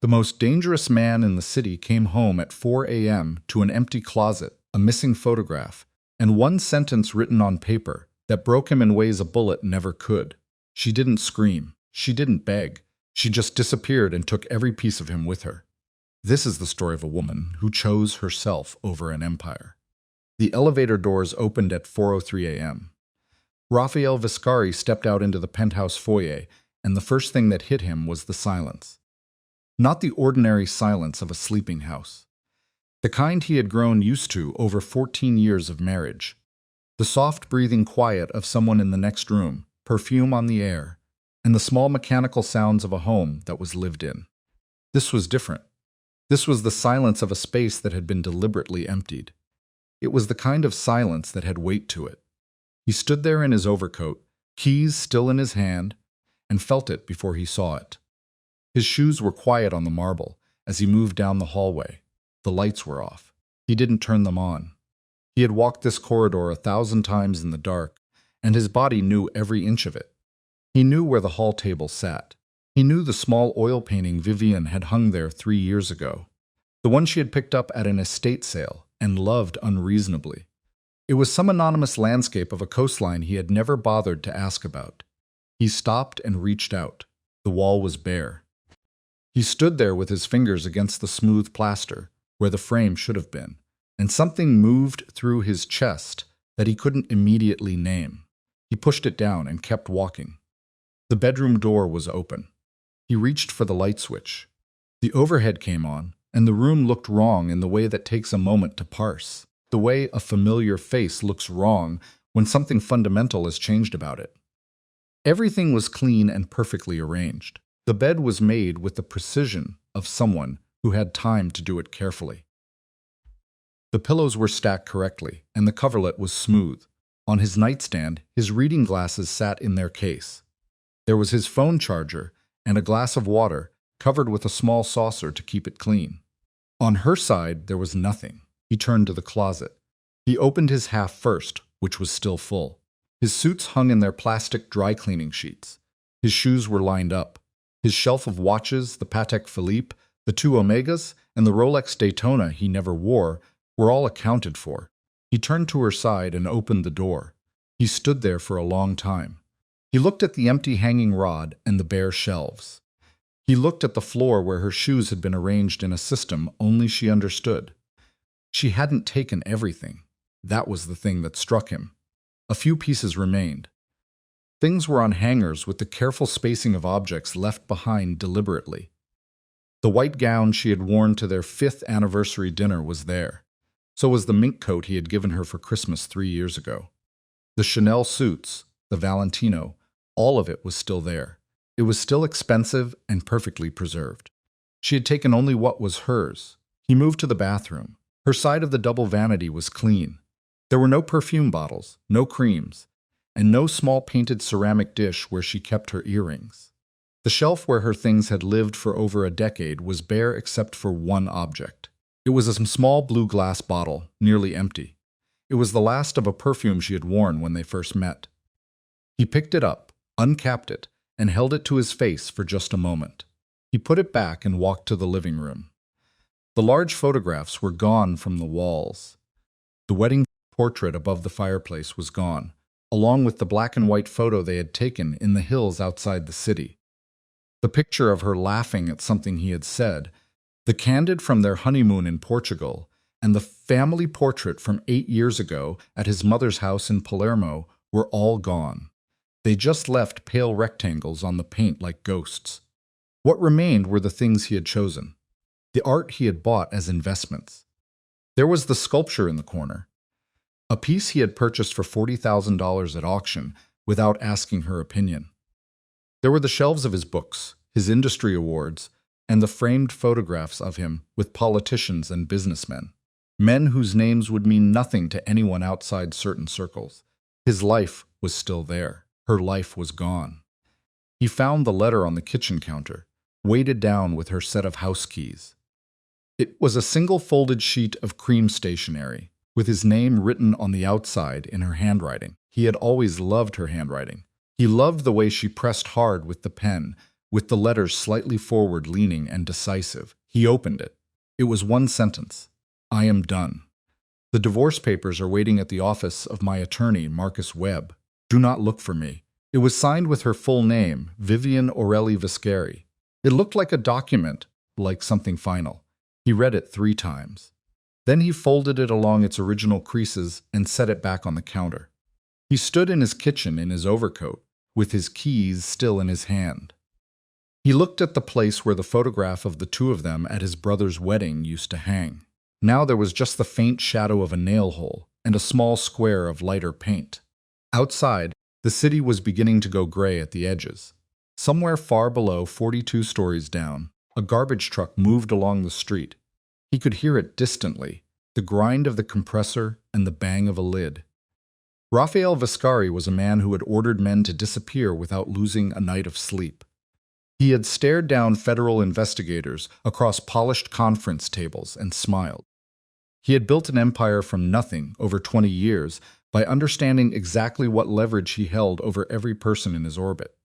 The most dangerous man in the city came home at 4 a.m. to an empty closet, a missing photograph, and one sentence written on paper that broke him in ways a bullet never could. She didn't scream. She didn't beg. She just disappeared and took every piece of him with her. This is the story of a woman who chose herself over an empire. The elevator doors opened at 4:03 a.m. Raphael Viscari stepped out into the penthouse foyer, and the first thing that hit him was the silence. Not the ordinary silence of a sleeping house. The kind he had grown used to over 14 years of marriage. The soft breathing quiet of someone in the next room, perfume on the air, and the small mechanical sounds of a home that was lived in. This was different. This was the silence of a space that had been deliberately emptied. It was the kind of silence that had weight to it. He stood there in his overcoat, keys still in his hand, and felt it before he saw it. His shoes were quiet on the marble as he moved down the hallway. The lights were off. He didn't turn them on. He had walked this corridor 1,000 times in the dark, and his body knew every inch of it. He knew where the hall table sat. He knew the small oil painting Vivian had hung there 3 years ago, the one she had picked up at an estate sale and loved unreasonably. It was some anonymous landscape of a coastline he had never bothered to ask about. He stopped and reached out. The wall was bare. He stood there with his fingers against the smooth plaster, where the frame should have been, and something moved through his chest that he couldn't immediately name. He pushed it down and kept walking. The bedroom door was open. He reached for the light switch. The overhead came on, and the room looked wrong in the way that takes a moment to parse, the way a familiar face looks wrong when something fundamental has changed about it. Everything was clean and perfectly arranged. The bed was made with the precision of someone who had time to do it carefully. The pillows were stacked correctly, and the coverlet was smooth. On his nightstand, his reading glasses sat in their case. There was his phone charger and a glass of water covered with a small saucer to keep it clean. On her side, there was nothing. He turned to the closet. He opened his half first, which was still full. His suits hung in their plastic dry cleaning sheets. His shoes were lined up. His shelf of watches, the Patek Philippe, the 2 Omegas, and the Rolex Daytona he never wore, were all accounted for. He turned to her side and opened the door. He stood there for a long time. He looked at the empty hanging rod and the bare shelves. He looked at the floor where her shoes had been arranged in a system only she understood. She hadn't taken everything. That was the thing that struck him. A few pieces remained. Things were on hangers with the careful spacing of objects left behind deliberately. The white gown she had worn to their 5th anniversary dinner was there. So was the mink coat he had given her for Christmas 3 years ago. The Chanel suits, the Valentino, all of it was still there. It was still expensive and perfectly preserved. She had taken only what was hers. He moved to the bathroom. Her side of the double vanity was clean. There were no perfume bottles, no creams, and no small painted ceramic dish where she kept her earrings. The shelf where her things had lived for over a decade was bare except for one object. It was a small blue glass bottle, nearly empty. It was the last of a perfume she had worn when they first met. He picked it up, uncapped it, and held it to his face for just a moment. He put it back and walked to the living room. The large photographs were gone from the walls. The wedding portrait above the fireplace was gone, along with the black and white photo they had taken in the hills outside the city. The picture of her laughing at something he had said, the candid from their honeymoon in Portugal, and the family portrait from 8 years ago at his mother's house in Palermo were all gone. They just left pale rectangles on the paint like ghosts. What remained were the things he had chosen, the art he had bought as investments. There was the sculpture in the corner, a piece he had purchased for $40,000 at auction without asking her opinion. There were the shelves of his books, his industry awards, and the framed photographs of him with politicians and businessmen, men whose names would mean nothing to anyone outside certain circles. His life was still there. Her life was gone. He found the letter on the kitchen counter, weighted down with her set of house keys. It was a single folded sheet of cream stationery, with his name written on the outside in her handwriting. He had always loved her handwriting. He loved the way she pressed hard with the pen, with the letters slightly forward-leaning and decisive. He opened it. It was one sentence. I am done. The divorce papers are waiting at the office of my attorney, Marcus Webb. Do not look for me. It was signed with her full name, Vivian Aurelie Viscari. It looked like a document, like something final. He read it 3 times. Then he folded it along its original creases and set it back on the counter. He stood in his kitchen in his overcoat, with his keys still in his hand. He looked at the place where the photograph of the 2 of them at his brother's wedding used to hang. Now there was just the faint shadow of a nail hole and a small square of lighter paint. Outside, the city was beginning to go gray at the edges. Somewhere far below, 42 stories down, a garbage truck moved along the street. He could hear it distantly, the grind of the compressor and the bang of a lid. Raphael Viscari was a man who had ordered men to disappear without losing a night of sleep. He had stared down federal investigators across polished conference tables and smiled. He had built an empire from nothing over 20 years by understanding exactly what leverage he held over every person in his orbit.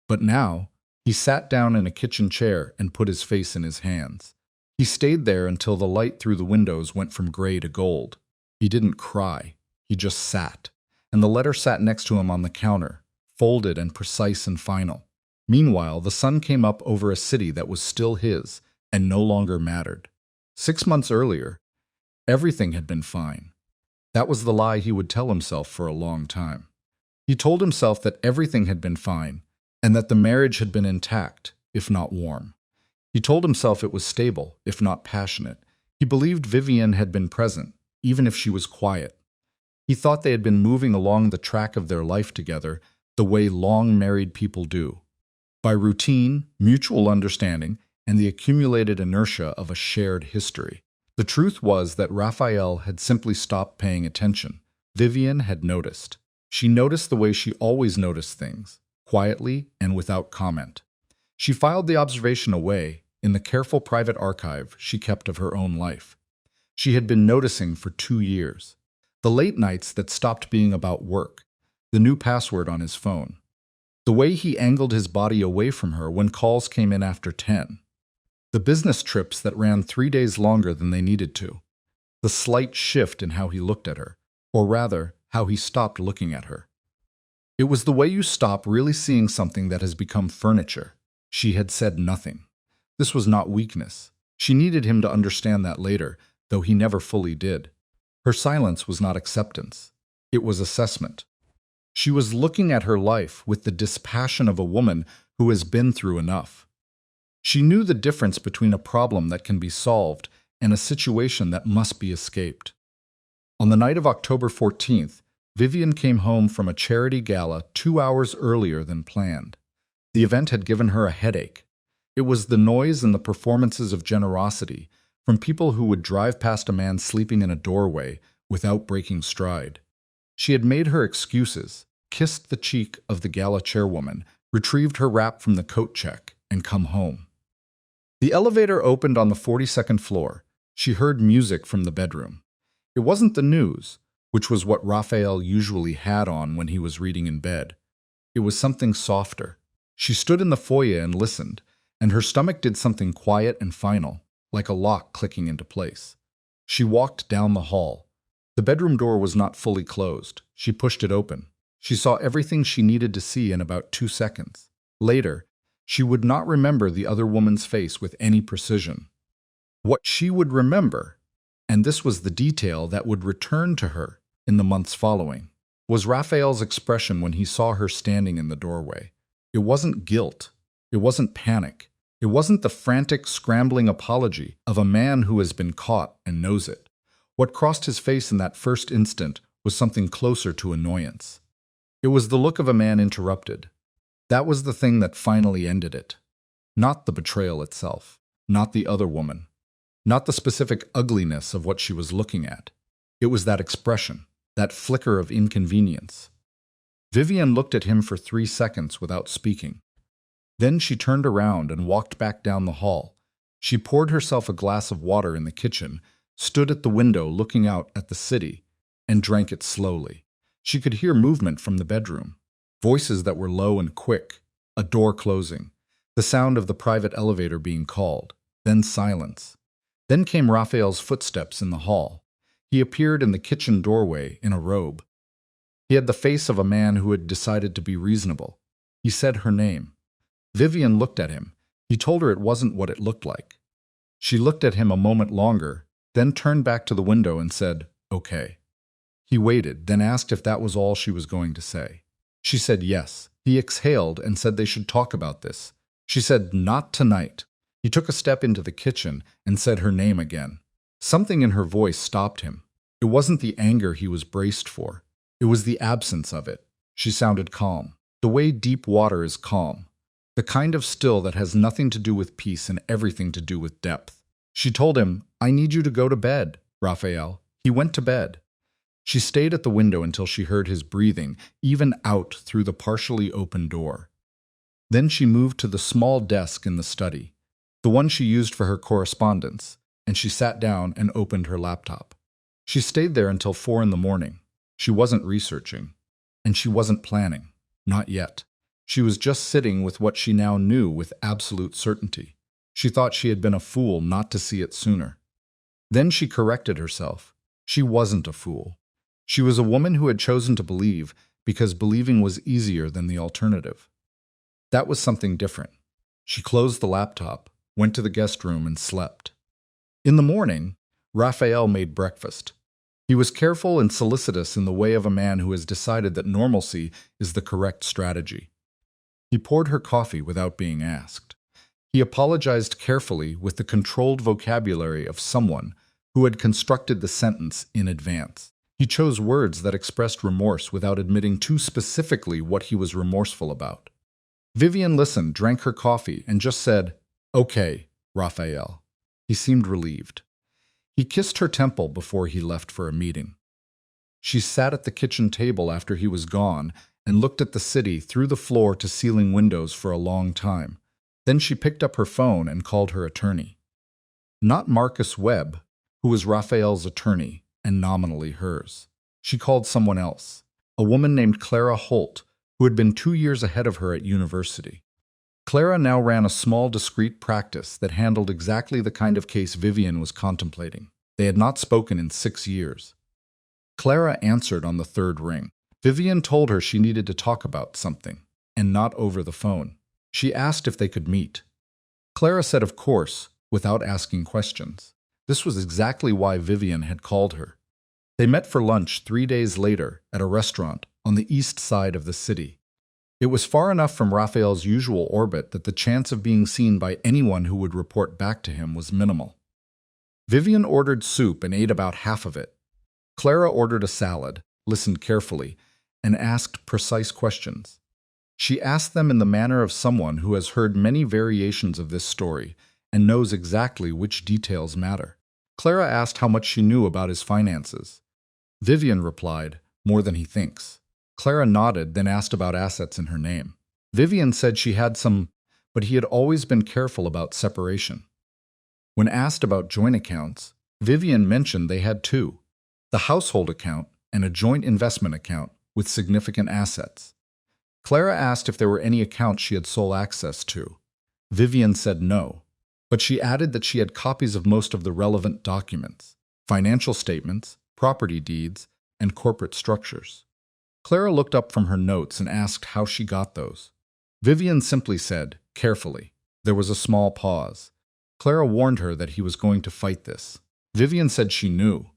But now, he sat down in a kitchen chair and put his face in his hands. He stayed there until the light through the windows went from gray to gold. He didn't cry. He just sat. And the letter sat next to him on the counter, folded and precise and final. Meanwhile, the sun came up over a city that was still his and no longer mattered. 6 months earlier, everything had been fine. That was the lie he would tell himself for a long time. He told himself that everything had been fine and that the marriage had been intact, if not warm. He told himself it was stable, if not passionate. He believed Vivian had been present, even if she was quiet. He thought they had been moving along the track of their life together the way long married people do, by routine, mutual understanding, and the accumulated inertia of a shared history. The truth was that Raphael had simply stopped paying attention. Vivian had noticed. She noticed the way she always noticed things, quietly and without comment. She filed the observation away in the careful private archive she kept of her own life. She had been noticing for 2 years. The late nights that stopped being about work, the new password on his phone, the way he angled his body away from her when calls came in after 10, the business trips that ran 3 days longer than they needed to, the slight shift in how he looked at her, or rather, how he stopped looking at her. It was the way you stop really seeing something that has become furniture. She had said nothing. This was not weakness. She needed him to understand that later, though he never fully did. Her silence was not acceptance. It was assessment. She was looking at her life with the dispassion of a woman who has been through enough. She knew the difference between a problem that can be solved and a situation that must be escaped. On the night of October 14th, Vivian came home from a charity gala 2 hours earlier than planned. The event had given her a headache. It was the noise and the performances of generosity from people who would drive past a man sleeping in a doorway without breaking stride. She had made her excuses, kissed the cheek of the gala chairwoman, retrieved her wrap from the coat check, and come home. The elevator opened on the 42nd floor. She heard music from the bedroom. It wasn't the news, which was what Raphael usually had on when he was reading in bed. It was something softer. She stood in the foyer and listened, and her stomach did something quiet and final, like a lock clicking into place. She walked down the hall. The bedroom door was not fully closed. She pushed it open. She saw everything she needed to see in about 2 seconds. Later, she would not remember the other woman's face with any precision. What she would remember, and this was the detail that would return to her in the months following, was Raphael's expression when he saw her standing in the doorway. It wasn't guilt. It wasn't panic. It wasn't the frantic, scrambling apology of a man who has been caught and knows it. What crossed his face in that first instant was something closer to annoyance. It was the look of a man interrupted. That was the thing that finally ended it. Not the betrayal itself, not the other woman, not the specific ugliness of what she was looking at. It was that expression, that flicker of inconvenience. Vivian looked at him for 3 seconds without speaking. Then she turned around and walked back down the hall. She poured herself a glass of water in the kitchen, stood at the window looking out at the city, and drank it slowly. She could hear movement from the bedroom, voices that were low and quick, a door closing. The sound of the private elevator being called, then silence. Then came Raphael's footsteps in the hall. He appeared in the kitchen doorway in a robe. He had the face of a man who had decided to be reasonable. He said her name. Vivian looked at him. He told her it wasn't what it looked like. She looked at him a moment longer, then turned back to the window and said, "Okay." He waited, then asked if that was all she was going to say. She said yes. He exhaled and said they should talk about this. She said, "Not tonight." He took a step into the kitchen and said her name again. Something in her voice stopped him. It wasn't the anger he was braced for. It was the absence of it. She sounded calm, the way deep water is calm, the kind of still that has nothing to do with peace and everything to do with depth. She told him, "I need you to go to bed, Raphael." He went to bed. She stayed at the window until she heard his breathing, even out through the partially open door. Then she moved to the small desk in the study, the one she used for her correspondence, and she sat down and opened her laptop. She stayed there until 4 in the morning. She wasn't researching, and she wasn't planning. Not yet. She was just sitting with what she now knew with absolute certainty. She thought she had been a fool not to see it sooner. Then she corrected herself. She wasn't a fool. She was a woman who had chosen to believe because believing was easier than the alternative. That was something different. She closed the laptop, went to the guest room, and slept. In the morning, Raphael made breakfast. He was careful and solicitous in the way of a man who has decided that normalcy is the correct strategy. He poured her coffee without being asked. He apologized carefully with the controlled vocabulary of someone who had constructed the sentence in advance. He chose words that expressed remorse without admitting too specifically what he was remorseful about. Vivian listened, drank her coffee, and just said, "Okay, Raphael." He seemed relieved. He kissed her temple before he left for a meeting. She sat at the kitchen table after he was gone and looked at the city through the floor-to-ceiling windows for a long time. Then she picked up her phone and called her attorney. Not Marcus Webb, who was Raphael's attorney and nominally hers. She called someone else, a woman named Clara Holt, who had been 2 years ahead of her at university. Clara now ran a small, discreet practice that handled exactly the kind of case Vivian was contemplating. They had not spoken in 6 years. Clara answered on the 3rd ring. Vivian told her she needed to talk about something, and not over the phone. She asked if they could meet. Clara said of course, without asking questions. This was exactly why Vivian had called her. They met for lunch 3 days later at a restaurant on the east side of the city. It was far enough from Raphael's usual orbit that the chance of being seen by anyone who would report back to him was minimal. Vivian ordered soup and ate about half of it. Clara ordered a salad, listened carefully, and asked precise questions. She asked them in the manner of someone who has heard many variations of this story and knows exactly which details matter. Clara asked how much she knew about his finances. Vivian replied, "More than he thinks." Clara nodded, then asked about assets in her name. Vivian said she had some, but he had always been careful about separation. When asked about joint accounts, Vivian mentioned they had 2, the household account and a joint investment account with significant assets. Clara asked if there were any accounts she had sole access to. Vivian said no, but she added that she had copies of most of the relevant documents, financial statements, property deeds, and corporate structures. Clara looked up from her notes and asked how she got those. Vivian simply said, "Carefully." There was a small pause. Clara warned her that he was going to fight this. Vivian said she knew.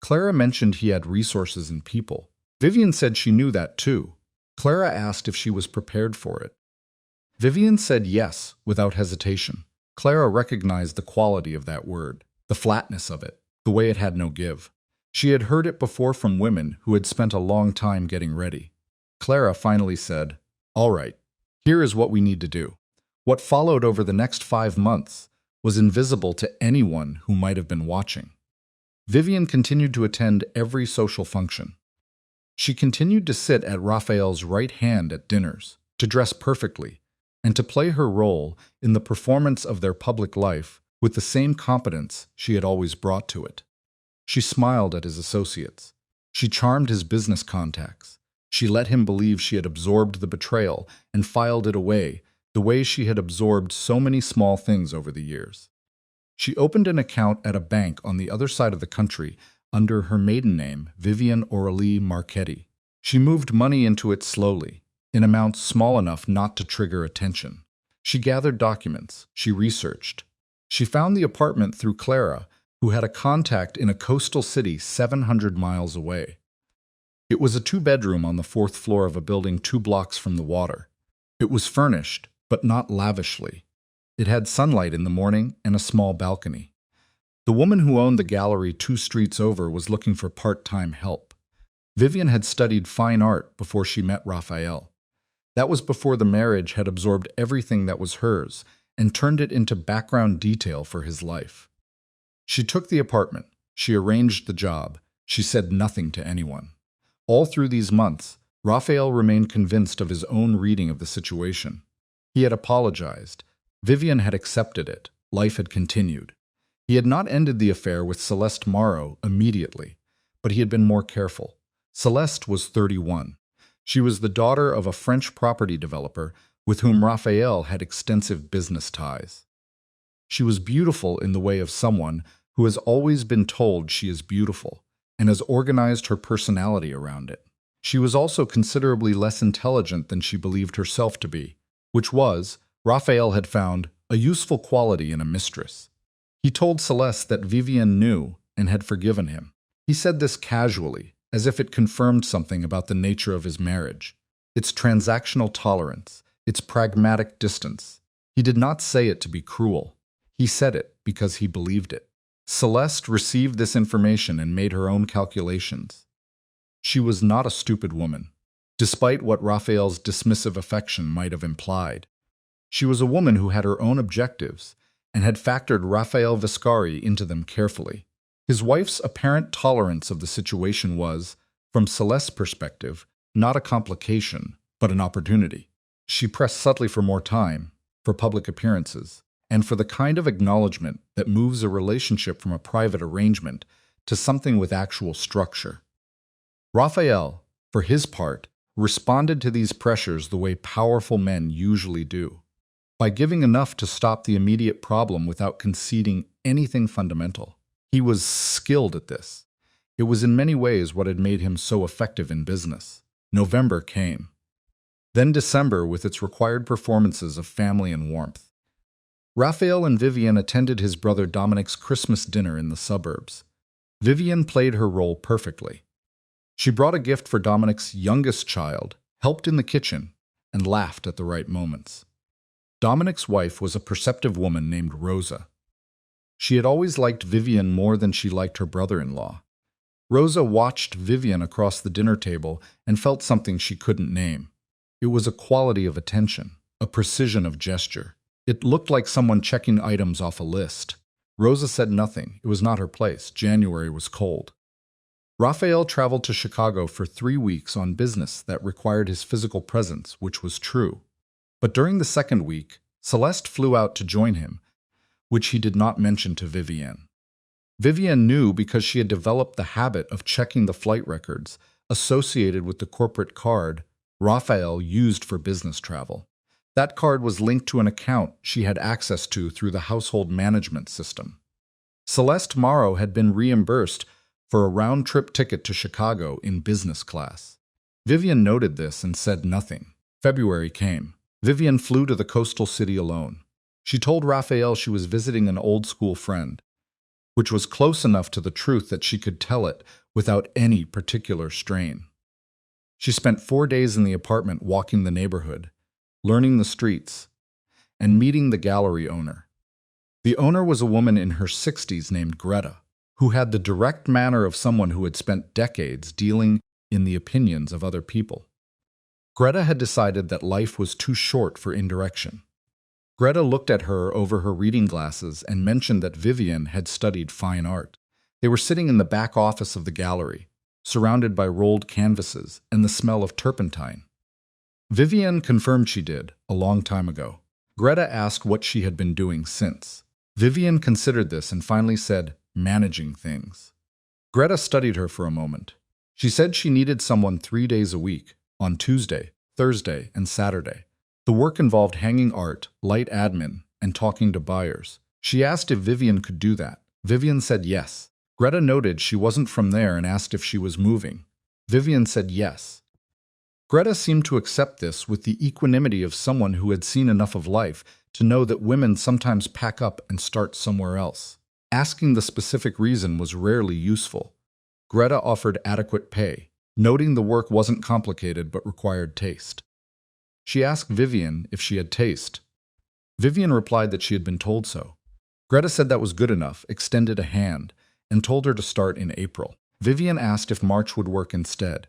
Clara mentioned he had resources and people. Vivian said she knew that too. Clara asked if she was prepared for it. Vivian said yes, without hesitation. Clara recognized the quality of that word, the flatness of it, the way it had no give. She had heard it before from women who had spent a long time getting ready. Clara finally said, "All right, here is what we need to do." What followed over the next 5 months was invisible to anyone who might have been watching. Vivian continued to attend every social function. She continued to sit at Raphael's right hand at dinners, to dress perfectly, and to play her role in the performance of their public life with the same competence she had always brought to it. She smiled at his associates. She charmed his business contacts. She let him believe she had absorbed the betrayal and filed it away the way she had absorbed so many small things over the years. She opened an account at a bank on the other side of the country under her maiden name, Vivian Aurélie Marchetti. She moved money into it slowly, in amounts small enough not to trigger attention. She gathered documents. She researched. She found the apartment through Clara, who had a contact in a coastal city 700 miles away. It was a two-bedroom on the fourth floor of a building 2 blocks from the water. It was furnished, but not lavishly. It had sunlight in the morning and a small balcony. The woman who owned the gallery 2 streets over was looking for part-time help. Vivian had studied fine art before she met Raphael. That was before the marriage had absorbed everything that was hers and turned it into background detail for his life. She took the apartment. She arranged the job. She said nothing to anyone. All through these months, Raphael remained convinced of his own reading of the situation. He had apologized. Vivian had accepted it. Life had continued. He had not ended the affair with Celeste Morrow immediately, but he had been more careful. Celeste was 31. She was the daughter of a French property developer with whom Raphael had extensive business ties. She was beautiful in the way of someone who has always been told she is beautiful and has organized her personality around it. She was also considerably less intelligent than she believed herself to be, which was, Raphael had found, a useful quality in a mistress. He told Celeste that Vivian knew and had forgiven him. He said this casually, as if it confirmed something about the nature of his marriage, its transactional tolerance, its pragmatic distance. He did not say it to be cruel. He said it because he believed it. Celeste received this information and made her own calculations. She was not a stupid woman, despite what Raphael's dismissive affection might have implied. She was a woman who had her own objectives and had factored Raphael Viscari into them carefully. His wife's apparent tolerance of the situation was, from Celeste's perspective, not a complication, but an opportunity. She pressed subtly for more time, for public appearances, and for the kind of acknowledgement that moves a relationship from a private arrangement to something with actual structure. Raphael, for his part, responded to these pressures the way powerful men usually do, by giving enough to stop the immediate problem without conceding anything fundamental. He was skilled at this. It was in many ways what had made him so effective in business. November came. Then December with its required performances of family and warmth. Raphael and Vivian attended his brother Dominic's Christmas dinner in the suburbs. Vivian played her role perfectly. She brought a gift for Dominic's youngest child, helped in the kitchen, and laughed at the right moments. Dominic's wife was a perceptive woman named Rosa. She had always liked Vivian more than she liked her brother-in-law. Rosa watched Vivian across the dinner table and felt something she couldn't name. It was a quality of attention, a precision of gesture. It looked like someone checking items off a list. Rosa said nothing. It was not her place. January was cold. Raphael traveled to Chicago for 3 weeks on business that required his physical presence, which was true. But during the second week, Celeste flew out to join him, which he did not mention to Vivian. Vivian knew because she had developed the habit of checking the flight records associated with the corporate card Raphael used for business travel. That card was linked to an account she had access to through the household management system. Celeste Morrow had been reimbursed for a round-trip ticket to Chicago in business class. Vivian noted this and said nothing. February came. Vivian flew to the coastal city alone. She told Raphael she was visiting an old-school friend, which was close enough to the truth that she could tell it without any particular strain. She spent 4 days in the apartment walking the neighborhood, learning the streets, and meeting the gallery owner. The owner was a woman in her 60s named Greta, who had the direct manner of someone who had spent decades dealing in the opinions of other people. Greta had decided that life was too short for indirection. Greta looked at her over her reading glasses and mentioned that Vivian had studied fine art. They were sitting in the back office of the gallery, surrounded by rolled canvases and the smell of turpentine. Vivian confirmed she did, a long time ago. Greta asked what she had been doing since. Vivian considered this and finally said, managing things. Greta studied her for a moment. She said she needed someone 3 days a week, on Tuesday, Thursday, and Saturday. The work involved hanging art, light admin, and talking to buyers. She asked if Vivian could do that. Vivian said yes. Greta noted she wasn't from there and asked if she was moving. Vivian said yes. Greta seemed to accept this with the equanimity of someone who had seen enough of life to know that women sometimes pack up and start somewhere else. Asking the specific reason was rarely useful. Greta offered adequate pay, noting the work wasn't complicated but required taste. She asked Vivian if she had taste. Vivian replied that she had been told so. Greta said that was good enough, extended a hand, and told her to start in April. Vivian asked if March would work instead.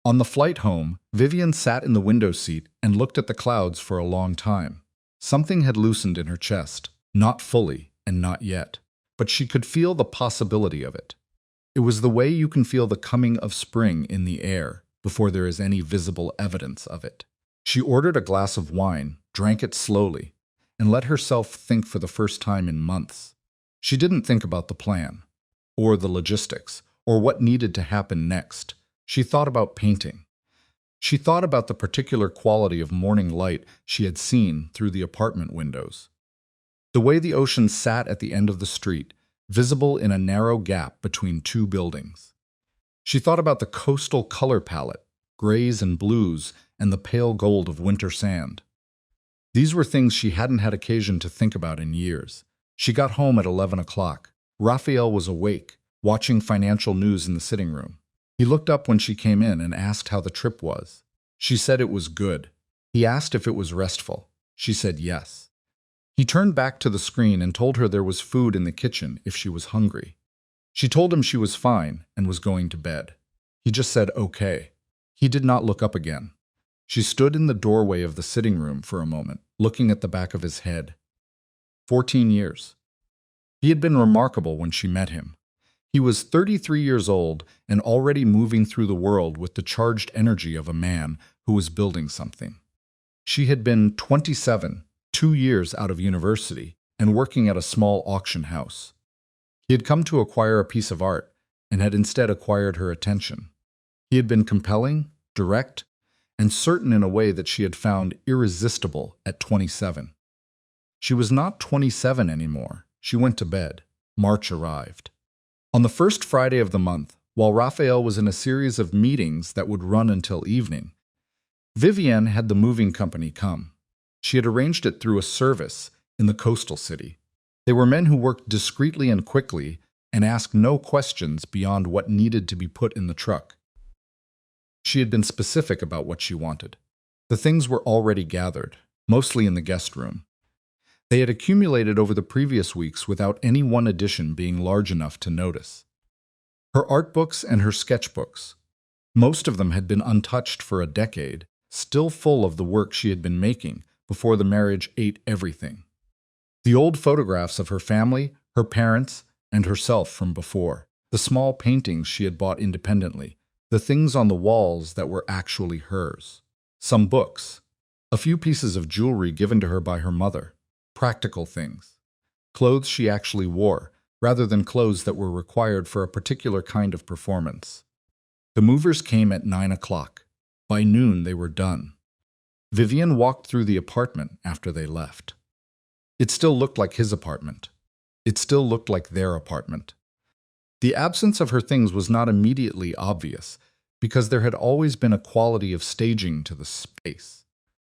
On the flight home, Vivian sat in the window seat and looked at the clouds for a long time. Something had loosened in her chest, not fully and not yet, but she could feel the possibility of it. It was the way you can feel the coming of spring in the air before there is any visible evidence of it. She ordered a glass of wine, drank it slowly, and let herself think for the first time in months. She didn't think about the plan, or the logistics, or what needed to happen next. She thought about painting. She thought about the particular quality of morning light she had seen through the apartment windows. The way the ocean sat at the end of the street, visible in a narrow gap between two buildings. She thought about the coastal color palette, grays and blues, and the pale gold of winter sand. These were things she hadn't had occasion to think about in years. She got home at 11 o'clock. Raphael was awake, watching financial news in the sitting room. He looked up when she came in and asked how the trip was. She said it was good. He asked if it was restful. She said yes. He turned back to the screen and told her there was food in the kitchen if she was hungry. She told him she was fine and was going to bed. He just said okay. He did not look up again. She stood in the doorway of the sitting room for a moment, looking at the back of his head. 14 years. He had been remarkable when she met him. He was 33 years old and already moving through the world with the charged energy of a man who was building something. She had been 27, 2 years out of university, and working at a small auction house. He had come to acquire a piece of art and had instead acquired her attention. He had been compelling, direct, and certain in a way that she had found irresistible at 27. She was not 27 anymore. She went to bed. March arrived. On the first Friday of the month, while Raphael was in a series of meetings that would run until evening, Vivian had the moving company come. She had arranged it through a service in the coastal city. They were men who worked discreetly and quickly and asked no questions beyond what needed to be put in the truck. She had been specific about what she wanted. The things were already gathered, mostly in the guest room. They had accumulated over the previous weeks without any one addition being large enough to notice. Her art books and her sketchbooks. Most of them had been untouched for a decade, still full of the work she had been making before the marriage ate everything. The old photographs of her family, her parents, and herself from before. The small paintings she had bought independently. The things on the walls that were actually hers. Some books. A few pieces of jewelry given to her by her mother. Practical things. Clothes she actually wore, rather than clothes that were required for a particular kind of performance. The movers came at 9 o'clock. By noon they were done. Vivian walked through the apartment after they left. It still looked like his apartment. It still looked like their apartment. The absence of her things was not immediately obvious, because there had always been a quality of staging to the space.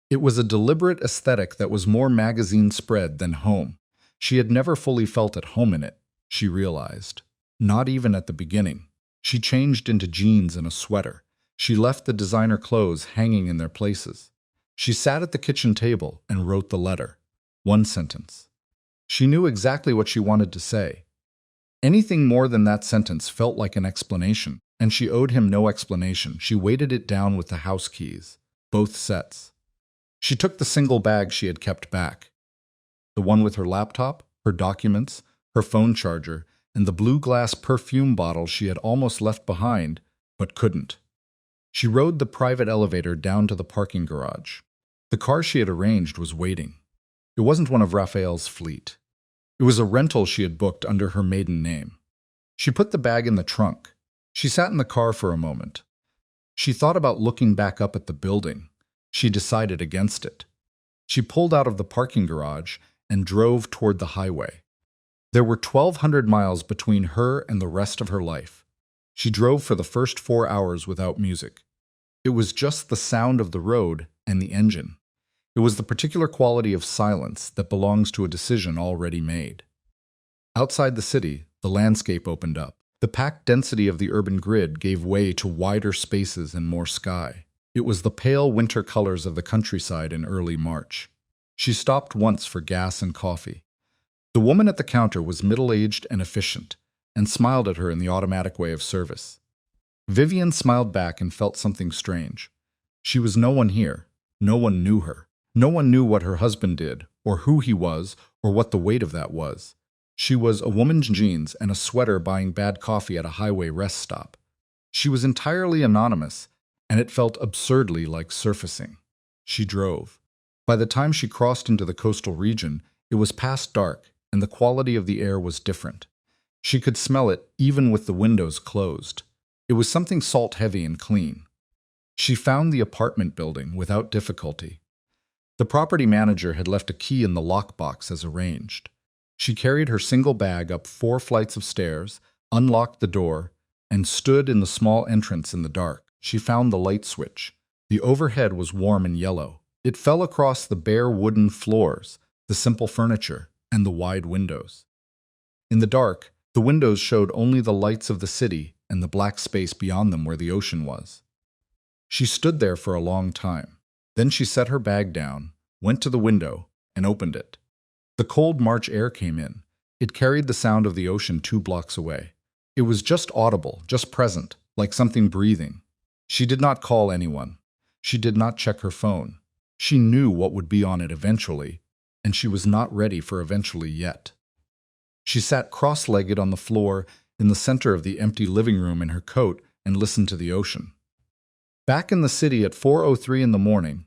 It was a deliberate aesthetic that was more magazine spread than home. She had never fully felt at home in it, she realized. Not even at the beginning. She changed into jeans and a sweater. She left the designer clothes hanging in their places. She sat at the kitchen table and wrote the letter. One sentence. She knew exactly what she wanted to say. Anything more than that sentence felt like an explanation, and she owed him no explanation. She weighted it down with the house keys, both sets. She took the single bag she had kept back, the one with her laptop, her documents, her phone charger, and the blue glass perfume bottle she had almost left behind, but couldn't. She rode the private elevator down to the parking garage. The car she had arranged was waiting. It wasn't one of Raphael's fleet. It was a rental she had booked under her maiden name. She put the bag in the trunk. She sat in the car for a moment. She thought about looking back up at the building. She decided against it. She pulled out of the parking garage and drove toward the highway. There were 1,200 miles between her and the rest of her life. She drove for the first 4 hours without music. It was just the sound of the road and the engine. It was the particular quality of silence that belongs to a decision already made. Outside the city, the landscape opened up. The packed density of the urban grid gave way to wider spaces and more sky. It was the pale winter colors of the countryside in early March. She stopped once for gas and coffee. The woman at the counter was middle-aged and efficient, and smiled at her in the automatic way of service. Vivian smiled back and felt something strange. She was no one here. No one knew her. No one knew what her husband did, or who he was, or what the weight of that was. She was a woman's jeans and a sweater buying bad coffee at a highway rest stop. She was entirely anonymous, and it felt absurdly like surfacing. She drove. By the time she crossed into the coastal region, it was past dark, and the quality of the air was different. She could smell it even with the windows closed. It was something salt-heavy and clean. She found the apartment building without difficulty. The property manager had left a key in the lockbox as arranged. She carried her single bag up 4 flights of stairs, unlocked the door, and stood in the small entrance in the dark. She found the light switch. The overhead was warm and yellow. It fell across the bare wooden floors, the simple furniture, and the wide windows. In the dark, the windows showed only the lights of the city and the black space beyond them where the ocean was. She stood there for a long time. Then she set her bag down, went to the window, and opened it. The cold March air came in. It carried the sound of the ocean 2 blocks away. It was just audible, just present, like something breathing. She did not call anyone. She did not check her phone. She knew what would be on it eventually, and she was not ready for eventually yet. She sat cross-legged on the floor in the center of the empty living room in her coat and listened to the ocean. Back in the city at 4:03 in the morning,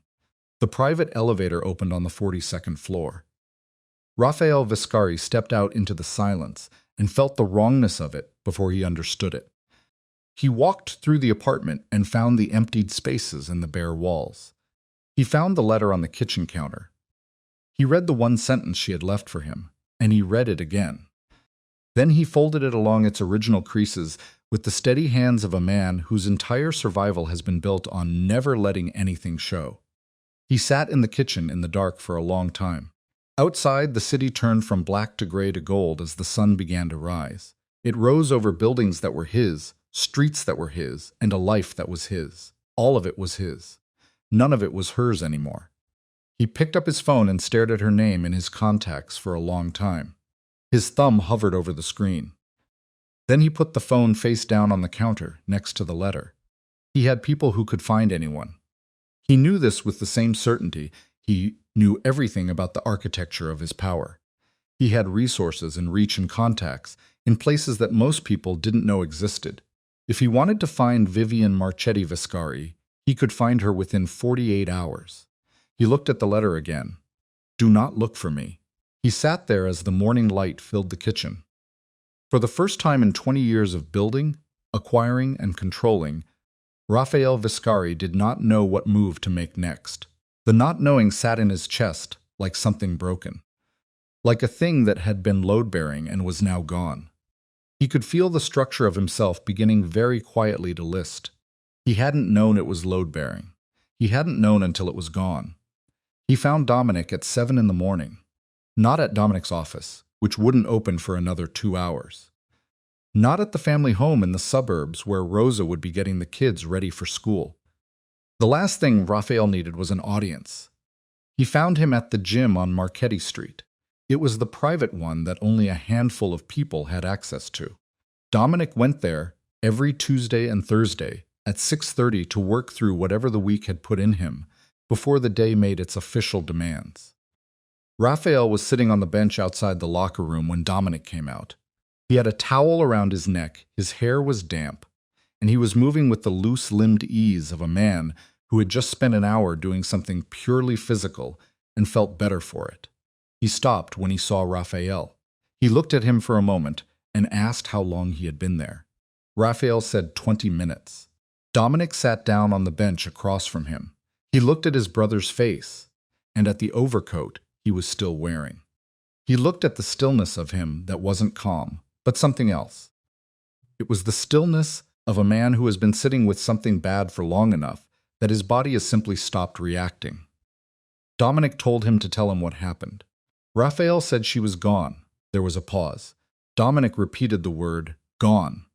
the private elevator opened on the 42nd floor. Raphael Viscari stepped out into the silence and felt the wrongness of it before he understood it. He walked through the apartment and found the emptied spaces and the bare walls. He found the letter on the kitchen counter. He read the one sentence she had left for him, and he read it again. Then he folded it along its original creases with the steady hands of a man whose entire survival has been built on never letting anything show. He sat in the kitchen in the dark for a long time. Outside, the city turned from black to gray to gold as the sun began to rise. It rose over buildings that were his, streets that were his, and a life that was his. All of it was his. None of it was hers anymore. He picked up his phone and stared at her name in his contacts for a long time. His thumb hovered over the screen. Then he put the phone face down on the counter, next to the letter. He had people who could find anyone. He knew this with the same certainty. He knew everything about the architecture of his power. He had resources and reach and contacts in places that most people didn't know existed. If he wanted to find Vivian Marchetti Viscari, he could find her within 48 hours. He looked at the letter again. Do not look for me. He sat there as the morning light filled the kitchen. For the first time in 20 years of building, acquiring, and controlling, Raphael Viscari did not know what move to make next. The not knowing sat in his chest like something broken, like a thing that had been load-bearing and was now gone. He could feel the structure of himself beginning very quietly to list. He hadn't known it was load-bearing. He hadn't known until it was gone. He found Dominic at 7 in the morning. Not at Dominic's office, which wouldn't open for another 2 hours. Not at the family home in the suburbs where Rosa would be getting the kids ready for school. The last thing Raphael needed was an audience. He found him at the gym on Marchetti Street. It was the private one that only a handful of people had access to. Dominic went there every Tuesday and Thursday at 6:30 to work through whatever the week had put in him before the day made its official demands. Raphael was sitting on the bench outside the locker room when Dominic came out. He had a towel around his neck, his hair was damp, and he was moving with the loose-limbed ease of a man who had just spent an hour doing something purely physical and felt better for it. He stopped when he saw Raphael. He looked at him for a moment and asked how long he had been there. Raphael said 20 minutes. Dominic sat down on the bench across from him. He looked at his brother's face. and at the overcoat he was still wearing. He looked at the stillness of him that wasn't calm, but something else. It was the stillness of a man who has been sitting with something bad for long enough that his body has simply stopped reacting. Dominic told him to tell him what happened. Raphael said she was gone. There was a pause. Dominic repeated the word, gone.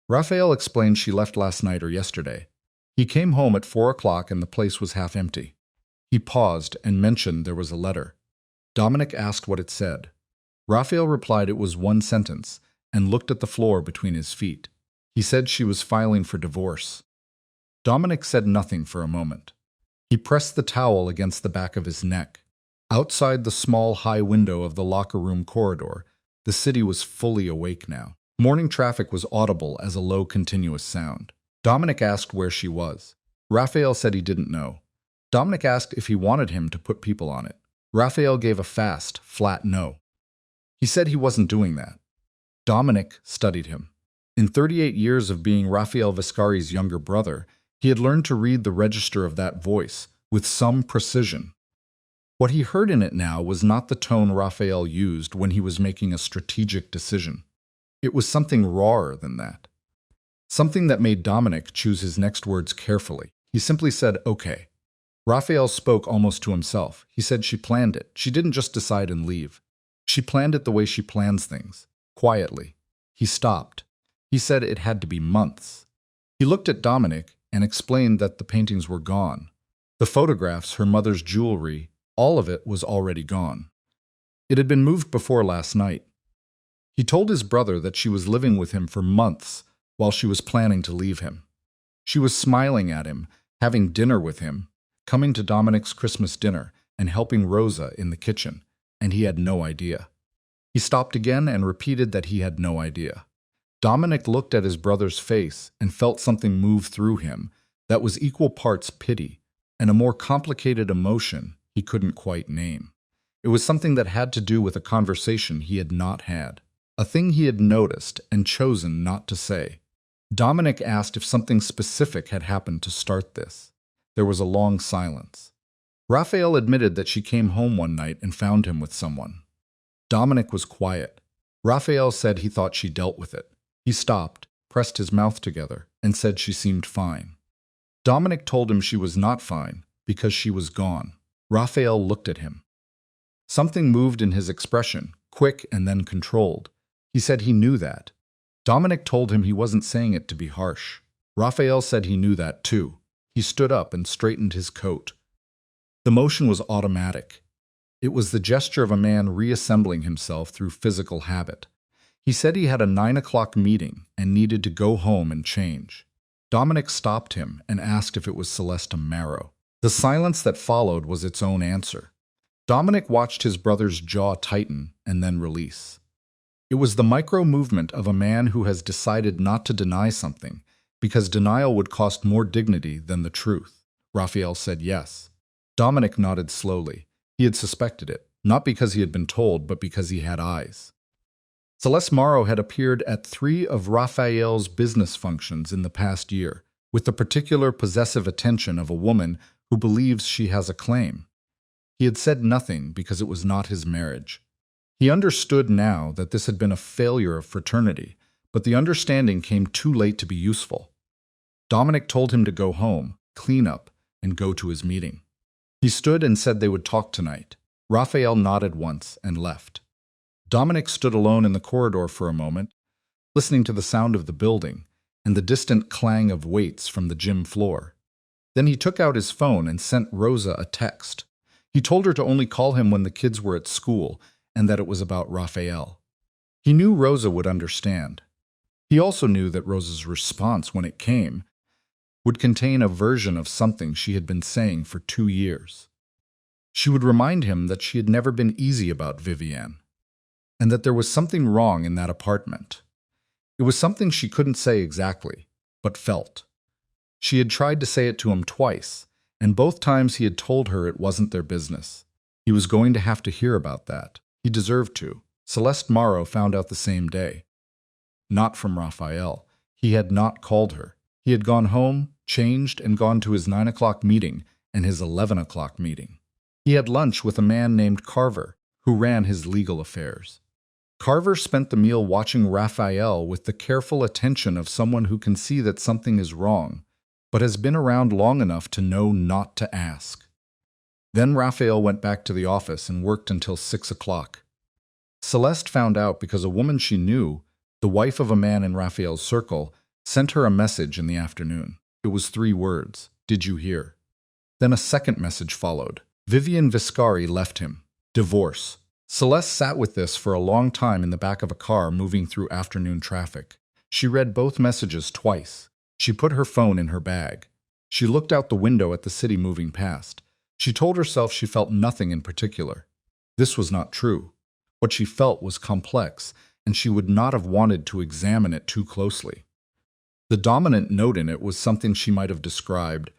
Raphael explained she left last night or yesterday. He came home at 4 o'clock and the place was half empty. He paused and mentioned there was a letter. Dominic asked what it said. Raphael replied it was one sentence and looked at the floor between his feet. He said she was filing for divorce. Dominic said nothing for a moment. He pressed the towel against the back of his neck. Outside the small high window of the locker room corridor, the city was fully awake now. Morning traffic was audible as a low continuous sound. Dominic asked where she was. Raphael said he didn't know. Dominic asked if he wanted him to put people on it. Raphael gave a fast, flat no. He said he wasn't doing that. Dominic studied him. In 38 years of being Raphael Viscari's younger brother, he had learned to read the register of that voice with some precision. What he heard in it now was not the tone Raphael used when he was making a strategic decision. It was something rawer than that. Something that made Dominic choose his next words carefully. He simply said, okay. Raphael spoke almost to himself. He said she planned it. She didn't just decide and leave. She planned it the way she plans things, quietly. He stopped. He said it had to be months. He looked at Dominic and explained that the paintings were gone. The photographs, her mother's jewelry, all of it was already gone. It had been moved before last night. He told his brother that she was living with him for months while she was planning to leave him. She was smiling at him, having dinner with him, coming to Dominic's Christmas dinner and helping Rosa in the kitchen, and he had no idea. He stopped again and repeated that he had no idea. Dominic looked at his brother's face and felt something move through him that was equal parts pity and a more complicated emotion he couldn't quite name. It was something that had to do with a conversation he had not had, a thing he had noticed and chosen not to say. Dominic asked if something specific had happened to start this. There was a long silence. Raphael admitted that she came home one night and found him with someone. Dominic was quiet. Raphael said he thought she dealt with it. He stopped, pressed his mouth together, and said she seemed fine. Dominic told him she was not fine because she was gone. Raphael looked at him. Something moved in his expression, quick and then controlled. He said he knew that. Dominic told him he wasn't saying it to be harsh. Raphael said he knew that too. He stood up and straightened his coat. The motion was automatic. It was the gesture of a man reassembling himself through physical habit. He said he had a 9 o'clock meeting and needed to go home and change. Dominic stopped him and asked if it was Celeste Marrow. The silence that followed was its own answer. Dominic watched his brother's jaw tighten and then release. It was the micro-movement of a man who has decided not to deny something because denial would cost more dignity than the truth. Raphael said yes. Dominic nodded slowly. He had suspected it, not because he had been told, but because he had eyes. Celeste Marrow had appeared at 3 of Raphael's business functions in the past year, with the particular possessive attention of a woman who believes she has a claim. He had said nothing because it was not his marriage. He understood now that this had been a failure of fraternity, but the understanding came too late to be useful. Dominic told him to go home, clean up, and go to his meeting. He stood and said they would talk tonight. Raphael nodded once and left. Dominic stood alone in the corridor for a moment, listening to the sound of the building and the distant clang of weights from the gym floor. Then he took out his phone and sent Rosa a text. He told her to only call him when the kids were at school and that it was about Raphael. He knew Rosa would understand. He also knew that Rosa's response, when it came, would contain a version of something she had been saying for 2 years. She would remind him that she had never been easy about Vivienne, and that there was something wrong in that apartment. It was something she couldn't say exactly, but felt. She had tried to say it to him twice, and both times he had told her it wasn't their business. He was going to have to hear about that. He deserved to. Celeste Marrow found out the same day. Not from Raphael. He had not called her. He had gone home, changed, and gone to his 9 o'clock meeting and his 11 o'clock meeting. He had lunch with a man named Carver, who ran his legal affairs. Carver spent the meal watching Raphael with the careful attention of someone who can see that something is wrong, but has been around long enough to know not to ask. Then Raphael went back to the office and worked until 6 o'clock. Celeste found out because a woman she knew, the wife of a man in Raphael's circle, sent her a message in the afternoon. It was 3 words, "Did you hear?" Then a second message followed. Raphael Viscari left him. Divorce. Celeste sat with this for a long time in the back of a car moving through afternoon traffic. She read both messages twice. She put her phone in her bag. She looked out the window at the city moving past. She told herself she felt nothing in particular. This was not true. What she felt was complex, and she would not have wanted to examine it too closely. The dominant note in it was something she might have described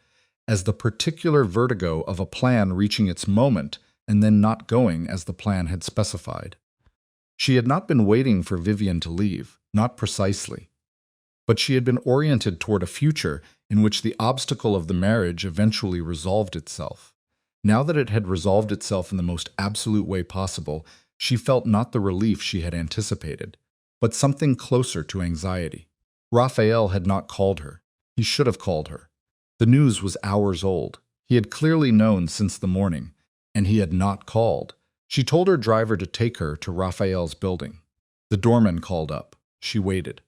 as the particular vertigo of a plan reaching its moment and then not going as the plan had specified. She had not been waiting for Vivian to leave, not precisely. But she had been oriented toward a future in which the obstacle of the marriage eventually resolved itself. Now that it had resolved itself in the most absolute way possible, she felt not the relief she had anticipated, but something closer to anxiety. Raphael had not called her. He should have called her. The news was hours old. He had clearly known since the morning, and he had not called. She told her driver to take her to Raphael's building. The doorman called up. She waited.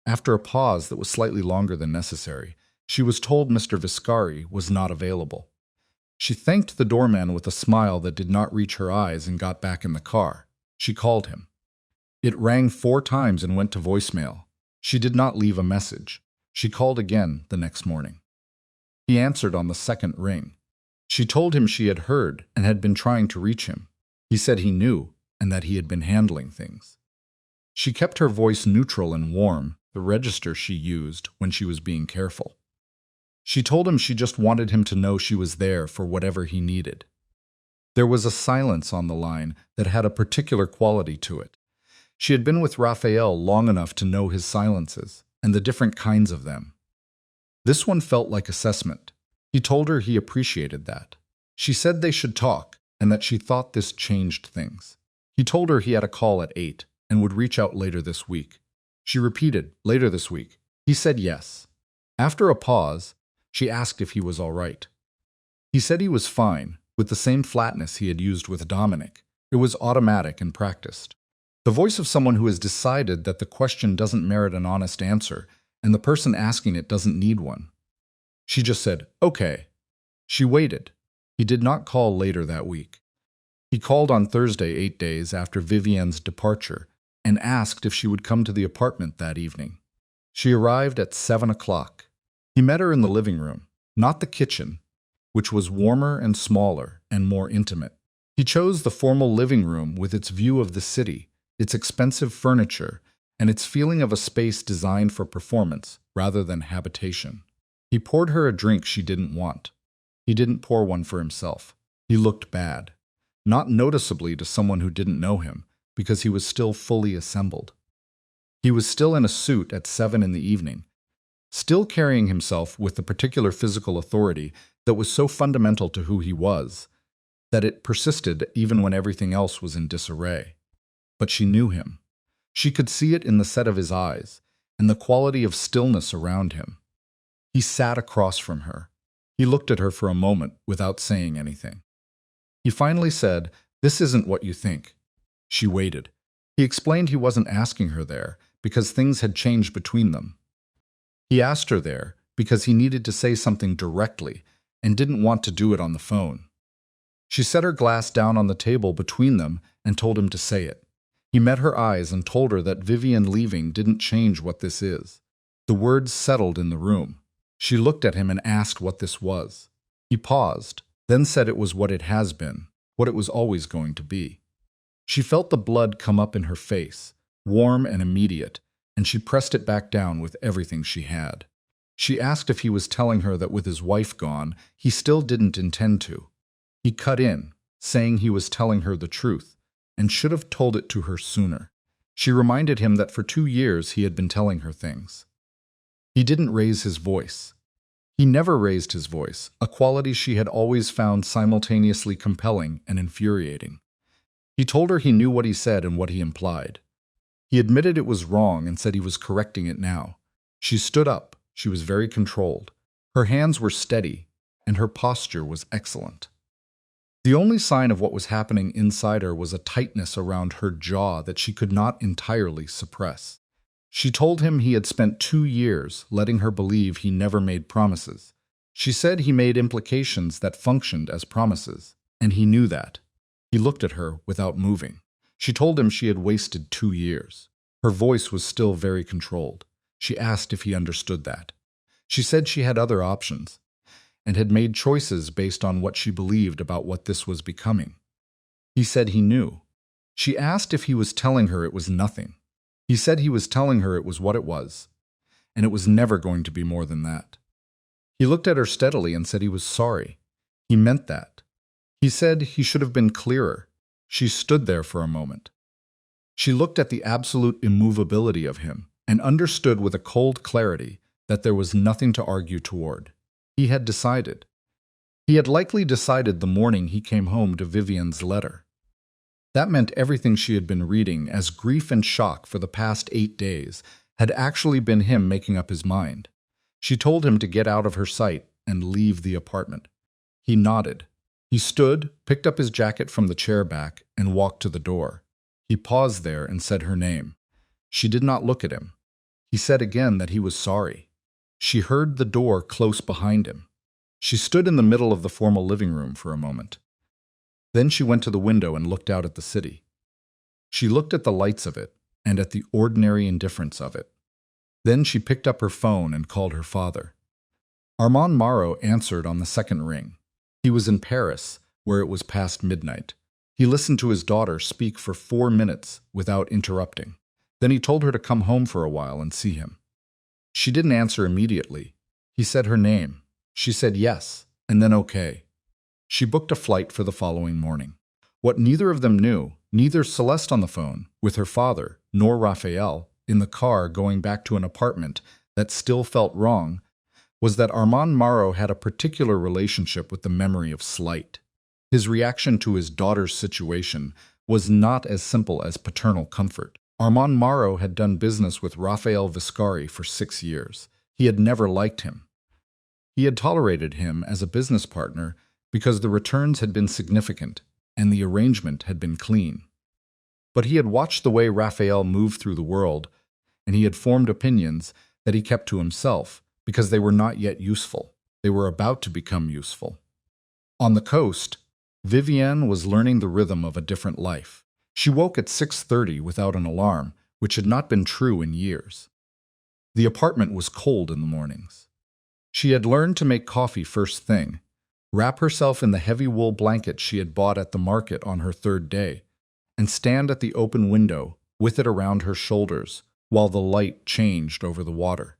After a pause that was slightly longer than necessary, she was told Mr. Viscari was not available. She thanked the doorman with a smile that did not reach her eyes and got back in the car. She called him. It rang 4 times and went to voicemail. She did not leave a message. She called again the next morning. He answered on the second ring. She told him she had heard and had been trying to reach him. He said he knew and that he had been handling things. She kept her voice neutral and warm, the register she used when she was being careful. She told him she just wanted him to know she was there for whatever he needed. There was a silence on the line that had a particular quality to it. She had been with Raphael long enough to know his silences and the different kinds of them. This one felt like assessment. He told her he appreciated that. She said they should talk and that she thought this changed things. He told her he had a call at 8 and would reach out later this week. She repeated, later this week. He said yes. After a pause, she asked if he was all right. He said he was fine, with the same flatness he had used with Dominic. It was automatic and practiced. The voice of someone who has decided that the question doesn't merit an honest answer, and the person asking it doesn't need one. She just said, okay. She waited. He did not call later that week. He called on Thursday 8 days after Vivian's departure and asked if she would come to the apartment that evening. She arrived at 7 o'clock. He met her in the living room, not the kitchen, which was warmer and smaller and more intimate. He chose the formal living room with its view of the city, its expensive furniture, and its feeling of a space designed for performance rather than habitation. He poured her a drink she didn't want. He didn't pour one for himself. He looked bad, not noticeably to someone who didn't know him, because he was still fully assembled. He was still in a suit at 7 in the evening, still carrying himself with the particular physical authority that was so fundamental to who he was, that it persisted even when everything else was in disarray. But she knew him. She could see it in the set of his eyes and the quality of stillness around him. He sat across from her. He looked at her for a moment without saying anything. He finally said, "This isn't what you think." She waited. He explained he wasn't asking her there because things had changed between them. He asked her there because he needed to say something directly and didn't want to do it on the phone. She set her glass down on the table between them and told him to say it. He met her eyes and told her that Vivian leaving didn't change what this is. The words settled in the room. She looked at him and asked what this was. He paused, then said it was what it has been, what it was always going to be. She felt the blood come up in her face, warm and immediate, and she pressed it back down with everything she had. She asked if he was telling her that with his wife gone, he still didn't intend to. He cut in, saying he was telling her the truth, and should have told it to her sooner. She reminded him that for 2 years he had been telling her things. He didn't raise his voice. He never raised his voice, a quality she had always found simultaneously compelling and infuriating. He told her he knew what he said and what he implied. He admitted it was wrong and said he was correcting it now. She stood up. She was very controlled. Her hands were steady, and her posture was excellent. The only sign of what was happening inside her was a tightness around her jaw that she could not entirely suppress. She told him he had spent 2 years letting her believe he never made promises. She said he made implications that functioned as promises, and he knew that. He looked at her without moving. She told him she had wasted 2 years. Her voice was still very controlled. She asked if he understood that. She said she had other options, and had made choices based on what she believed about what this was becoming. He said he knew. She asked if he was telling her it was nothing. He said he was telling her it was what it was, and it was never going to be more than that. He looked at her steadily and said he was sorry. He meant that. He said he should have been clearer. She stood there for a moment. She looked at the absolute immovability of him and understood with a cold clarity that there was nothing to argue toward. He had decided. He had likely decided the morning he came home to Vivian's letter. That meant everything she had been reading as grief and shock for the past 8 days had actually been him making up his mind. She told him to get out of her sight and leave the apartment. He nodded. He stood, picked up his jacket from the chair back, and walked to the door. He paused there and said her name. She did not look at him. He said again that he was sorry. She heard the door close behind him. She stood in the middle of the formal living room for a moment. Then she went to the window and looked out at the city. She looked at the lights of it and at the ordinary indifference of it. Then she picked up her phone and called her father. Armand Marot answered on the second ring. He was in Paris, where it was past midnight. He listened to his daughter speak for 4 minutes without interrupting. Then he told her to come home for a while and see him. She didn't answer immediately. He said her name. She said yes, and then okay. She booked a flight for the following morning. What neither of them knew, neither Celeste on the phone with her father, nor Raphael in the car going back to an apartment that still felt wrong, was that Armand Marot had a particular relationship with the memory of slight. His reaction to his daughter's situation was not as simple as paternal comfort. Armand Marot had done business with Raphael Viscari for 6 years. He had never liked him. He had tolerated him as a business partner because the returns had been significant and the arrangement had been clean. But he had watched the way Raphael moved through the world, and he had formed opinions that he kept to himself because they were not yet useful. They were about to become useful. On the coast, Vivienne was learning the rhythm of a different life. She woke at 6:30 without an alarm, which had not been true in years. The apartment was cold in the mornings. She had learned to make coffee first thing, wrap herself in the heavy wool blanket she had bought at the market on her 3rd day, and stand at the open window with it around her shoulders while the light changed over the water.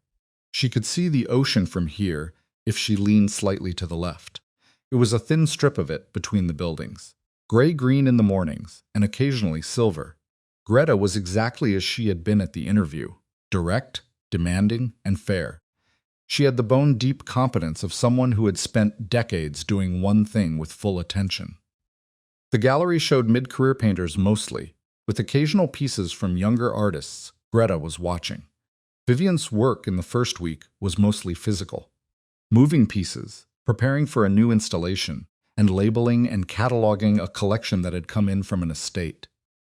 She could see the ocean from here if she leaned slightly to the left. It was a thin strip of it between the buildings, gray-green in the mornings and occasionally silver. Greta was exactly as she had been at the interview, direct, demanding, and fair. She had the bone-deep competence of someone who had spent decades doing one thing with full attention. The gallery showed mid-career painters mostly, with occasional pieces from younger artists Greta was watching. Vivian's work in the first week was mostly physical. Moving pieces, preparing for a new installation, and labeling and cataloging a collection that had come in from an estate.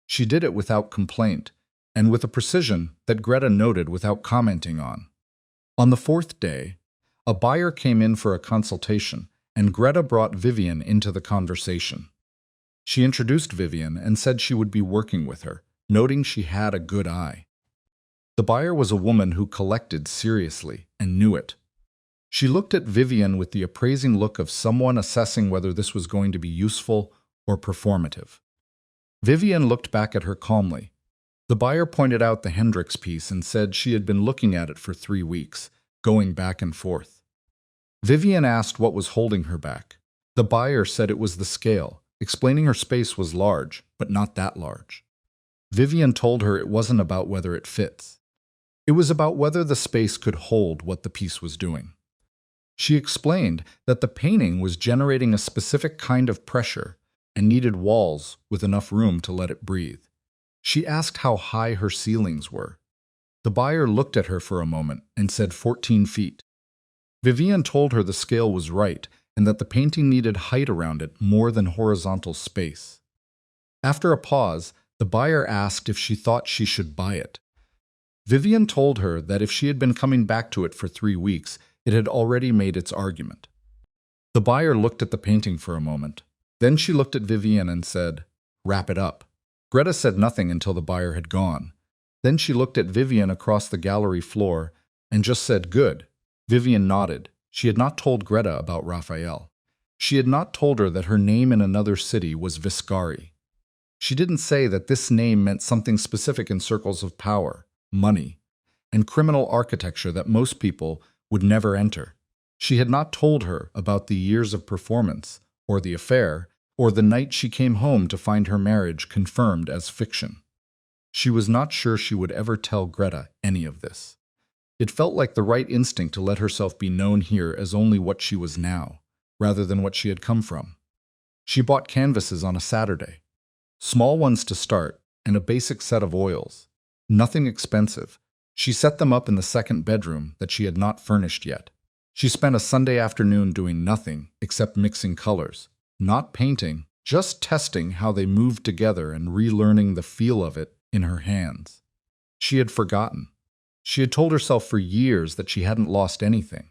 She did it without complaint, and with a precision that Greta noted without commenting on. On the 4th day, a buyer came in for a consultation, and Greta brought Vivian into the conversation. She introduced Vivian and said she would be working with her, noting she had a good eye. The buyer was a woman who collected seriously and knew it. She looked at Vivian with the appraising look of someone assessing whether this was going to be useful or performative. Vivian looked back at her calmly. The buyer pointed out the Hendrix piece and said she had been looking at it for 3 weeks, going back and forth. Vivian asked what was holding her back. The buyer said it was the scale, explaining her space was large, but not that large. Vivian told her it wasn't about whether it fits. It was about whether the space could hold what the piece was doing. She explained that the painting was generating a specific kind of pressure and needed walls with enough room to let it breathe. She asked how high her ceilings were. The buyer looked at her for a moment and said 14 feet. Vivian told her the scale was right and that the painting needed height around it more than horizontal space. After a pause, the buyer asked if she thought she should buy it. Vivian told her that if she had been coming back to it for 3 weeks, it had already made its argument. The buyer looked at the painting for a moment. Then she looked at Vivian and said, "Wrap it up." Greta said nothing until the buyer had gone. Then she looked at Vivian across the gallery floor and just said, "Good." Vivian nodded. She had not told Greta about Raphael. She had not told her that her name in another city was Viscari. She didn't say that this name meant something specific in circles of power, money, and criminal architecture that most people would never enter. She had not told her about the years of performance, or the affair, or the night she came home to find her marriage confirmed as fiction. She was not sure she would ever tell Greta any of this. It felt like the right instinct to let herself be known here as only what she was now, rather than what she had come from. She bought canvases on a Saturday. Small ones to start, and a basic set of oils. Nothing expensive. She set them up in the second bedroom that she had not furnished yet. She spent a Sunday afternoon doing nothing except mixing colors, not painting, just testing how they moved together and relearning the feel of it in her hands. She had forgotten. She had told herself for years that she hadn't lost anything.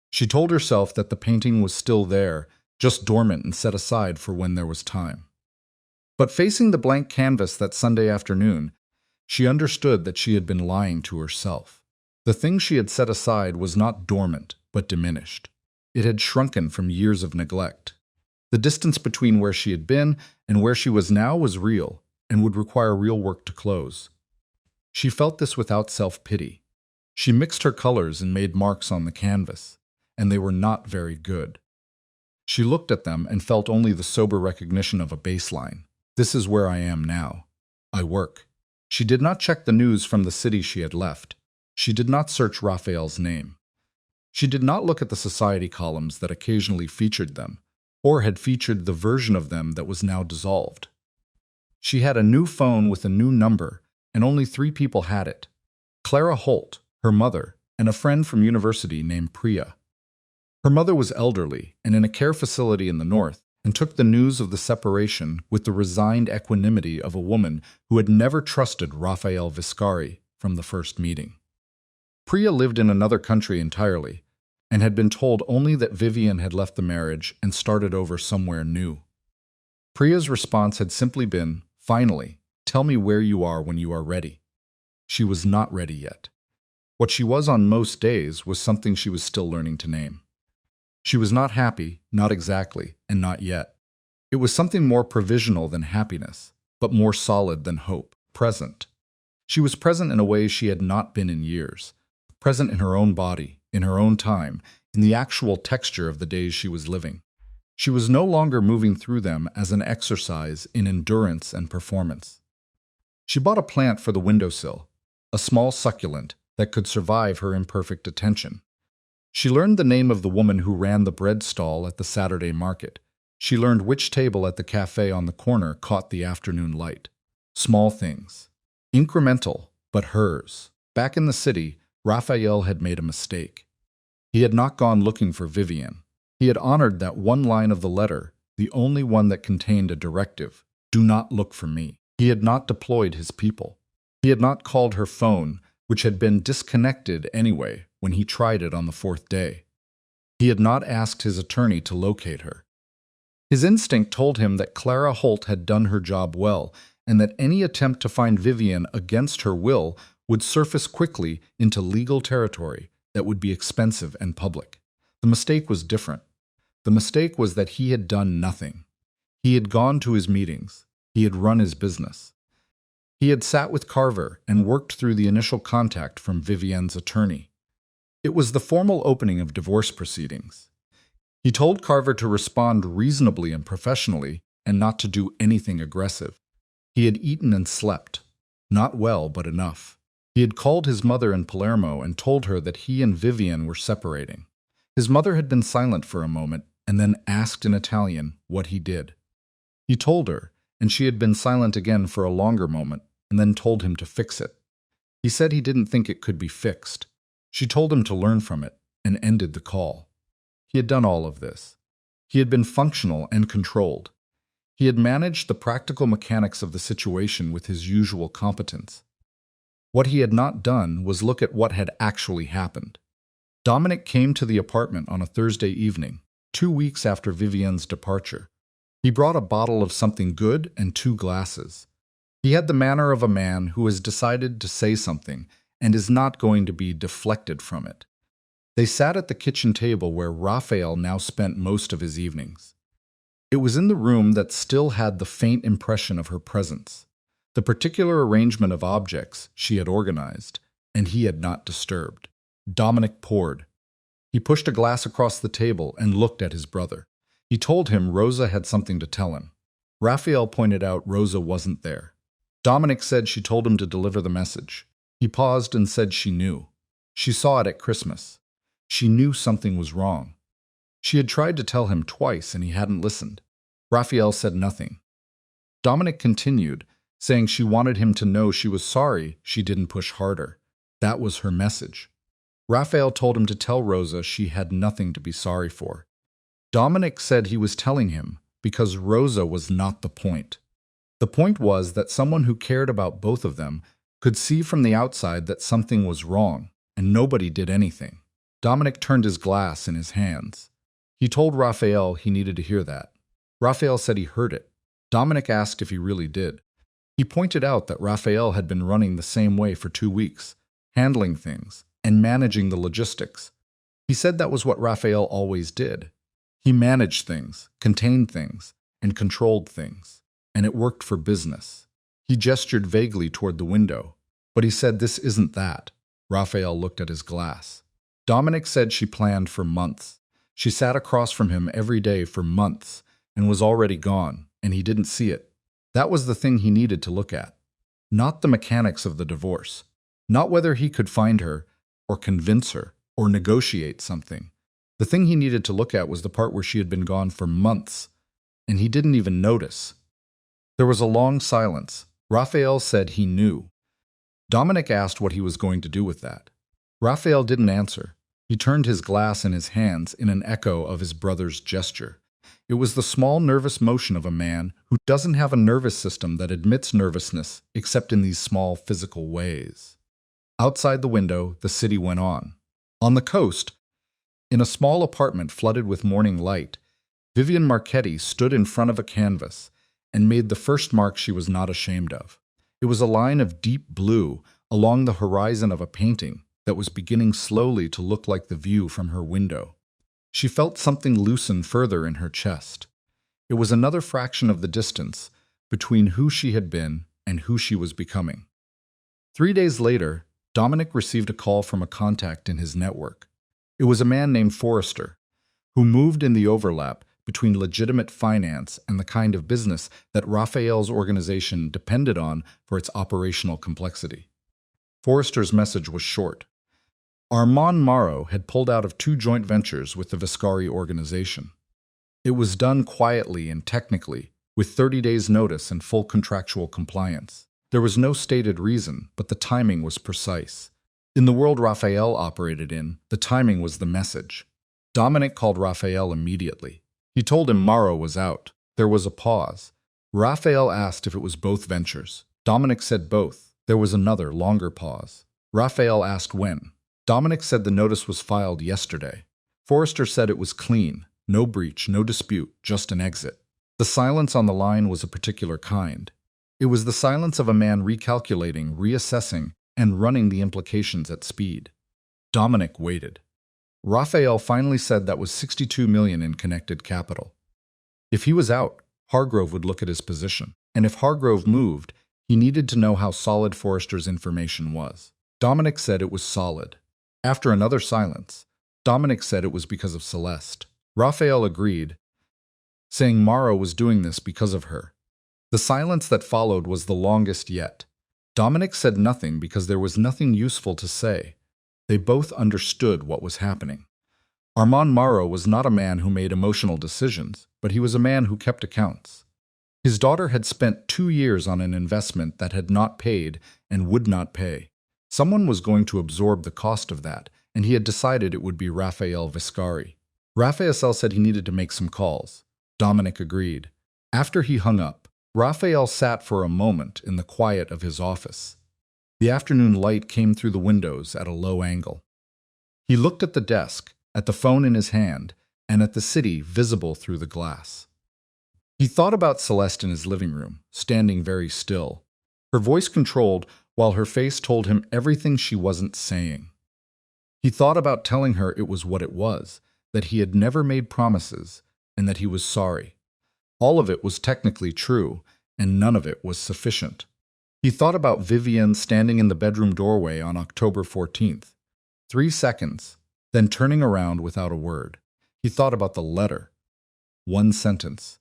She told herself that the painting was still there, just dormant and set aside for when there was time. But facing the blank canvas that Sunday afternoon, she understood that she had been lying to herself. The thing she had set aside was not dormant, but diminished. It had shrunken from years of neglect. The distance between where she had been and where she was now was real, and would require real work to close. She felt this without self-pity. She mixed her colors and made marks on the canvas, and they were not very good. She looked at them and felt only the sober recognition of a baseline. This is where I am now. I work. She did not check the news from the city she had left. She did not search Raphael's name. She did not look at the society columns that occasionally featured them, or had featured the version of them that was now dissolved. She had a new phone with a new number, and only 3 people had it. Clara Holt, her mother, and a friend from university named Priya. Her mother was elderly and in a care facility in the north, and took the news of the separation with the resigned equanimity of a woman who had never trusted Raphael Viscari from the first meeting. Priya lived in another country entirely, and had been told only that Vivian had left the marriage and started over somewhere new. Priya's response had simply been, "Finally, tell me where you are when you are ready." She was not ready yet. What she was on most days was something she was still learning to name. She was not happy, not exactly, and not yet. It was something more provisional than happiness, but more solid than hope, present. She was present in a way she had not been in years, present in her own body, in her own time, in the actual texture of the days she was living. She was no longer moving through them as an exercise in endurance and performance. She bought a plant for the windowsill, a small succulent that could survive her imperfect attention. She learned the name of the woman who ran the bread stall at the Saturday market. She learned which table at the cafe on the corner caught the afternoon light. Small things. Incremental, but hers. Back in the city, Raphael had made a mistake. He had not gone looking for Vivian. He had honored that one line of the letter, the only one that contained a directive: "Do not look for me." He had not deployed his people. He had not called her phone, which had been disconnected anyway when he tried it on the 4th day. He had not asked his attorney to locate her. His instinct told him that Clara Holt had done her job well, and that any attempt to find Vivian against her will would surface quickly into legal territory that would be expensive and public. The mistake was different. The mistake was that he had done nothing. He had gone to his meetings. He had run his business. He had sat with Carver and worked through the initial contact from Vivian's attorney. It was the formal opening of divorce proceedings. He told Carver to respond reasonably and professionally and not to do anything aggressive. He had eaten and slept. Not well, but enough. He had called his mother in Palermo and told her that he and Vivian were separating. His mother had been silent for a moment and then asked in Italian what he did. He told her, and she had been silent again for a longer moment and then told him to fix it. He said he didn't think it could be fixed. She told him to learn from it and ended the call. He had done all of this. He had been functional and controlled. He had managed the practical mechanics of the situation with his usual competence. What he had not done was look at what had actually happened. Dominic came to the apartment on a Thursday evening, 2 weeks after Vivienne's departure. He brought a bottle of something good and 2 glasses. He had the manner of a man who has decided to say something and is not going to be deflected from it. They sat at the kitchen table where Raphael now spent most of his evenings. It was in the room that still had the faint impression of her presence, the particular arrangement of objects she had organized, and he had not disturbed. Dominic poured. He pushed a glass across the table and looked at his brother. He told him Rosa had something to tell him. Raphael pointed out Rosa wasn't there. Dominic said she told him to deliver the message. He paused and said she knew. She saw it at Christmas. She knew something was wrong. She had tried to tell him twice and he hadn't listened. Raphael said nothing. Dominic continued, saying she wanted him to know she was sorry she didn't push harder. That was her message. Raphael told him to tell Rosa she had nothing to be sorry for. Dominic said he was telling him because Rosa was not the point. The point was that someone who cared about both of them could see from the outside that something was wrong, and nobody did anything. Dominic turned his glass in his hands. He told Raphael he needed to hear that. Raphael said he heard it. Dominic asked if he really did. He pointed out that Raphael had been running the same way for 2 weeks, handling things and managing the logistics. He said that was what Raphael always did. He managed things, contained things, and controlled things, and it worked for business. He gestured vaguely toward the window, but he said this isn't that. Raphael looked at his glass. Dominic said she planned for months. She sat across from him every day for months and was already gone, and he didn't see it. That was the thing he needed to look at. Not the mechanics of the divorce. Not whether he could find her, or convince her, or negotiate something. The thing he needed to look at was the part where she had been gone for months, and he didn't even notice. There was a long silence. Raphael said he knew. Dominic asked what he was going to do with that. Raphael didn't answer. He turned his glass in his hands in an echo of his brother's gesture. It was the small nervous motion of a man who doesn't have a nervous system that admits nervousness except in these small physical ways. Outside the window, the city went on. On the coast, in a small apartment flooded with morning light, Vivienne Marchetti stood in front of a canvas and made the first mark she was not ashamed of. It was a line of deep blue along the horizon of a painting that was beginning slowly to look like the view from her window. She felt something loosen further in her chest. It was another fraction of the distance between who she had been and who she was becoming. 3 days later, Dominic received a call from a contact in his network. It was a man named Forrester, who moved in the overlap between legitimate finance and the kind of business that Raphael's organization depended on for its operational complexity. Forrester's message was short. Armand Morrow had pulled out of 2 joint ventures with the Viscari organization. It was done quietly and technically, with 30 days' notice and full contractual compliance. There was no stated reason, but the timing was precise. In the world Raphael operated in, the timing was the message. Dominic called Raphael immediately. He told him Morrow was out. There was a pause. Raphael asked if it was both ventures. Dominic said both. There was another, longer pause. Raphael asked when. Dominic said the notice was filed yesterday. Forrester said it was clean. No breach, no dispute, just an exit. The silence on the line was a particular kind. It was the silence of a man recalculating, reassessing, and running the implications at speed. Dominic waited. Raphael finally said that was $62 million in connected capital. If he was out, Hargrove would look at his position, and if Hargrove moved, he needed to know how solid Forrester's information was. Dominic said it was solid. After another silence, Dominic said it was because of Celeste. Raphael agreed, saying Morrow was doing this because of her. The silence that followed was the longest yet. Dominic said nothing because there was nothing useful to say. They both understood what was happening. Armand Morrow was not a man who made emotional decisions, but he was a man who kept accounts. His daughter had spent 2 years on an investment that had not paid and would not pay. Someone was going to absorb the cost of that, and he had decided it would be Raphael Viscari. Raphael said he needed to make some calls. Dominic agreed. After he hung up, Raphael sat for a moment in the quiet of his office. The afternoon light came through the windows at a low angle. He looked at the desk, at the phone in his hand, and at the city visible through the glass. He thought about Celeste in his living room, standing very still, her voice controlled while her face told him everything she wasn't saying. He thought about telling her it was what it was, that he had never made promises, and that he was sorry. All of it was technically true, and none of it was sufficient. He thought about Vivienne standing in the bedroom doorway on October 14th. 3 seconds, then turning around without a word. He thought about the letter. 1 sentence.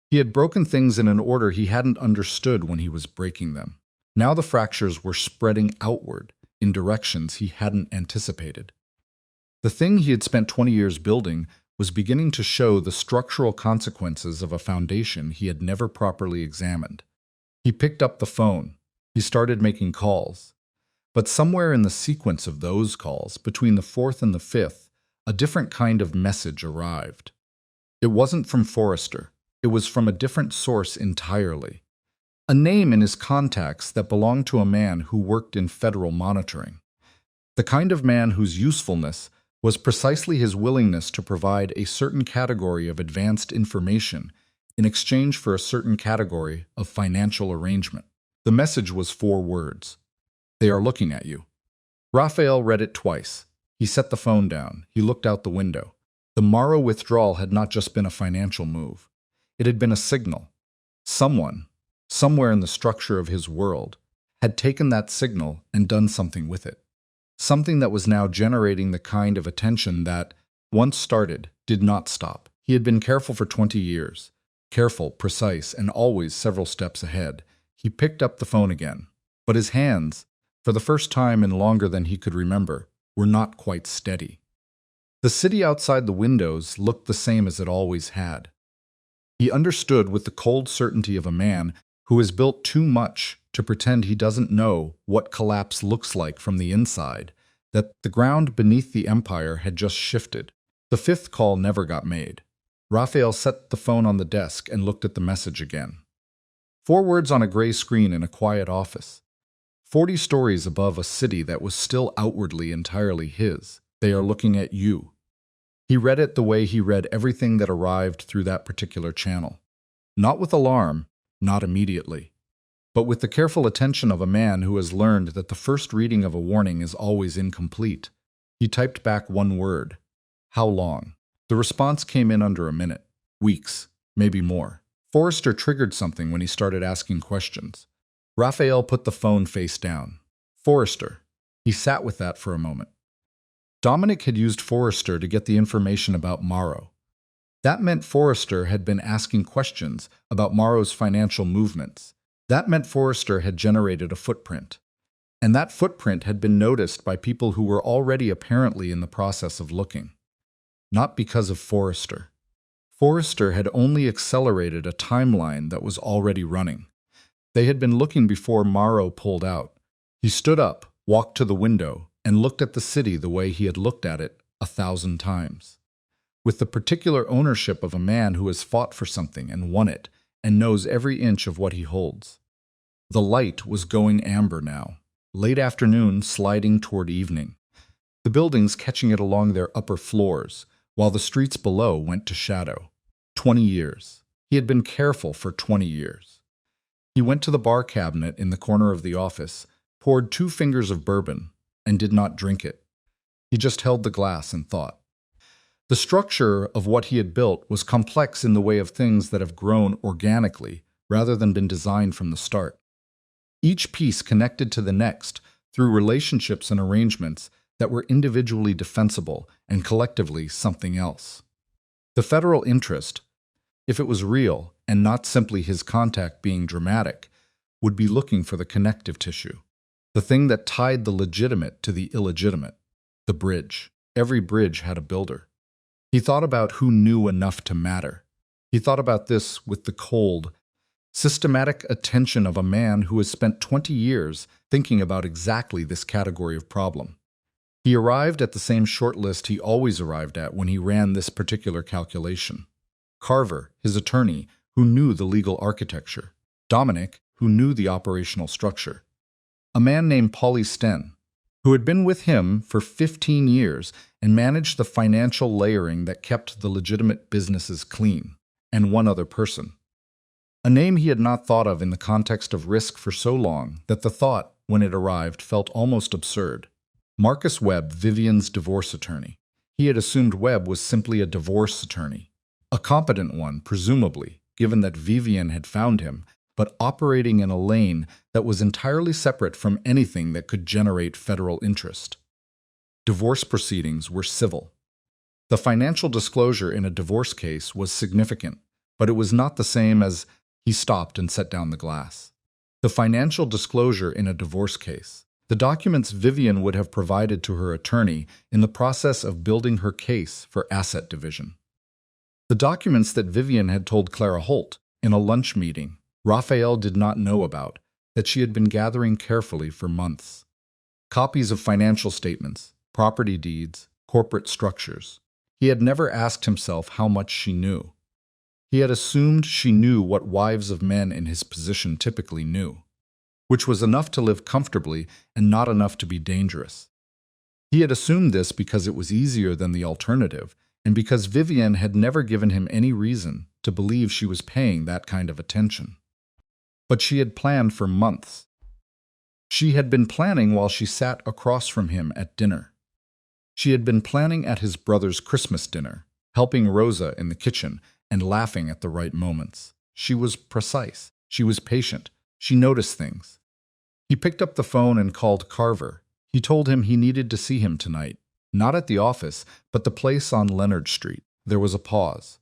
He had broken things in an order he hadn't understood when he was breaking them. Now the fractures were spreading outward, in directions he hadn't anticipated. The thing he had spent 20 years building was beginning to show the structural consequences of a foundation he had never properly examined. He picked up the phone. He started making calls. But somewhere in the sequence of those calls, between the 4th and the 5th, a different kind of message arrived. It wasn't from Forrester. It was from a different source entirely. A name in his contacts that belonged to a man who worked in federal monitoring. The kind of man whose usefulness was precisely his willingness to provide a certain category of advanced information in exchange for a certain category of financial arrangement. The message was 4 words. They are looking at you. Raphael read it twice. He set the phone down. He looked out the window. The Morrow withdrawal had not just been a financial move. It had been a signal. Someone, somewhere in the structure of his world, had taken that signal and done something with it. Something that was now generating the kind of attention that, once started, did not stop. He had been careful for 20 years. Careful, precise, and always several steps ahead. He picked up the phone again. But his hands, for the first time in longer than he could remember, were not quite steady. The city outside the windows looked the same as it always had. He understood with the cold certainty of a man who has built too much to pretend he doesn't know what collapse looks like from the inside, that the ground beneath the empire had just shifted. The 5th call never got made. Raphael set the phone on the desk and looked at the message again. 4 words on a gray screen in a quiet office. 40 stories above a city that was still outwardly entirely his. They are looking at you. He read it the way he read everything that arrived through that particular channel. Not with alarm, not immediately, but with the careful attention of a man who has learned that the first reading of a warning is always incomplete. He typed back 1 word. How long? The response came in under a minute. Weeks, maybe more. Forrester triggered something when he started asking questions. Raphael put the phone face down. Forrester. He sat with that for a moment. Dominic had used Forrester to get the information about Morrow. That meant Forrester had been asking questions about Morrow's financial movements. That meant Forrester had generated a footprint. And that footprint had been noticed by people who were already apparently in the process of looking. Not because of Forrester. Forrester had only accelerated a timeline that was already running. They had been looking before Morrow pulled out. He stood up, walked to the window, and looked at the city the way he had looked at it 1,000 times. With the particular ownership of a man who has fought for something and won it, and knows every inch of what he holds. The light was going amber now, late afternoon sliding toward evening, the buildings catching it along their upper floors, while the streets below went to shadow. 20 years. He had been careful for 20 years. He went to the bar cabinet in the corner of the office, poured 2 fingers of bourbon, and did not drink it. He just held the glass and thought. The structure of what he had built was complex in the way of things that have grown organically rather than been designed from the start. Each piece connected to the next through relationships and arrangements that were individually defensible and collectively something else. The federal interest, if it was real and not simply his contact being dramatic, would be looking for the connective tissue. The thing that tied the legitimate to the illegitimate. The bridge. Every bridge had a builder. He thought about who knew enough to matter. He thought about this with the cold, systematic attention of a man who has spent 20 years thinking about exactly this category of problem. He arrived at the same short list he always arrived at when he ran this particular calculation. Carver, his attorney, who knew the legal architecture. Dominic, who knew the operational structure. A man named Paulie Sten, who had been with him for 15 years and managed the financial layering that kept the legitimate businesses clean, and one other person. A name he had not thought of in the context of risk for so long that the thought, when it arrived, felt almost absurd. Marcus Webb, Vivian's divorce attorney. He had assumed Webb was simply a divorce attorney. A competent one, presumably, given that Vivian had found him, but operating in a lane that was entirely separate from anything that could generate federal interest. Divorce proceedings were civil. The financial disclosure in a divorce case was significant, but it was not the same as he stopped and set down the glass. The financial disclosure in a divorce case. The documents Vivian would have provided to her attorney in the process of building her case for asset division. The documents that Vivian had told Clara Holt in a lunch meeting Raphael did not know about, that she had been gathering carefully for months. Copies of financial statements, property deeds, corporate structures. He had never asked himself how much she knew. He had assumed she knew what wives of men in his position typically knew, which was enough to live comfortably and not enough to be dangerous. He had assumed this because it was easier than the alternative, and because Vivian had never given him any reason to believe she was paying that kind of attention. But she had planned for months. She had been planning while she sat across from him at dinner. She had been planning at his brother's Christmas dinner, helping Rosa in the kitchen and laughing at the right moments. She was precise. She was patient. She noticed things. He picked up the phone and called Carver. He told him he needed to see him tonight, not at the office, but the place on Leonard Street. There was a pause.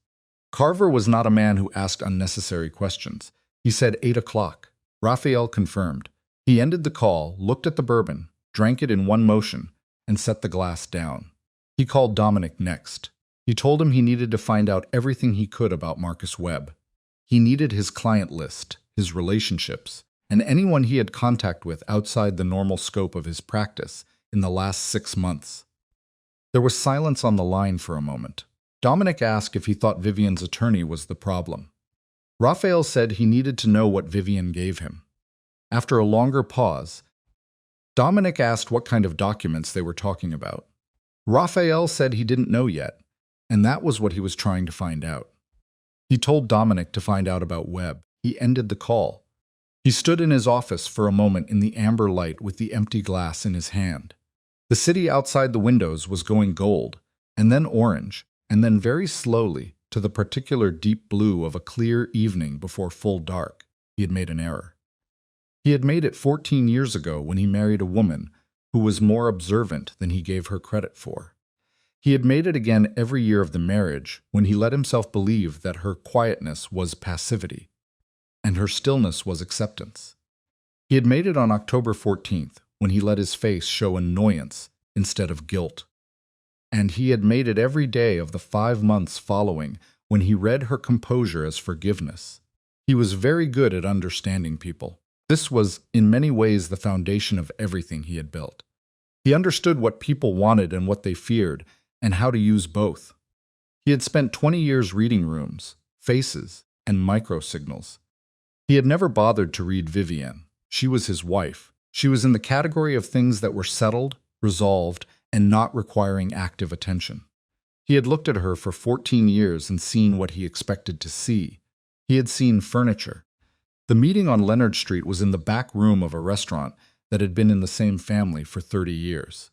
Carver was not a man who asked unnecessary questions. He said 8 o'clock. Raphael confirmed. He ended the call, looked at the bourbon, drank it in one motion, and set the glass down. He called Dominic next. He told him he needed to find out everything he could about Marcus Webb. He needed his client list, his relationships, and anyone he had contact with outside the normal scope of his practice in the last 6 months. There was silence on the line for a moment. Dominic asked if he thought Vivian's attorney was the problem. Raphael said he needed to know what Vivian gave him. After a longer pause, Dominic asked what kind of documents they were talking about. Raphael said he didn't know yet, and that was what he was trying to find out. He told Dominic to find out about Webb. He ended the call. He stood in his office for a moment in the amber light with the empty glass in his hand. The city outside the windows was going gold, and then orange, and then very slowly to the particular deep blue of a clear evening before full dark. He had made an error. He had made it 14 years ago when he married a woman who was more observant than he gave her credit for. He had made it again every year of the marriage when he let himself believe that her quietness was passivity, and her stillness was acceptance. He had made it on October 14th when he let his face show annoyance instead of guilt. And he had made it every day of the 5 months following when he read her composure as forgiveness. He was very good at understanding people. This was, in many ways, the foundation of everything he had built. He understood what people wanted and what they feared, and how to use both. He had spent 20 years reading rooms, faces, and microsignals. He had never bothered to read Vivian. She was his wife. She was in the category of things that were settled, resolved, and not requiring active attention. He had looked at her for 14 years and seen what he expected to see. He had seen furniture. The meeting on Leonard Street was in the back room of a restaurant that had been in the same family for 30 years.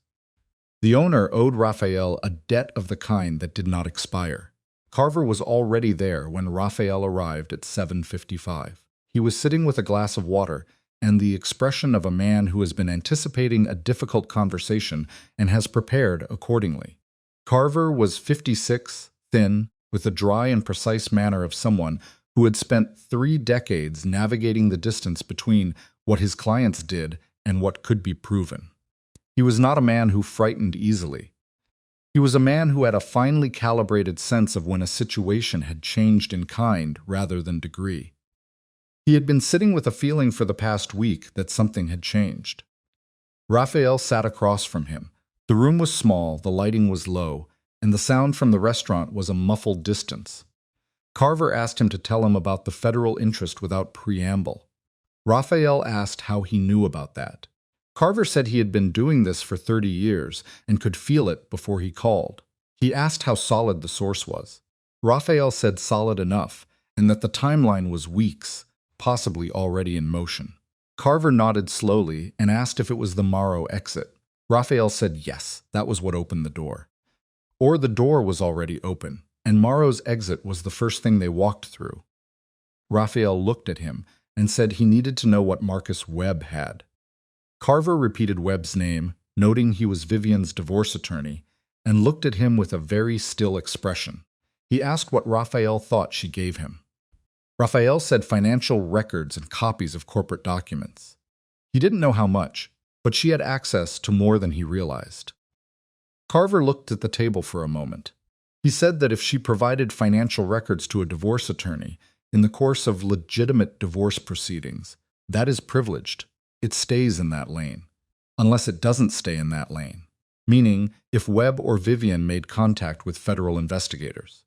The owner owed Raphael a debt of the kind that did not expire. Carver was already there when Raphael arrived at 7:55. He was sitting with a glass of water and the expression of a man who has been anticipating a difficult conversation and has prepared accordingly. Carver was 56, thin, with the dry and precise manner of someone who had spent 3 decades navigating the distance between what his clients did and what could be proven. He was not a man who frightened easily. He was a man who had a finely calibrated sense of when a situation had changed in kind rather than degree. He had been sitting with a feeling for the past week that something had changed. Raphael sat across from him. The room was small, the lighting was low, and the sound from the restaurant was a muffled distance. Carver asked him to tell him about the federal interest without preamble. Raphael asked how he knew about that. Carver said he had been doing this for 30 years and could feel it before he called. He asked how solid the source was. Raphael said solid enough, and that the timeline was weeks, possibly already in motion. Carver nodded slowly and asked if it was the Morrow exit. Raphael said yes, that was what opened the door. Or the door was already open, and Morrow's exit was the first thing they walked through. Raphael looked at him and said he needed to know what Marcus Webb had. Carver repeated Webb's name, noting he was Vivian's divorce attorney, and looked at him with a very still expression. He asked what Raphael thought she gave him. Raphael said financial records and copies of corporate documents. He didn't know how much, but she had access to more than he realized. Carver looked at the table for a moment. He said that if she provided financial records to a divorce attorney in the course of legitimate divorce proceedings, that is privileged. It stays in that lane, unless it doesn't stay in that lane, meaning if Webb or Vivian made contact with federal investigators.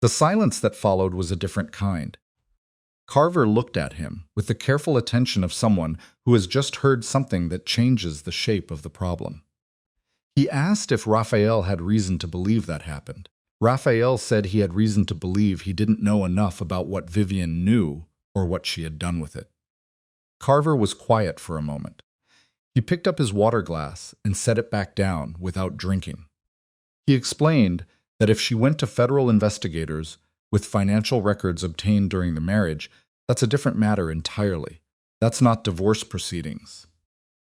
The silence that followed was a different kind. Carver looked at him with the careful attention of someone who has just heard something that changes the shape of the problem. He asked if Raphael had reason to believe that happened. Raphael said he had reason to believe he didn't know enough about what Vivian knew or what she had done with it. Carver was quiet for a moment. He picked up his water glass and set it back down without drinking. He explained that if she went to federal investigators with financial records obtained during the marriage, that's a different matter entirely. That's not divorce proceedings.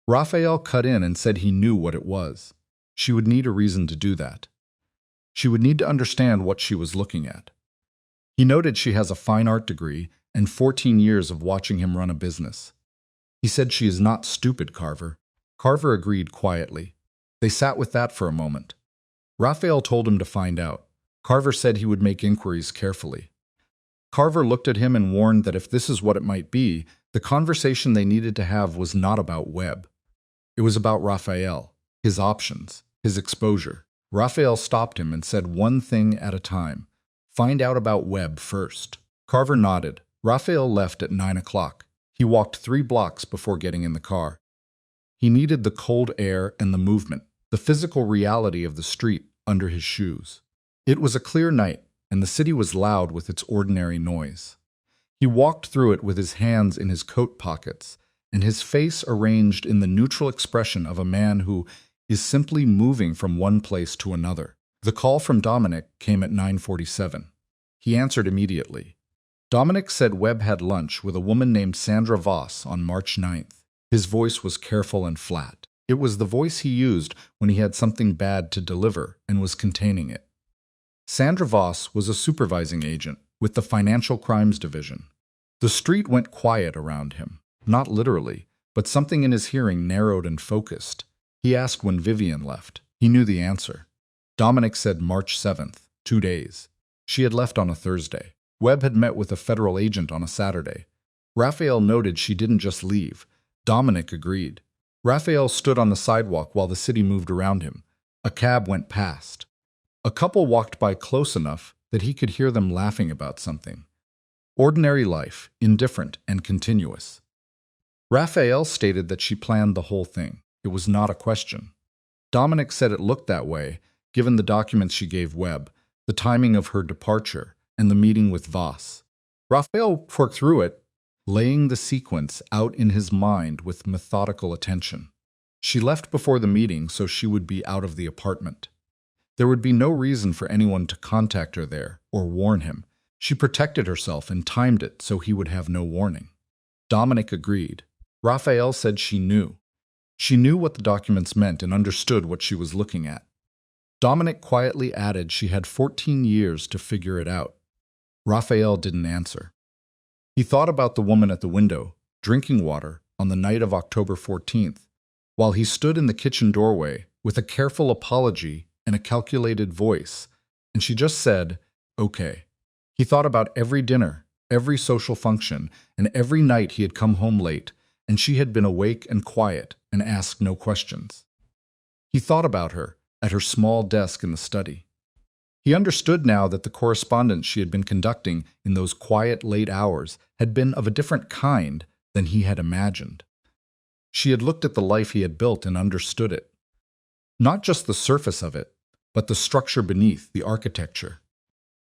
Raphael cut in and said he knew what it was. She would need a reason to do that. She would need to understand what she was looking at. He noted she has a fine art degree and 14 years of watching him run a business. He said she is not stupid, Carver. Carver agreed quietly. They sat with that for a moment. Raphael told him to find out. Carver said he would make inquiries carefully. Carver looked at him and warned that if this is what it might be, the conversation they needed to have was not about Webb. It was about Raphael, his options, his exposure. Raphael stopped him and said one thing at a time. Find out about Webb first. Carver nodded. Raphael left at 9 o'clock. He walked 3 blocks before getting in the car. He needed the cold air and the movement, the physical reality of the street under his shoes. It was a clear night, and the city was loud with its ordinary noise. He walked through it with his hands in his coat pockets, and his face arranged in the neutral expression of a man who is simply moving from one place to another. The call from Dominic came at 9:47. He answered immediately. Dominic said Webb had lunch with a woman named Sandra Voss on March 9th. His voice was careful and flat. It was the voice he used when he had something bad to deliver and was containing it. Sandra Voss was a supervising agent with the Financial Crimes Division. The street went quiet around him, not literally, but something in his hearing narrowed and focused. He asked when Vivian left. He knew the answer. Dominic said March 7th, 2 days. She had left on a Thursday. Webb had met with a federal agent on a Saturday. Raphael noted she didn't just leave. Dominic agreed. Raphael stood on the sidewalk while the city moved around him. A cab went past. A couple walked by close enough that he could hear them laughing about something. Ordinary life, indifferent and continuous. Raphael stated that she planned the whole thing. It was not a question. Dominic said it looked that way, given the documents she gave Webb, the timing of her departure, and the meeting with Voss. Raphael worked through it, laying the sequence out in his mind with methodical attention. She left before the meeting so she would be out of the apartment. There would be no reason for anyone to contact her there or warn him. She protected herself and timed it so he would have no warning. Dominic agreed. Raphael said she knew. She knew what the documents meant and understood what she was looking at. Dominic quietly added she had 14 years to figure it out. Raphael didn't answer. He thought about the woman at the window, drinking water, on the night of October 14th, while he stood in the kitchen doorway with a careful apology and a calculated voice, and she just said, "Okay." He thought about every dinner, every social function, and every night he had come home late, and she had been awake and quiet and asked no questions. He thought about her at her small desk in the study. He understood now that the correspondence she had been conducting in those quiet late hours had been of a different kind than he had imagined. She had looked at the life he had built and understood it. Not just the surface of it, but the structure beneath, the architecture.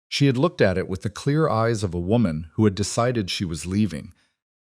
She had looked at it with the clear eyes of a woman who had decided she was leaving,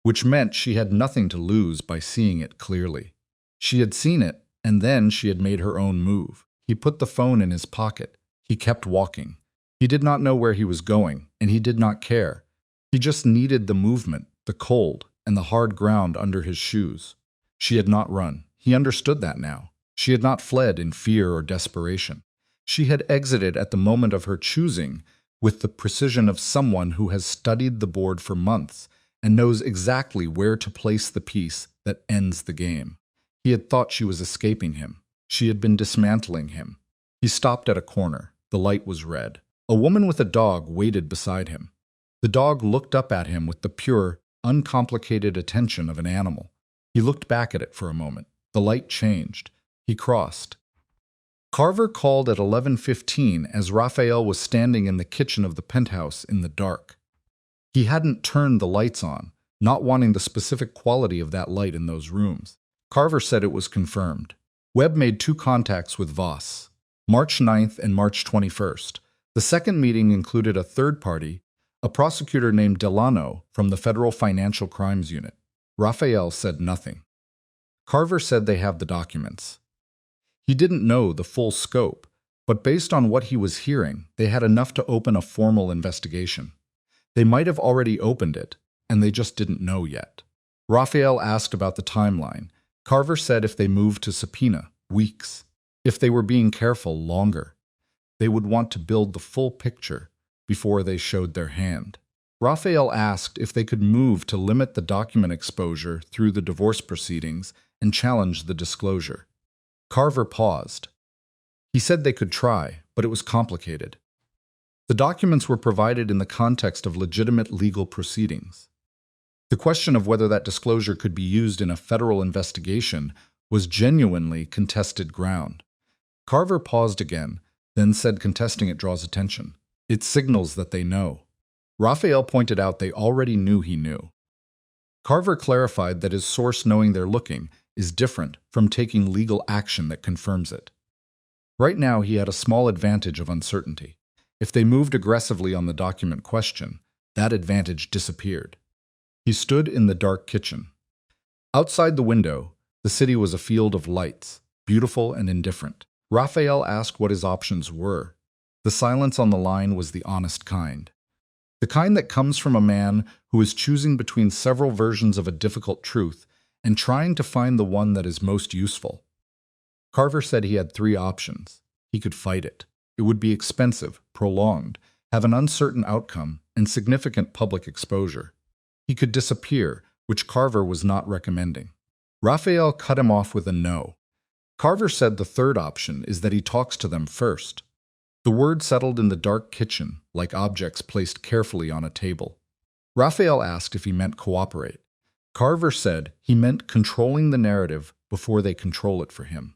which meant she had nothing to lose by seeing it clearly. She had seen it, and then she had made her own move. He put the phone in his pocket. He kept walking. He did not know where he was going, and he did not care. He just needed the movement, the cold, and the hard ground under his shoes. She had not run. He understood that now. She had not fled in fear or desperation. She had exited at the moment of her choosing with the precision of someone who has studied the board for months and knows exactly where to place the piece that ends the game. He had thought she was escaping him. She had been dismantling him. He stopped at a corner. The light was red. A woman with a dog waited beside him. The dog looked up at him with the pure, uncomplicated attention of an animal. He looked back at it for a moment. The light changed. He crossed. Carver called at 11:15 as Raphael was standing in the kitchen of the penthouse in the dark. He hadn't turned the lights on, not wanting the specific quality of that light in those rooms. Carver said it was confirmed. Webb made 2 contacts with Voss, March 9th and March 21st. The second meeting included a third party, a prosecutor named Delano from the Federal Financial Crimes Unit. Raphael said nothing. Carver said they have the documents. He didn't know the full scope, but based on what he was hearing, they had enough to open a formal investigation. They might have already opened it, and they just didn't know yet. Raphael asked about the timeline. Carver said if they moved to subpoena, weeks. If they were being careful, longer. They would want to build the full picture before they showed their hand. Raphael asked if they could move to limit the document exposure through the divorce proceedings and challenge the disclosure. Carver paused. He said they could try, but it was complicated. The documents were provided in the context of legitimate legal proceedings. The question of whether that disclosure could be used in a federal investigation was genuinely contested ground. Carver paused again, then said contesting it draws attention. It signals that they know. Raphael pointed out they already knew he knew. Carver clarified that his source knowing they're looking is different from taking legal action that confirms it. Right now he had a small advantage of uncertainty. If they moved aggressively on the document question, that advantage disappeared. He stood in the dark kitchen. Outside the window, the city was a field of lights, beautiful and indifferent. Raphael asked what his options were. The silence on the line was the honest kind. The kind that comes from a man who is choosing between several versions of a difficult truth and trying to find the one that is most useful. Carver said he had 3 options. He could fight it. It would be expensive, prolonged, have an uncertain outcome, and significant public exposure. He could disappear, which Carver was not recommending. Raphael cut him off with a no. Carver said the third option is that he talks to them first. The word settled in the dark kitchen, like objects placed carefully on a table. Raphael asked if he meant cooperate. Carver said he meant controlling the narrative before they control it for him.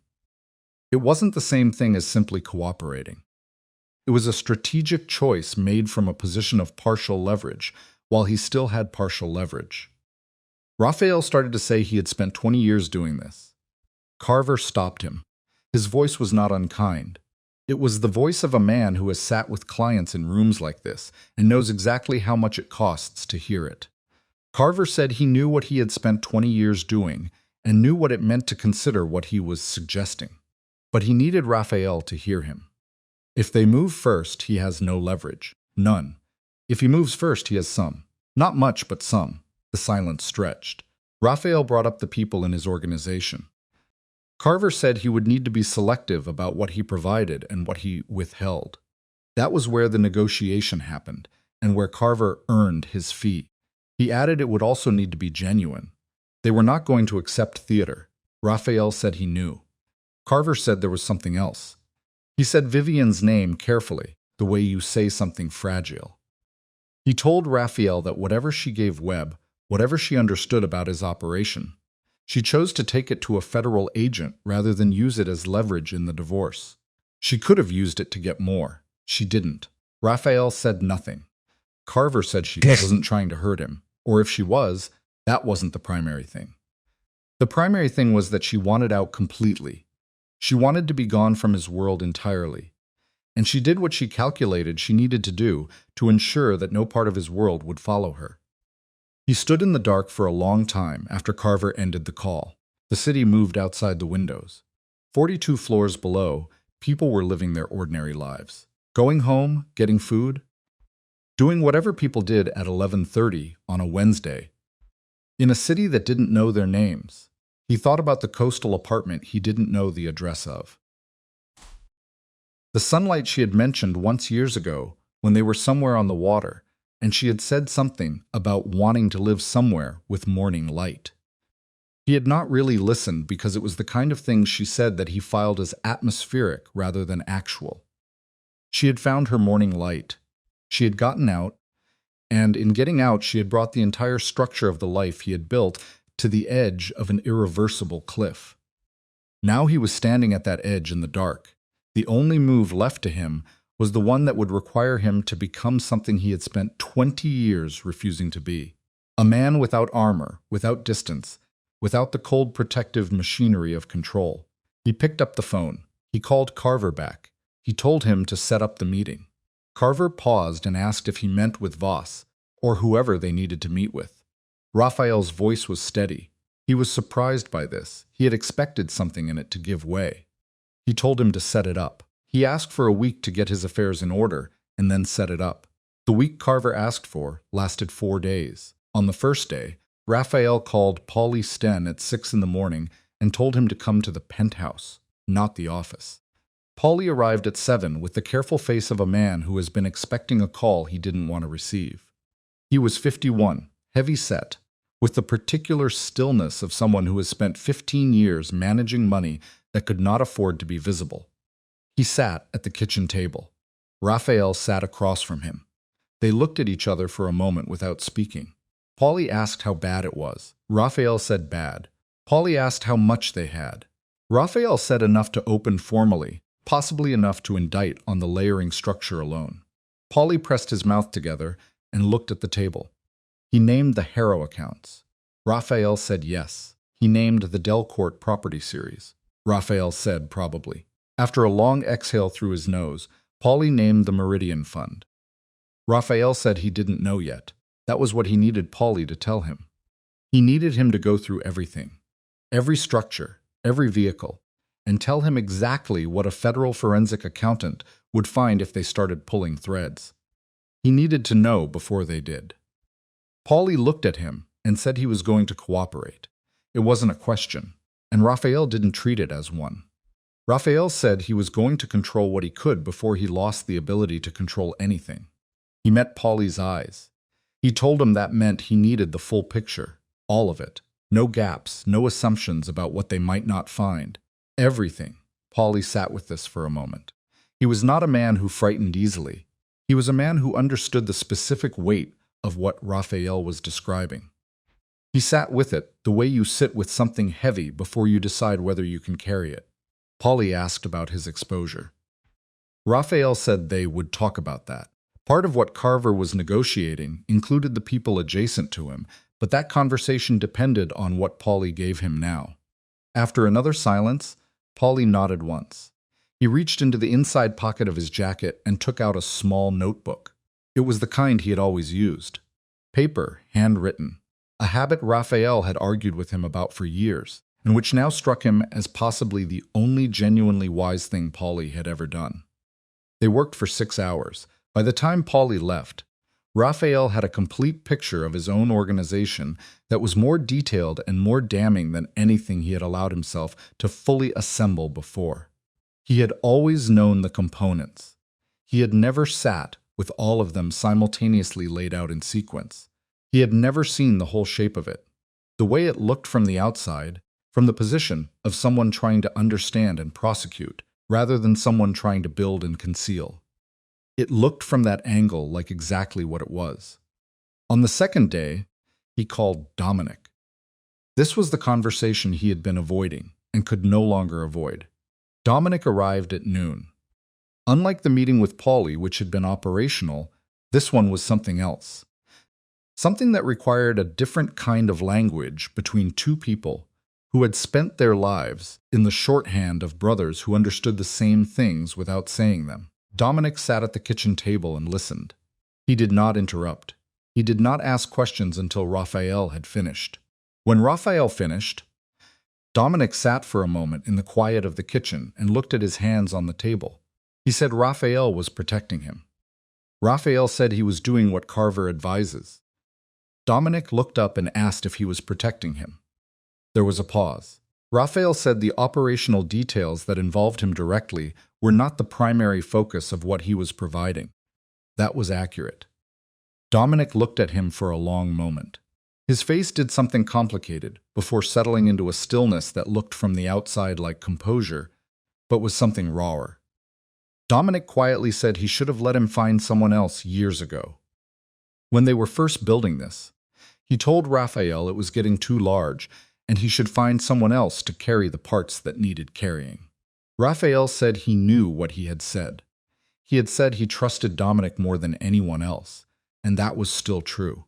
It wasn't the same thing as simply cooperating. It was a strategic choice made from a position of partial leverage, while he still had partial leverage. Raphael started to say he had spent 20 years doing this. Carver stopped him. His voice was not unkind. It was the voice of a man who has sat with clients in rooms like this and knows exactly how much it costs to hear it. Carver said he knew what he had spent 20 years doing and knew what it meant to consider what he was suggesting. But he needed Raphael to hear him. If they move first, he has no leverage. None. If he moves first, he has some. Not much, but some. The silence stretched. Raphael brought up the people in his organization. Carver said he would need to be selective about what he provided and what he withheld. That was where the negotiation happened, and where Carver earned his fee. He added it would also need to be genuine. They were not going to accept theater. Raphael said he knew. Carver said there was something else. He said Vivian's name carefully, the way you say something fragile. He told Raphael that whatever she gave Webb, whatever she understood about his operation, she chose to take it to a federal agent rather than use it as leverage in the divorce. She could have used it to get more. She didn't. Raphael said nothing. Carver said she wasn't trying to hurt him, or if she was, that wasn't the primary thing. The primary thing was that she wanted out completely. She wanted to be gone from his world entirely. And she did what she calculated she needed to do to ensure that no part of his world would follow her. He stood in the dark for a long time after Carver ended the call. The city moved outside the windows. 42 floors below, people were living their ordinary lives. Going home, getting food, doing whatever people did at 11:30 on a Wednesday. In a city that didn't know their names, he thought about the coastal apartment he didn't know the address of. The sunlight she had mentioned once years ago when they were somewhere on the water, and she had said something about wanting to live somewhere with morning light. He had not really listened because it was the kind of thing she said that he filed as atmospheric rather than actual. She had found her morning light. She had gotten out, and in getting out she had brought the entire structure of the life he had built to the edge of an irreversible cliff. Now he was standing at that edge in the dark. The only move left to him was the one that would require him to become something he had spent 20 years refusing to be. A man without armor, without distance, without the cold protective machinery of control. He picked up the phone. He called Carver back. He told him to set up the meeting. Carver paused and asked if he meant with Voss, or whoever they needed to meet with. Raphael's voice was steady. He was surprised by this. He had expected something in it to give way. He told him to set it up. He asked for a week to get his affairs in order, and then set it up. The week Carver asked for lasted 4 days. On the first day, Raphael called Paulie Sten at 6 in the morning and told him to come to the penthouse, not the office. Paulie arrived at 7 with the careful face of a man who has been expecting a call he didn't want to receive. He was 51, heavy-set, with the particular stillness of someone who has spent 15 years managing money that could not afford to be visible. He sat at the kitchen table. Raphael sat across from him. They looked at each other for a moment without speaking. Paulie asked how bad it was. Raphael said bad. Paulie asked how much they had. Raphael said enough to open formally, possibly enough to indict on the layering structure alone. Paulie pressed his mouth together and looked at the table. He named the Harrow accounts. Raphael said yes. He named the Delcourt property series. Raphael said probably. After a long exhale through his nose, Paulie named the Meridian Fund. Raphael said he didn't know yet. That was what he needed Paulie to tell him. He needed him to go through everything, every structure, every vehicle, and tell him exactly what a federal forensic accountant would find if they started pulling threads. He needed to know before they did. Paulie looked at him and said he was going to cooperate. It wasn't a question, and Raphael didn't treat it as one. Raphael said he was going to control what he could before he lost the ability to control anything. He met Paulie's eyes. He told him that meant he needed the full picture, all of it. No gaps, no assumptions about what they might not find. Everything. Paulie sat with this for a moment. He was not a man who frightened easily. He was a man who understood the specific weight of what Raphael was describing. He sat with it the way you sit with something heavy before you decide whether you can carry it. Paulie asked about his exposure. Raphael said they would talk about that. Part of what Carver was negotiating included the people adjacent to him, but that conversation depended on what Paulie gave him now. After another silence, Paulie nodded once. He reached into the inside pocket of his jacket and took out a small notebook. It was the kind he had always used. Paper, handwritten. A habit Raphael had argued with him about for years, and which now struck him as possibly the only genuinely wise thing Paulie had ever done. They worked for 6 hours. By the time Paulie left, Raphael had a complete picture of his own organization that was more detailed and more damning than anything he had allowed himself to fully assemble before. He had always known the components. He had never sat with all of them simultaneously laid out in sequence. He had never seen the whole shape of it. The way it looked from the outside, from the position of someone trying to understand and prosecute, rather than someone trying to build and conceal. It looked from that angle like exactly what it was. On the second day, he called Dominic. This was the conversation he had been avoiding and could no longer avoid. Dominic arrived at noon. Unlike the meeting with Paulie, which had been operational, this one was something else. Something that required a different kind of language between two people who had spent their lives in the shorthand of brothers who understood the same things without saying them. Dominic sat at the kitchen table and listened. He did not interrupt. He did not ask questions until Raphael had finished. When Raphael finished, Dominic sat for a moment in the quiet of the kitchen and looked at his hands on the table. He said Raphael was protecting him. Raphael said he was doing what Carver advises. Dominic looked up and asked if he was protecting him. There was a pause. Raphael said the operational details that involved him directly were not the primary focus of what he was providing. That was accurate. Dominic looked at him for a long moment. His face did something complicated before settling into a stillness that looked from the outside like composure, but was something rawer. Dominic quietly said he should have let him find someone else years ago. When they were first building this, he told Raphael it was getting too large and he should find someone else to carry the parts that needed carrying. Raphael said he knew what he had said. He had said he trusted Dominic more than anyone else, and that was still true.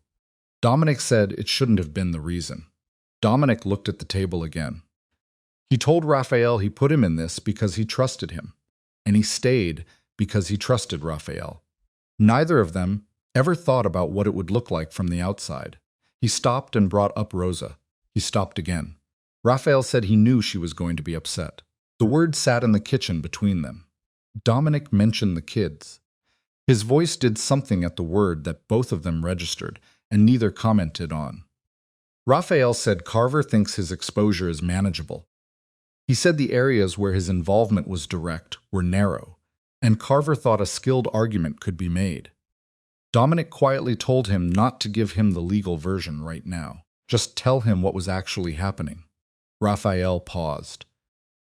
Dominic said it shouldn't have been the reason. Dominic looked at the table again. He told Raphael he put him in this because he trusted him, and he stayed because he trusted Raphael. Neither of them ever thought about what it would look like from the outside. He stopped and brought up Rosa. He stopped again. Raphael said he knew she was going to be upset. The word sat in the kitchen between them. Dominic mentioned the kids. His voice did something at the word that both of them registered, and neither commented on. Raphael said Carver thinks his exposure is manageable. He said the areas where his involvement was direct were narrow, and Carver thought a skilled argument could be made. Dominic quietly told him not to give him the legal version right now. Just tell him what was actually happening. Raphael paused.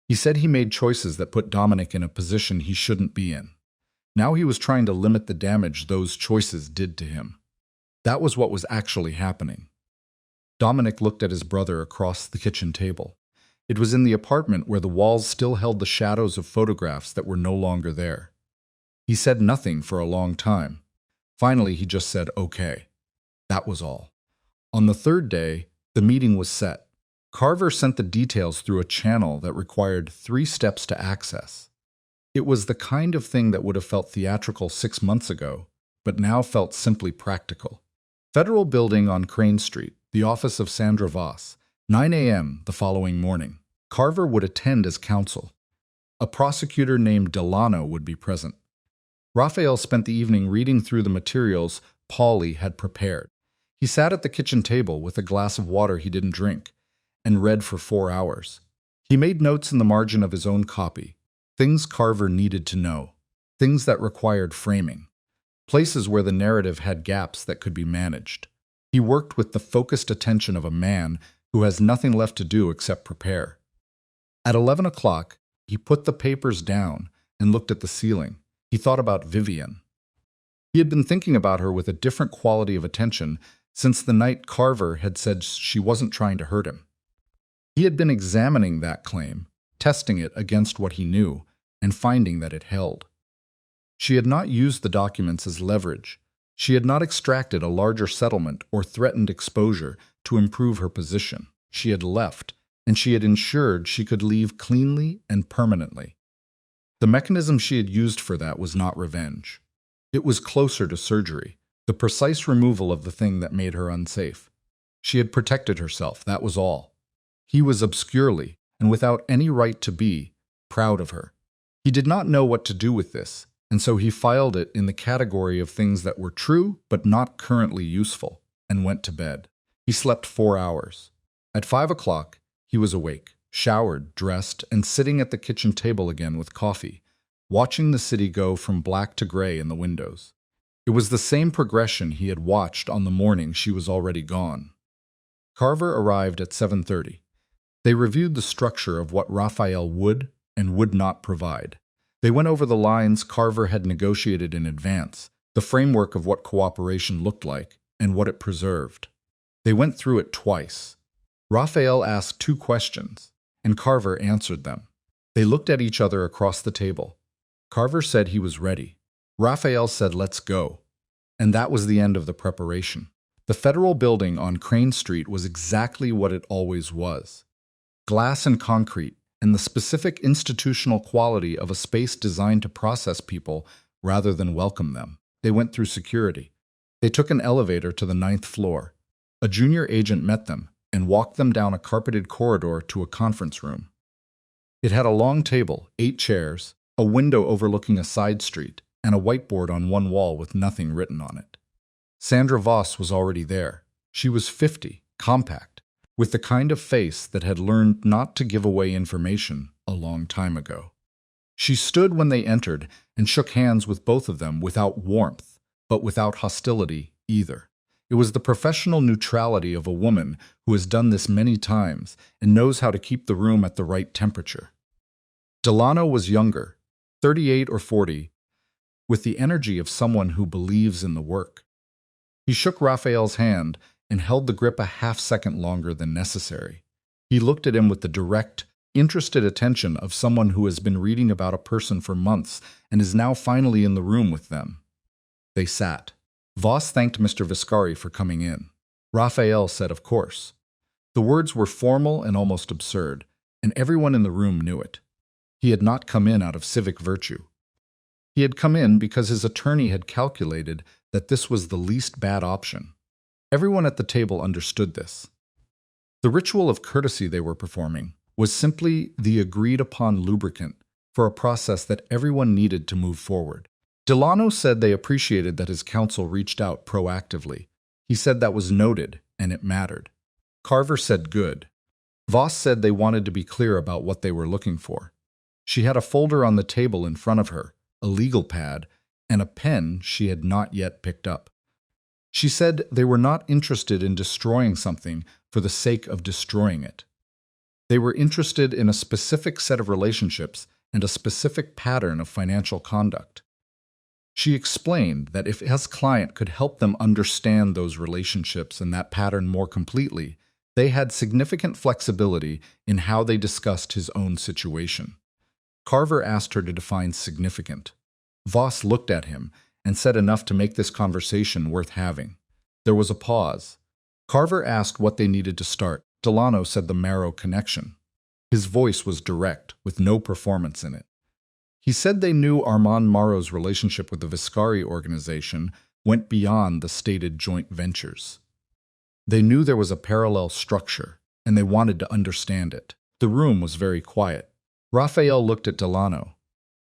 He said he made choices that put Dominic in a position he shouldn't be in. Now he was trying to limit the damage those choices did to him. That was what was actually happening. Dominic looked at his brother across the kitchen table. It was in the apartment where the walls still held the shadows of photographs that were no longer there. He said nothing for a long time. Finally, he just said, "Okay." That was all. On the third day, the meeting was set. Carver sent the details through a channel that required 3 steps to access. It was the kind of thing that would have felt theatrical 6 months ago, but now felt simply practical. Federal Building on Crane Street, the office of Sandra Voss, 9 a.m. the following morning. Carver would attend as counsel. A prosecutor named Delano would be present. Raphael spent the evening reading through the materials Paulie had prepared. He sat at the kitchen table with a glass of water he didn't drink, and read for 4 hours. He made notes in the margin of his own copy, things Carver needed to know, things that required framing, places where the narrative had gaps that could be managed. He worked with the focused attention of a man who has nothing left to do except prepare. At 11 o'clock, he put the papers down and looked at the ceiling. He thought about Vivian. He had been thinking about her with a different quality of attention since the night Carver had said she wasn't trying to hurt him. He had been examining that claim, testing it against what he knew, and finding that it held. She had not used the documents as leverage. She had not extracted a larger settlement or threatened exposure to improve her position. She had left, and she had ensured she could leave cleanly and permanently. The mechanism she had used for that was not revenge. It was closer to surgery, the precise removal of the thing that made her unsafe. She had protected herself, that was all. He was obscurely, and without any right to be, proud of her. He did not know what to do with this, and so he filed it in the category of things that were true but not currently useful, and went to bed. He slept 4 hours. At 5 o'clock, he was awake, showered, dressed, and sitting at the kitchen table again with coffee, watching the city go from black to gray in the windows. It was the same progression he had watched on the morning she was already gone. Carver arrived at 7:30. They reviewed the structure of what Raphael would and would not provide. They went over the lines Carver had negotiated in advance, the framework of what cooperation looked like, and what it preserved. They went through it twice. Raphael asked 2 questions, and Carver answered them. They looked at each other across the table. Carver said he was ready. Raphael said, "Let's go." And that was the end of the preparation. The federal building on Crane Street was exactly what it always was. Glass and concrete, and the specific institutional quality of a space designed to process people rather than welcome them. They went through security. They took an elevator to the 9th floor. A junior agent met them and walked them down a carpeted corridor to a conference room. It had a long table, 8 chairs, a window overlooking a side street, and a whiteboard on one wall with nothing written on it. Sandra Voss was already there. She was 50, compact, with the kind of face that had learned not to give away information a long time ago. She stood when they entered and shook hands with both of them without warmth, but without hostility either. It was the professional neutrality of a woman who has done this many times and knows how to keep the room at the right temperature. Delano was younger, 38 or 40, with the energy of someone who believes in the work. He shook Raphael's hand and held the grip a half-second longer than necessary. He looked at him with the direct, interested attention of someone who has been reading about a person for months and is now finally in the room with them. They sat. Voss thanked Mr. Viscari for coming in. Raphael said, "Of course." The words were formal and almost absurd, and everyone in the room knew it. He had not come in out of civic virtue. He had come in because his attorney had calculated that this was the least bad option. Everyone at the table understood this. The ritual of courtesy they were performing was simply the agreed-upon lubricant for a process that everyone needed to move forward. Delano said they appreciated that his counsel reached out proactively. He said that was noted, and it mattered. Carver said good. Voss said they wanted to be clear about what they were looking for. She had a folder on the table in front of her, a legal pad, and a pen she had not yet picked up. She said they were not interested in destroying something for the sake of destroying it. They were interested in a specific set of relationships and a specific pattern of financial conduct. She explained that if his client could help them understand those relationships and that pattern more completely, they had significant flexibility in how they discussed his own situation. Carver asked her to define significant. Voss looked at him and said enough to make this conversation worth having. There was a pause. Carver asked what they needed to start. Delano said the Marrow connection. His voice was direct, with no performance in it. He said they knew Armand Marrow's relationship with the Viscari organization went beyond the stated joint ventures. They knew there was a parallel structure, and they wanted to understand it. The room was very quiet. Raphael looked at Delano.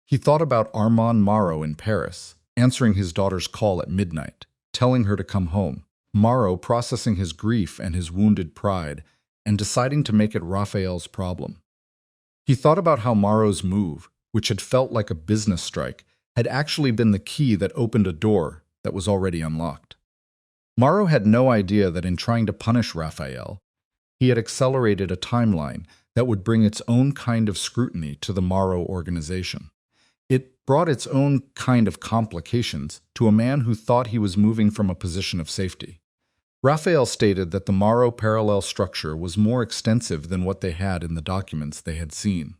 He thought about Armand Marrow in Paris, answering his daughter's call at midnight, telling her to come home. Marrow processing his grief and his wounded pride, and deciding to make it Raphael's problem. He thought about how Marrow's move, which had felt like a business strike, had actually been the key that opened a door that was already unlocked. Marrow had no idea that in trying to punish Raphael, he had accelerated a timeline that would bring its own kind of scrutiny to the Marrow organization. It brought its own kind of complications to a man who thought he was moving from a position of safety. Raphael stated that the Marrow parallel structure was more extensive than what they had in the documents they had seen.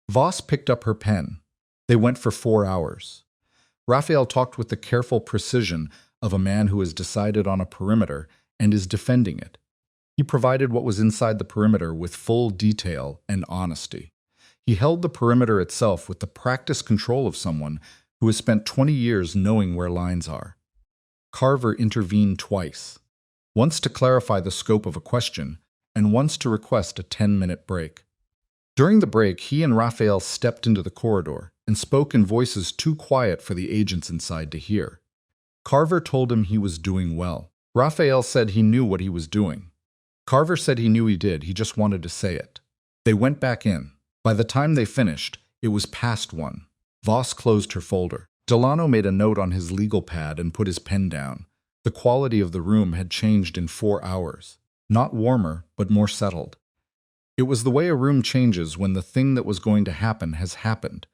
Voss picked up her pen. They went for 4 hours. Raphael talked with the careful precision of a man who has decided on a perimeter and is defending it. He provided what was inside the perimeter with full detail and honesty. He held the perimeter itself with the practiced control of someone who has spent 20 years knowing where lines are. Carver intervened twice, once to clarify the scope of a question and once to request a 10-minute break. During the break, he and Raphael stepped into the corridor and spoke in voices too quiet for the agents inside to hear. Carver told him he was doing well. Raphael said he knew what he was doing. Carver said he knew he did, he just wanted to say it. They went back in. By the time they finished, it was past 1. Voss closed her folder. Delano made a note on his legal pad and put his pen down. The quality of the room had changed in 4 hours. Not warmer, but more settled. It was the way a room changes when the thing that was going to happen has happened,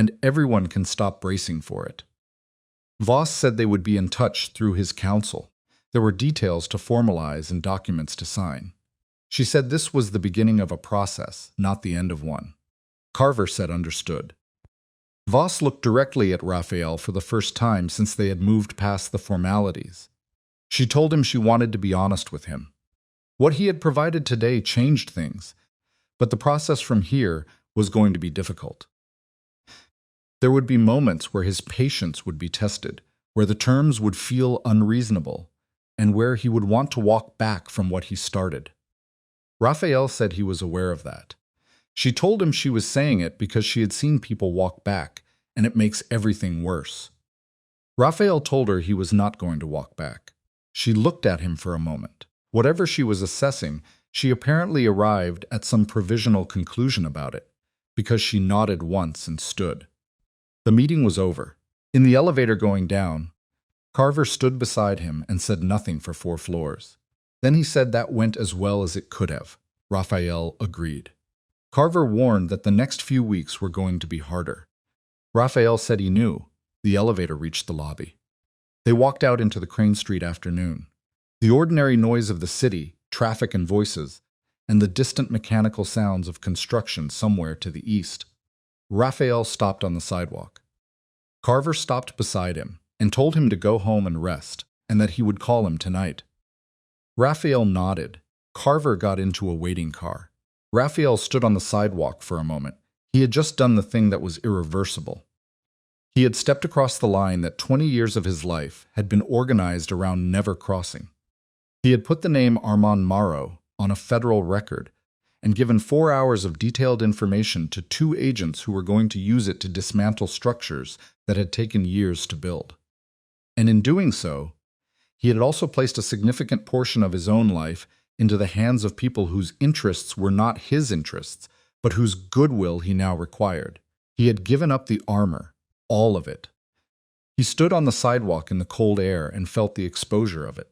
and everyone can stop bracing for it. Voss said they would be in touch through his counsel. There were details to formalize and documents to sign. She said this was the beginning of a process, not the end of one. Carver said understood. Voss looked directly at Raphael for the first time since they had moved past the formalities. She told him she wanted to be honest with him. What he had provided today changed things, but the process from here was going to be difficult. There would be moments where his patience would be tested, where the terms would feel unreasonable, and where he would want to walk back from what he started. Raphael said he was aware of that. She told him she was saying it because she had seen people walk back, and it makes everything worse. Raphael told her he was not going to walk back. She looked at him for a moment. Whatever she was assessing, she apparently arrived at some provisional conclusion about it, because she nodded once and stood. The meeting was over. In the elevator going down, Carver stood beside him and said nothing for 4 floors. Then he said that went as well as it could have. Raphael agreed. Carver warned that the next few weeks were going to be harder. Raphael said he knew. The elevator reached the lobby. They walked out into the Crane Street afternoon. The ordinary noise of the city, traffic and voices, and the distant mechanical sounds of construction somewhere to the east. Raphael stopped on the sidewalk. Carver stopped beside him and told him to go home and rest, and that he would call him tonight. Raphael nodded. Carver got into a waiting car. Raphael stood on the sidewalk for a moment. He had just done the thing that was irreversible. He had stepped across the line that 20 years of his life had been organized around never crossing. He had put the name Armand Marot on a federal record and given 4 hours of detailed information to 2 agents who were going to use it to dismantle structures that had taken years to build. And in doing so, he had also placed a significant portion of his own life into the hands of people whose interests were not his interests, but whose goodwill he now required. He had given up the armor, all of it. He stood on the sidewalk in the cold air and felt the exposure of it.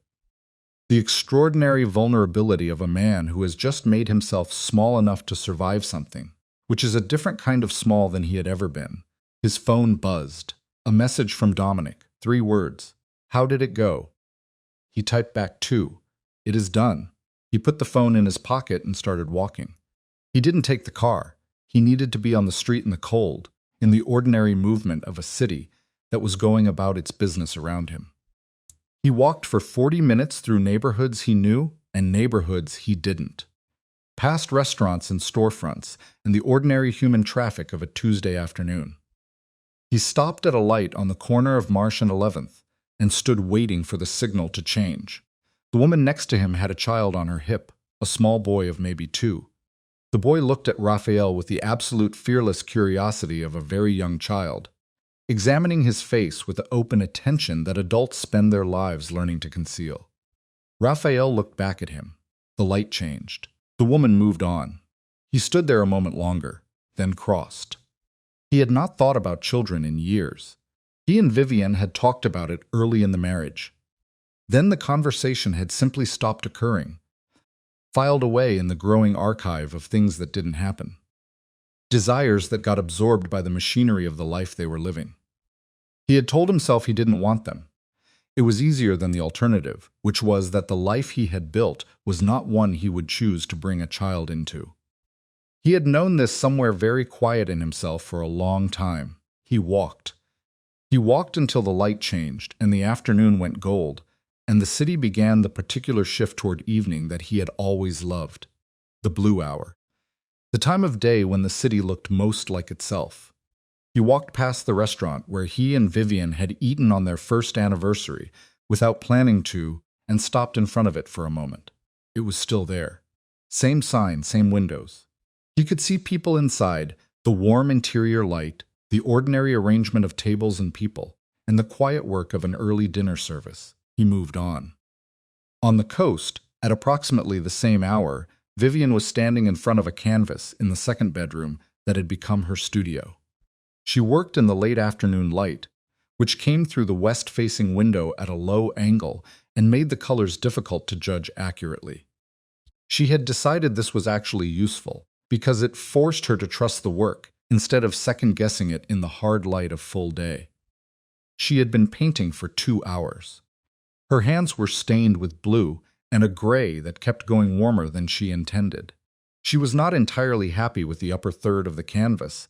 The extraordinary vulnerability of a man who has just made himself small enough to survive something, which is a different kind of small than he had ever been. His phone buzzed. A message from Dominic. 3 words. How did it go? He typed back 2. It is done. He put the phone in his pocket and started walking. He didn't take the car. He needed to be on the street in the cold, in the ordinary movement of a city that was going about its business around him. He walked for 40 minutes through neighborhoods he knew and neighborhoods he didn't, past restaurants and storefronts and the ordinary human traffic of a Tuesday afternoon. He stopped at a light on the corner of Marsh and 11th and stood waiting for the signal to change. The woman next to him had a child on her hip, a small boy of maybe 2. The boy looked at Raphael with the absolute fearless curiosity of a very young child, examining his face with the open attention that adults spend their lives learning to conceal. Raphael looked back at him. The light changed. The woman moved on. He stood there a moment longer, then crossed. He had not thought about children in years. He and Vivian had talked about it early in the marriage. Then the conversation had simply stopped occurring, filed away in the growing archive of things that didn't happen. Desires that got absorbed by the machinery of the life they were living. He had told himself he didn't want them. It was easier than the alternative, which was that the life he had built was not one he would choose to bring a child into. He had known this somewhere very quiet in himself for a long time. He walked. He walked until the light changed and the afternoon went gold, and the city began the particular shift toward evening that he had always loved, the blue hour, the time of day when the city looked most like itself. He walked past the restaurant where he and Vivian had eaten on their first anniversary without planning to, and stopped in front of it for a moment. It was still there. Same sign, same windows. He could see people inside, the warm interior light, the ordinary arrangement of tables and people, and the quiet work of an early dinner service. He moved on. On the coast, at approximately the same hour, Vivian was standing in front of a canvas in the second bedroom that had become her studio. She worked in the late afternoon light, which came through the west-facing window at a low angle and made the colors difficult to judge accurately. She had decided this was actually useful, because it forced her to trust the work, instead of second-guessing it in the hard light of full day. She had been painting for 2 hours. Her hands were stained with blue and a gray that kept going warmer than she intended. She was not entirely happy with the upper third of the canvas,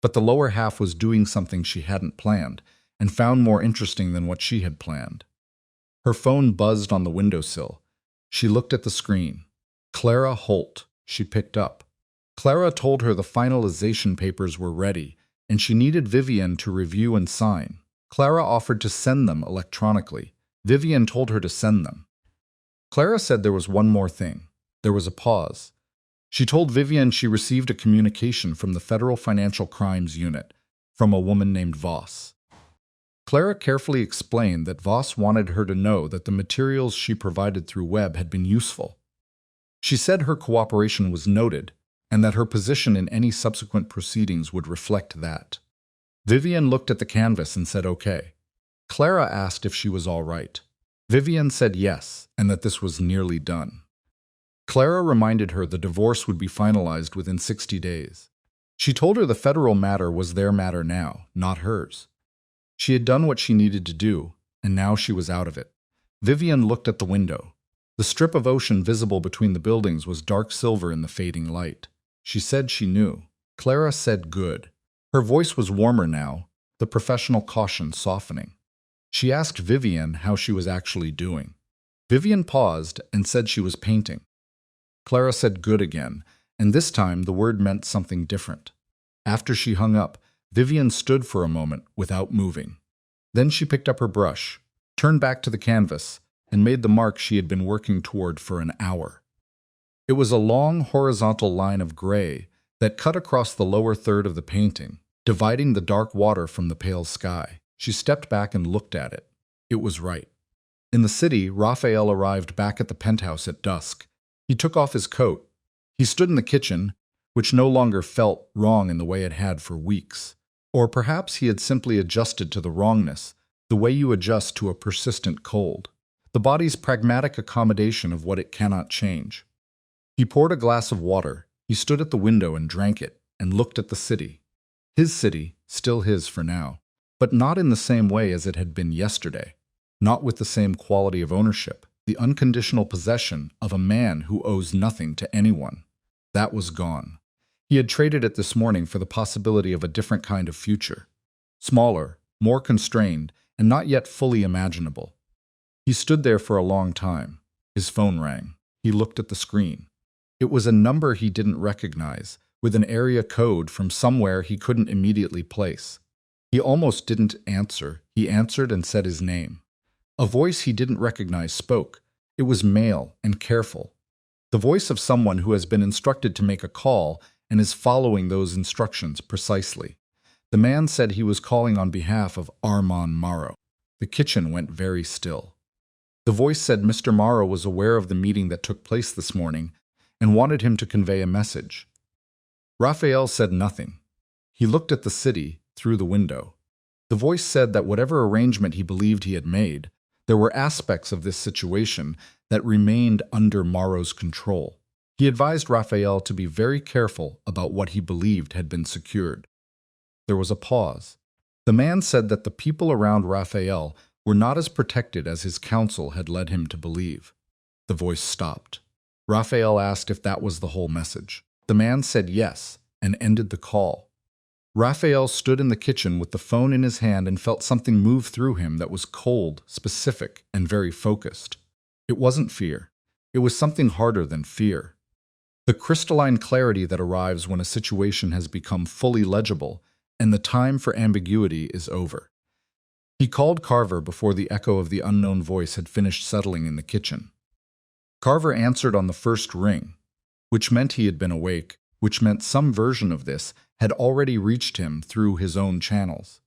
but the lower half was doing something she hadn't planned and found more interesting than what she had planned. Her phone buzzed on the windowsill. She looked at the screen. Clara Holt, she picked up. Clara told her the finalization papers were ready, and she needed Vivian to review and sign. Clara offered to send them electronically. Vivian told her to send them. Clara said there was one more thing. There was a pause. She told Vivian she received a communication from the Federal Financial Crimes Unit, from a woman named Voss. Clara carefully explained that Voss wanted her to know that the materials she provided through web had been useful. She said her cooperation was noted, and that her position in any subsequent proceedings would reflect that. Vivian looked at the canvas and said okay. Clara asked if she was all right. Vivian said yes, and that this was nearly done. Clara reminded her the divorce would be finalized within 60 days. She told her the federal matter was their matter now, not hers. She had done what she needed to do, and now she was out of it. Vivian looked at the window. The strip of ocean visible between the buildings was dark silver in the fading light. She said she knew. Clara said good. Her voice was warmer now, the professional caution softening. She asked Vivian how she was actually doing. Vivian paused and said she was painting. Clara said good again, and this time the word meant something different. After she hung up, Vivian stood for a moment without moving. Then she picked up her brush, turned back to the canvas, and made the mark she had been working toward for an hour. It was a long horizontal line of gray that cut across the lower third of the painting, dividing the dark water from the pale sky. She stepped back and looked at it. It was right. In the city, Raphael arrived back at the penthouse at dusk. He took off his coat. He stood in the kitchen, which no longer felt wrong in the way it had for weeks. Or perhaps he had simply adjusted to the wrongness, the way you adjust to a persistent cold. The body's pragmatic accommodation of what it cannot change. He poured a glass of water. He stood at the window and drank it, and looked at the city. His city, still his for now, but not in the same way as it had been yesterday. Not with the same quality of ownership, the unconditional possession of a man who owes nothing to anyone. That was gone. He had traded it this morning for the possibility of a different kind of future. Smaller, more constrained, and not yet fully imaginable. He stood there for a long time. His phone rang. He looked at the screen. It was a number he didn't recognize, with an area code from somewhere he couldn't immediately place. He almost didn't answer. He answered and said his name. A voice he didn't recognize spoke. It was male and careful. The voice of someone who has been instructed to make a call and is following those instructions precisely. The man said he was calling on behalf of Armand Morrow. The kitchen went very still. The voice said Mr. Morrow was aware of the meeting that took place this morning and wanted him to convey a message. Raphael said nothing. He looked at the city through the window. The voice said that whatever arrangement he believed he had made, there were aspects of this situation that remained under Morrow's control. He advised Raphael to be very careful about what he believed had been secured. There was a pause. The man said that the people around Raphael were not as protected as his counsel had led him to believe. The voice stopped. Raphael asked if that was the whole message. The man said yes, and ended the call. Raphael stood in the kitchen with the phone in his hand and felt something move through him that was cold, specific, and very focused. It wasn't fear. It was something harder than fear. The crystalline clarity that arrives when a situation has become fully legible and the time for ambiguity is over. He called Carver before the echo of the unknown voice had finished settling in the kitchen. Carver answered on the first ring, which meant he had been awake, which meant some version of this had already reached him through his own channels.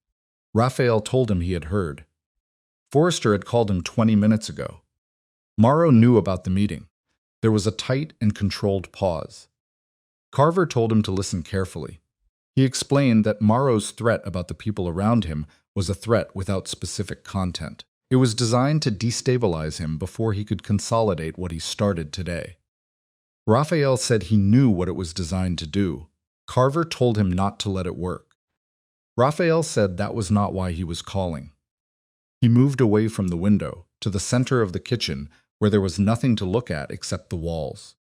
Raphael told him he had heard. Forrester had called him 20 minutes ago. Morrow knew about the meeting. There was a tight and controlled pause. Carver told him to listen carefully. He explained that Morrow's threat about the people around him was a threat without specific content. It was designed to destabilize him before he could consolidate what he started today. Raphael said he knew what it was designed to do, Carver told him not to let it work. Raphael said that was not why he was calling. He moved away from the window to the center of the kitchen where there was nothing to look at except the walls.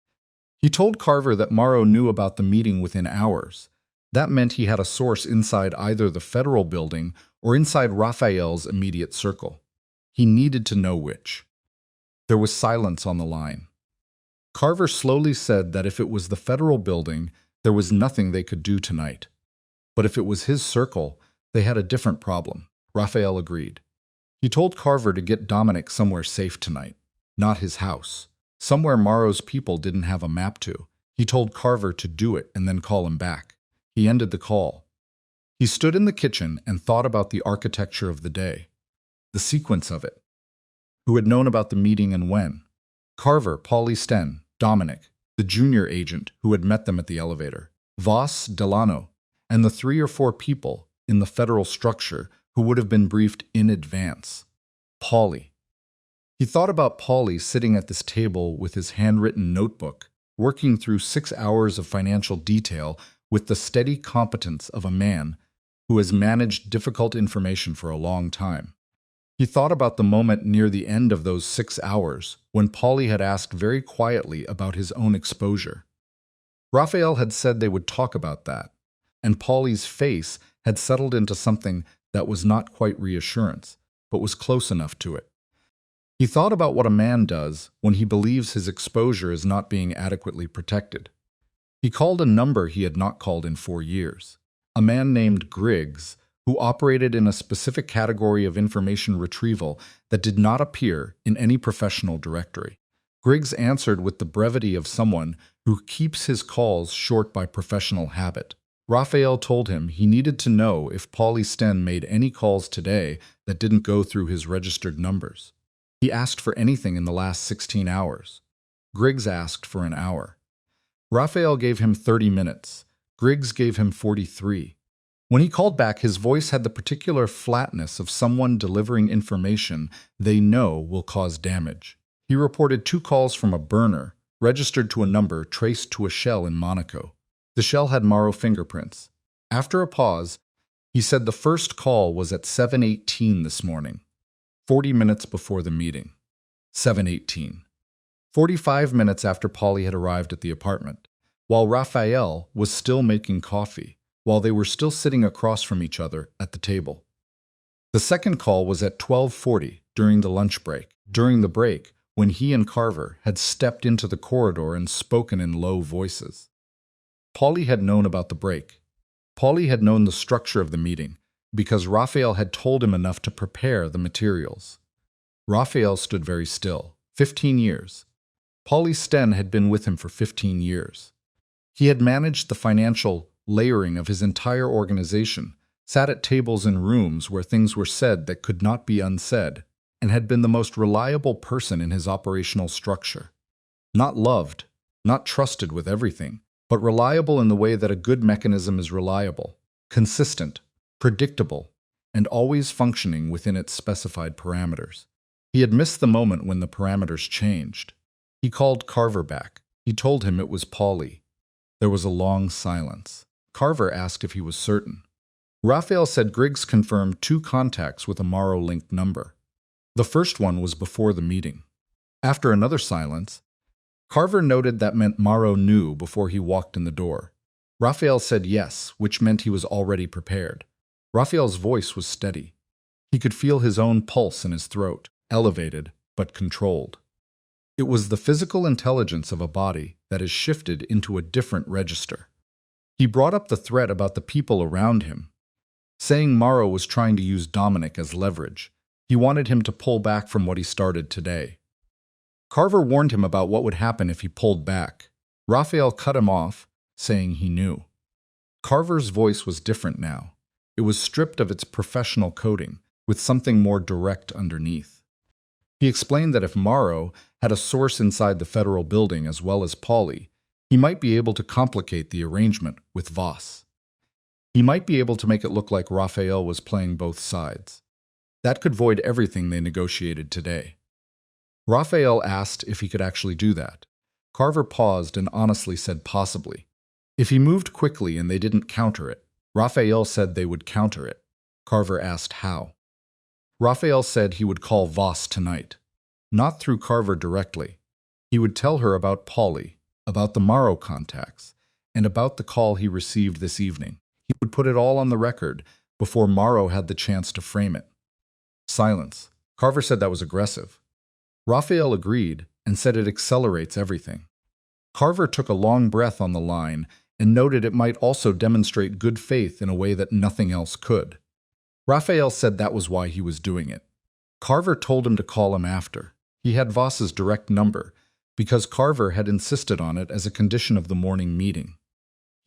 He told Carver that Morrow knew about the meeting within hours. That meant he had a source inside either the federal building or inside Raphael's immediate circle. He needed to know which. There was silence on the line. Carver slowly said that if it was the federal building, there was nothing they could do tonight. But if it was his circle, they had a different problem. Raphael agreed. He told Carver to get Dominic somewhere safe tonight, not his house. Somewhere Morrow's people didn't have a map to. He told Carver to do it and then call him back. He ended the call. He stood in the kitchen and thought about the architecture of the day, the sequence of it. Who had known about the meeting and when? Carver, Paulie Sten, Dominic, the junior agent who had met them at the elevator, Voss, Delano, and the 3 or 4 people in the federal structure who would have been briefed in advance. Paulie. He thought about Paulie sitting at this table with his handwritten notebook, working through 6 hours of financial detail with the steady competence of a man who has managed difficult information for a long time. He thought about the moment near the end of those 6 hours when Paulie had asked very quietly about his own exposure. Raphael had said they would talk about that, and Paulie's face had settled into something that was not quite reassurance, but was close enough to it. He thought about what a man does when he believes his exposure is not being adequately protected. He called a number he had not called in 4 years, a man named Griggs, who operated in a specific category of information retrieval that did not appear in any professional directory. Griggs answered with the brevity of someone who keeps his calls short by professional habit. Raphael told him he needed to know if Paulie Sten made any calls today that didn't go through his registered numbers. He asked for anything in the last 16 hours. Griggs asked for an hour. Raphael gave him 30 minutes. Griggs gave him 43. When he called back, his voice had the particular flatness of someone delivering information they know will cause damage. He reported 2 calls from a burner, registered to a number traced to a shell in Monaco. The shell had Morrow fingerprints. After a pause, he said the first call was at 7:18 this morning, 40 minutes before the meeting. 7:18. 45 minutes after Paulie had arrived at the apartment, while Raphael was still making coffee, while they were still sitting across from each other at the table. The second call was at 12:40 during the lunch break, during the break when he and Carver had stepped into the corridor and spoken in low voices. Paulie had known about the break. Paulie had known the structure of the meeting because Raphael had told him enough to prepare the materials. Raphael stood very still. 15 years. Paulie Sten had been with him for 15 years. He had managed the financial layering of his entire organization, sat at tables in rooms where things were said that could not be unsaid, and had been the most reliable person in his operational structure. Not loved, not trusted with everything, but reliable in the way that a good mechanism is reliable, consistent, predictable, and always functioning within its specified parameters. He had missed the moment when the parameters changed. He called Carver back. He told him it was Paulie. There was a long silence. Carver asked if he was certain. Raphael said Griggs confirmed 2 contacts with a Morrow-linked number. The first one was before the meeting. After another silence, Carver noted that meant Morrow knew before he walked in the door. Raphael said yes, which meant he was already prepared. Raphael's voice was steady. He could feel his own pulse in his throat, elevated but controlled. It was the physical intelligence of a body that is shifted into a different register. He brought up the threat about the people around him, saying Morrow was trying to use Dominic as leverage. He wanted him to pull back from what he started today. Carver warned him about what would happen if he pulled back. Raphael cut him off, saying he knew. Carver's voice was different now. It was stripped of its professional coating, with something more direct underneath. He explained that if Morrow had a source inside the federal building as well as Paulie, he might be able to complicate the arrangement with Voss. He might be able to make it look like Raphael was playing both sides. That could void everything they negotiated today. Raphael asked if he could actually do that. Carver paused and honestly said possibly. If he moved quickly and they didn't counter it, Raphael said they would counter it. Carver asked how. Raphael said he would call Voss tonight. Not through Carver directly. He would tell her about Polly, about the Morrow contacts, and about the call he received this evening. He would put it all on the record before Morrow had the chance to frame it. Silence. Carver said that was aggressive. Raphael agreed and said it accelerates everything. Carver took a long breath on the line and noted it might also demonstrate good faith in a way that nothing else could. Raphael said that was why he was doing it. Carver told him to call him after. He had Voss's direct number because Carver had insisted on it as a condition of the morning meeting.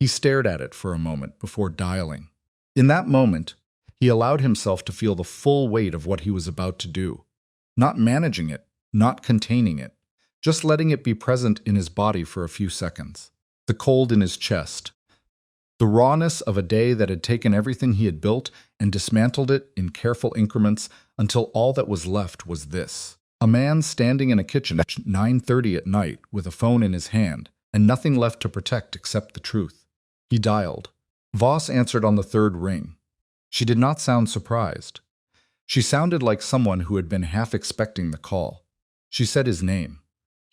He stared at it for a moment before dialing. In that moment, he allowed himself to feel the full weight of what he was about to do. Not managing it, not containing it, just letting it be present in his body for a few seconds. The cold in his chest. The rawness of a day that had taken everything he had built and dismantled it in careful increments until all that was left was this. A man standing in a kitchen at 9:30 at night with a phone in his hand and nothing left to protect except the truth. He dialed. Voss answered on the third ring. She did not sound surprised. She sounded like someone who had been half expecting the call. She said his name.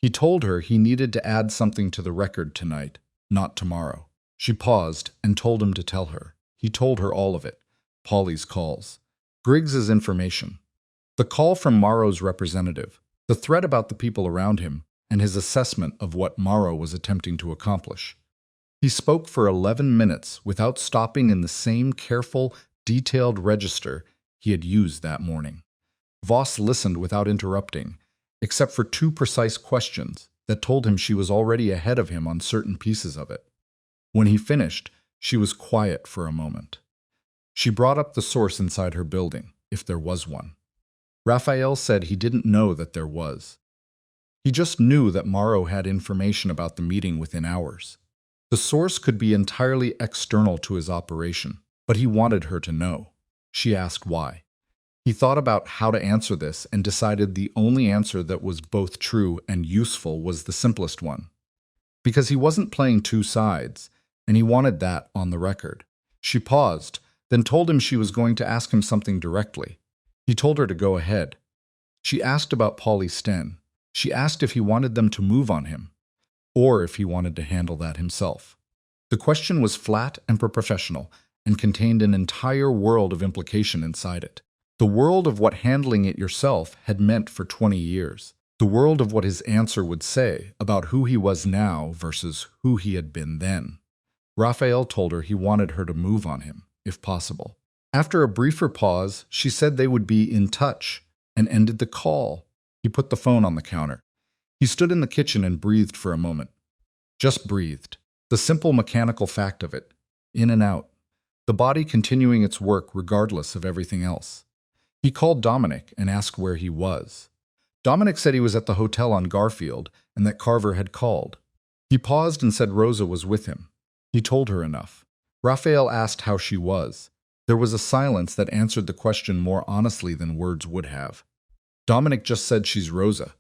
He told her he needed to add something to the record tonight, not tomorrow. She paused and told him to tell her. He told her all of it. Polly's calls. Griggs's information. The call from Morrow's representative. The threat about the people around him and his assessment of what Morrow was attempting to accomplish. He spoke for 11 minutes without stopping in the same careful, detailed register he had used that morning. Voss listened without interrupting, except for 2 precise questions that told him she was already ahead of him on certain pieces of it. When he finished, she was quiet for a moment. She brought up the source inside her building, if there was one. Raphael said he didn't know that there was. He just knew that Morrow had information about the meeting within hours. The source could be entirely external to his operation, but he wanted her to know. She asked why. He thought about how to answer this and decided the only answer that was both true and useful was the simplest one. Because he wasn't playing 2 sides, and he wanted that on the record. She paused, then told him she was going to ask him something directly. He told her to go ahead. She asked about Polly Sten. She asked if he wanted them to move on him, or if he wanted to handle that himself. The question was flat and professional, and contained an entire world of implication inside it. The world of what handling it yourself had meant for 20 years. The world of what his answer would say about who he was now versus who he had been then. Raphael told her he wanted her to move on him, if possible. After a briefer pause, she said they would be in touch, and ended the call. He put the phone on the counter. He stood in the kitchen and breathed for a moment. Just breathed. The simple mechanical fact of it. In and out. The body continuing its work regardless of everything else. He called Dominic and asked where he was. Dominic said he was at the hotel on Garfield and that Carver had called. He paused and said Rosa was with him. He told her enough. Raphael asked how she was. There was a silence that answered the question more honestly than words would have. Dominic just said she's Rosa.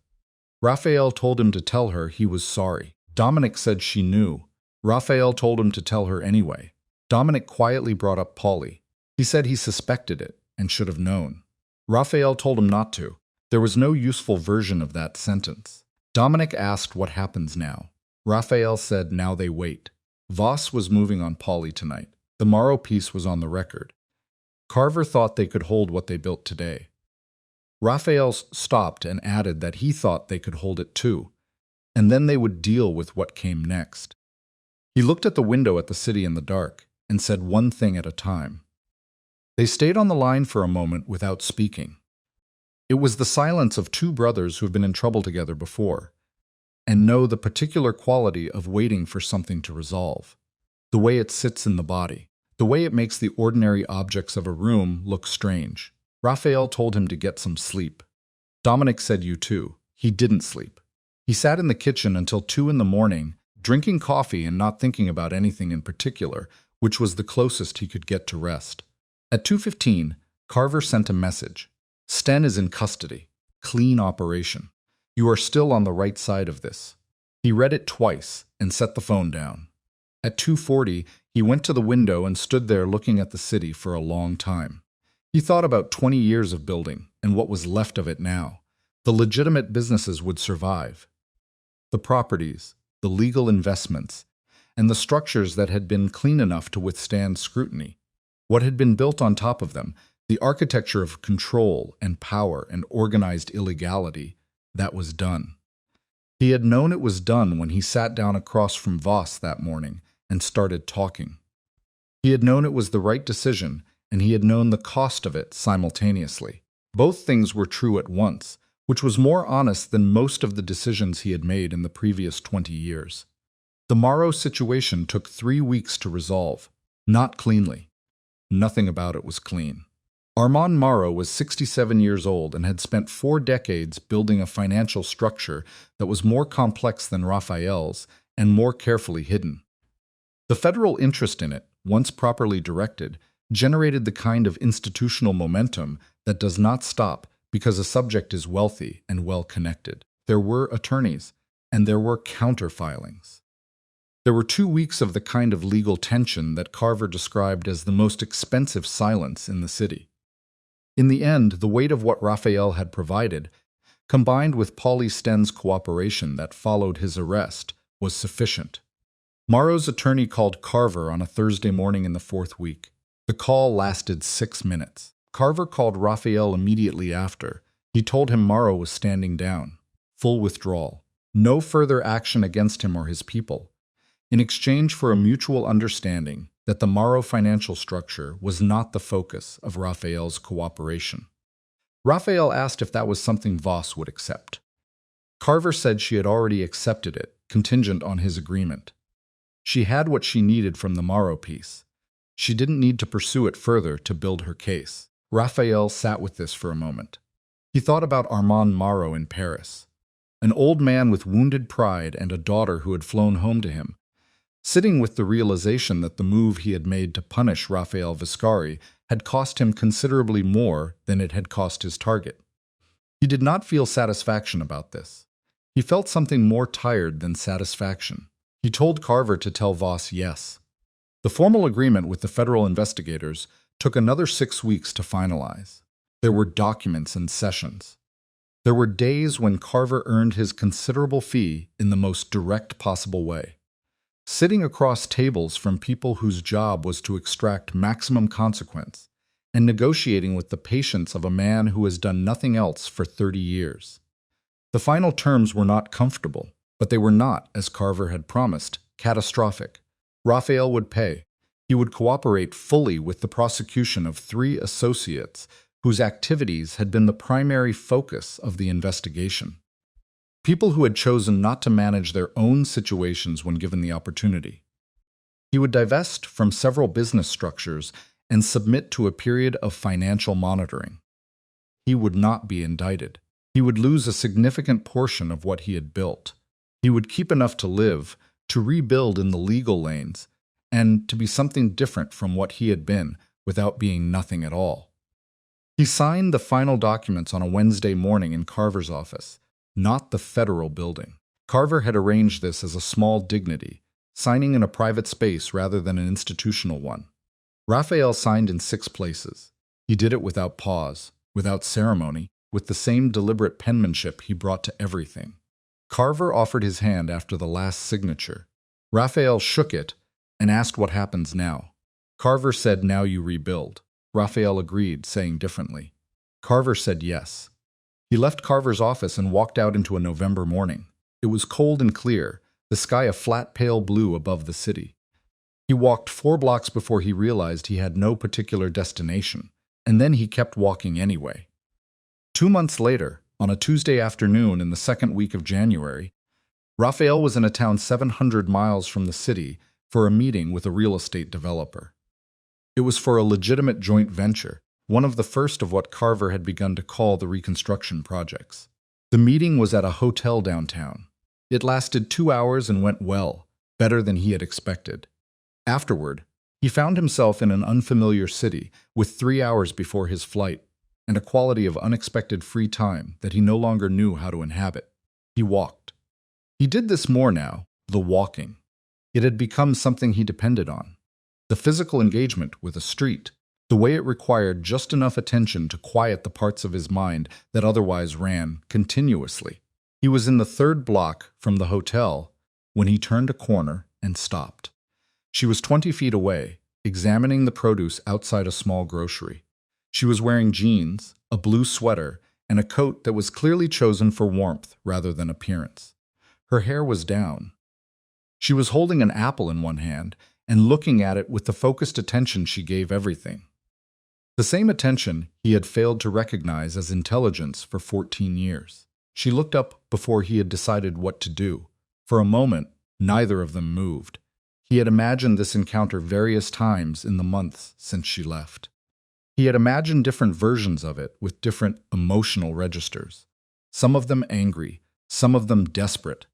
Raphael told him to tell her he was sorry. Dominic said she knew. Raphael told him to tell her anyway. Dominic quietly brought up Polly. He said he suspected it and should have known. Raphael told him not to. There was no useful version of that sentence. Dominic asked what happens now. Raphael said now they wait. Voss was moving on Polly tonight. The Morrow piece was on the record. Carver thought they could hold what they built today. Raphael stopped and added that he thought they could hold it too, and then they would deal with what came next. He looked at the window at the city in the dark and said one thing at a time. They stayed on the line for a moment without speaking. It was the silence of 2 brothers who have been in trouble together before, and know the particular quality of waiting for something to resolve. The way it sits in the body, the way it makes the ordinary objects of a room look strange. Raphael told him to get some sleep. Dominic said you too. He didn't sleep. He sat in the kitchen until 2 in the morning, drinking coffee and not thinking about anything in particular, which was the closest he could get to rest. At 2:15, Carver sent a message. Sten is in custody. Clean operation. You are still on the right side of this. He read it twice and set the phone down. At 2:40, he went to the window and stood there looking at the city for a long time. He thought about 20 years of building and what was left of it now. The legitimate businesses would survive. The properties, the legal investments, and the structures that had been clean enough to withstand scrutiny. What had been built on top of them, the architecture of control and power and organized illegality, that was done. He had known it was done when he sat down across from Voss that morning and started talking. He had known it was the right decision, and he had known the cost of it simultaneously. Both things were true at once, which was more honest than most of the decisions he had made in the previous 20 years. The Morrow situation took 3 weeks to resolve. Not cleanly. Nothing about it was clean. Armand Morrow was 67 years old and had spent 4 decades building a financial structure that was more complex than Raphael's and more carefully hidden. The federal interest in it, once properly directed, generated the kind of institutional momentum that does not stop because a subject is wealthy and well-connected. There were attorneys, and there were counter-filings. There were 2 weeks of the kind of legal tension that Carver described as the most expensive silence in the city. In the end, the weight of what Raphael had provided, combined with Paulie Sten's cooperation that followed his arrest, was sufficient. Morrow's attorney called Carver on a Thursday morning in the 4th week. The call lasted 6 minutes. Carver called Raphael immediately after. He told him Morrow was standing down. Full withdrawal. No further action against him or his people. In exchange for a mutual understanding that the Morrow financial structure was not the focus of Raphael's cooperation. Raphael asked if that was something Voss would accept. Carver said she had already accepted it, contingent on his agreement. She had what she needed from the Morrow piece. She didn't need to pursue it further to build her case. Raphael sat with this for a moment. He thought about Armand Morrow in Paris, an old man with wounded pride and a daughter who had flown home to him, sitting with the realization that the move he had made to punish Raphael Viscari had cost him considerably more than it had cost his target. He did not feel satisfaction about this. He felt something more tired than satisfaction. He told Carver to tell Voss yes. The formal agreement with the federal investigators took another 6 weeks to finalize. There were documents and sessions. There were days when Carver earned his considerable fee in the most direct possible way, sitting across tables from people whose job was to extract maximum consequence and negotiating with the patience of a man who has done nothing else for 30 years. The final terms were not comfortable, but they were not, as Carver had promised, catastrophic. Raphael would pay. He would cooperate fully with the prosecution of 3 associates whose activities had been the primary focus of the investigation. People who had chosen not to manage their own situations when given the opportunity. He would divest from several business structures and submit to a period of financial monitoring. He would not be indicted. He would lose a significant portion of what he had built. He would keep enough to live, to rebuild in the legal lanes, and to be something different from what he had been without being nothing at all. He signed the final documents on a Wednesday morning in Carver's office, not the federal building. Carver had arranged this as a small dignity, signing in a private space rather than an institutional one. Raphael signed in 6 places. He did it without pause, without ceremony, with the same deliberate penmanship he brought to everything. Carver offered his hand after the last signature. Raphael shook it and asked what happens now. Carver said, "Now you rebuild." Raphael agreed, saying differently. Carver said yes. He left Carver's office and walked out into a November morning. It was cold and clear, the sky a flat pale blue above the city. He walked 4 blocks before he realized he had no particular destination, and then he kept walking anyway. 2 months later, on a Tuesday afternoon in the 2nd week of January, Raphael was in a town 700 miles from the city for a meeting with a real estate developer. It was for a legitimate joint venture, one of the first of what Carver had begun to call the reconstruction projects. The meeting was at a hotel downtown. It lasted 2 hours and went well, better than he had expected. Afterward, he found himself in an unfamiliar city with 3 hours before his flight and a quality of unexpected free time that he no longer knew how to inhabit. He walked. He did this more now, the walking. It had become something he depended on. The physical engagement with a street, the way it required just enough attention to quiet the parts of his mind that otherwise ran continuously. He was in the third block from the hotel when he turned a corner and stopped. She was 20 feet away, examining the produce outside a small grocery. She was wearing jeans, a blue sweater, and a coat that was clearly chosen for warmth rather than appearance. Her hair was down. She was holding an apple in one hand and looking at it with the focused attention she gave everything. The same attention he had failed to recognize as intelligence for 14 years. She looked up before he had decided what to do. For a moment, neither of them moved. He had imagined this encounter various times in the months since she left. He had imagined different versions of it with different emotional registers. Some of them angry, some of them desperate.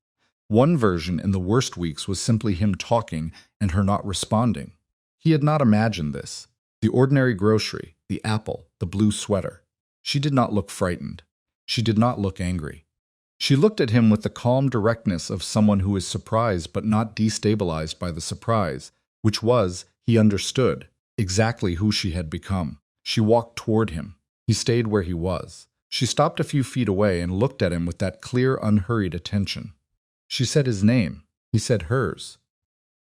One version in the worst weeks was simply him talking and her not responding. He had not imagined this. The ordinary grocery, the apple, the blue sweater. She did not look frightened. She did not look angry. She looked at him with the calm directness of someone who is surprised but not destabilized by the surprise, which was, he understood, exactly who she had become. She walked toward him. He stayed where he was. She stopped a few feet away and looked at him with that clear, unhurried attention. She said his name. He said hers.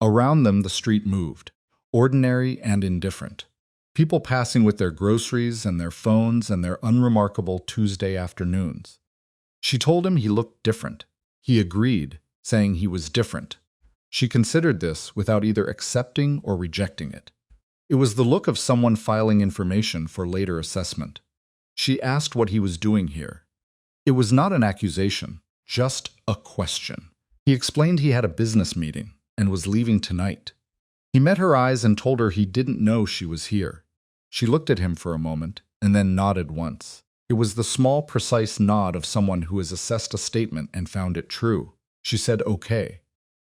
Around them the street moved, ordinary and indifferent. People passing with their groceries and their phones and their unremarkable Tuesday afternoons. She told him he looked different. He agreed, saying he was different. She considered this without either accepting or rejecting it. It was the look of someone filing information for later assessment. She asked what he was doing here. It was not an accusation, just a question. He explained he had a business meeting and was leaving tonight. He met her eyes and told her he didn't know she was here. She looked at him for a moment and then nodded once. It was the small, precise nod of someone who has assessed a statement and found it true. She said, "Okay."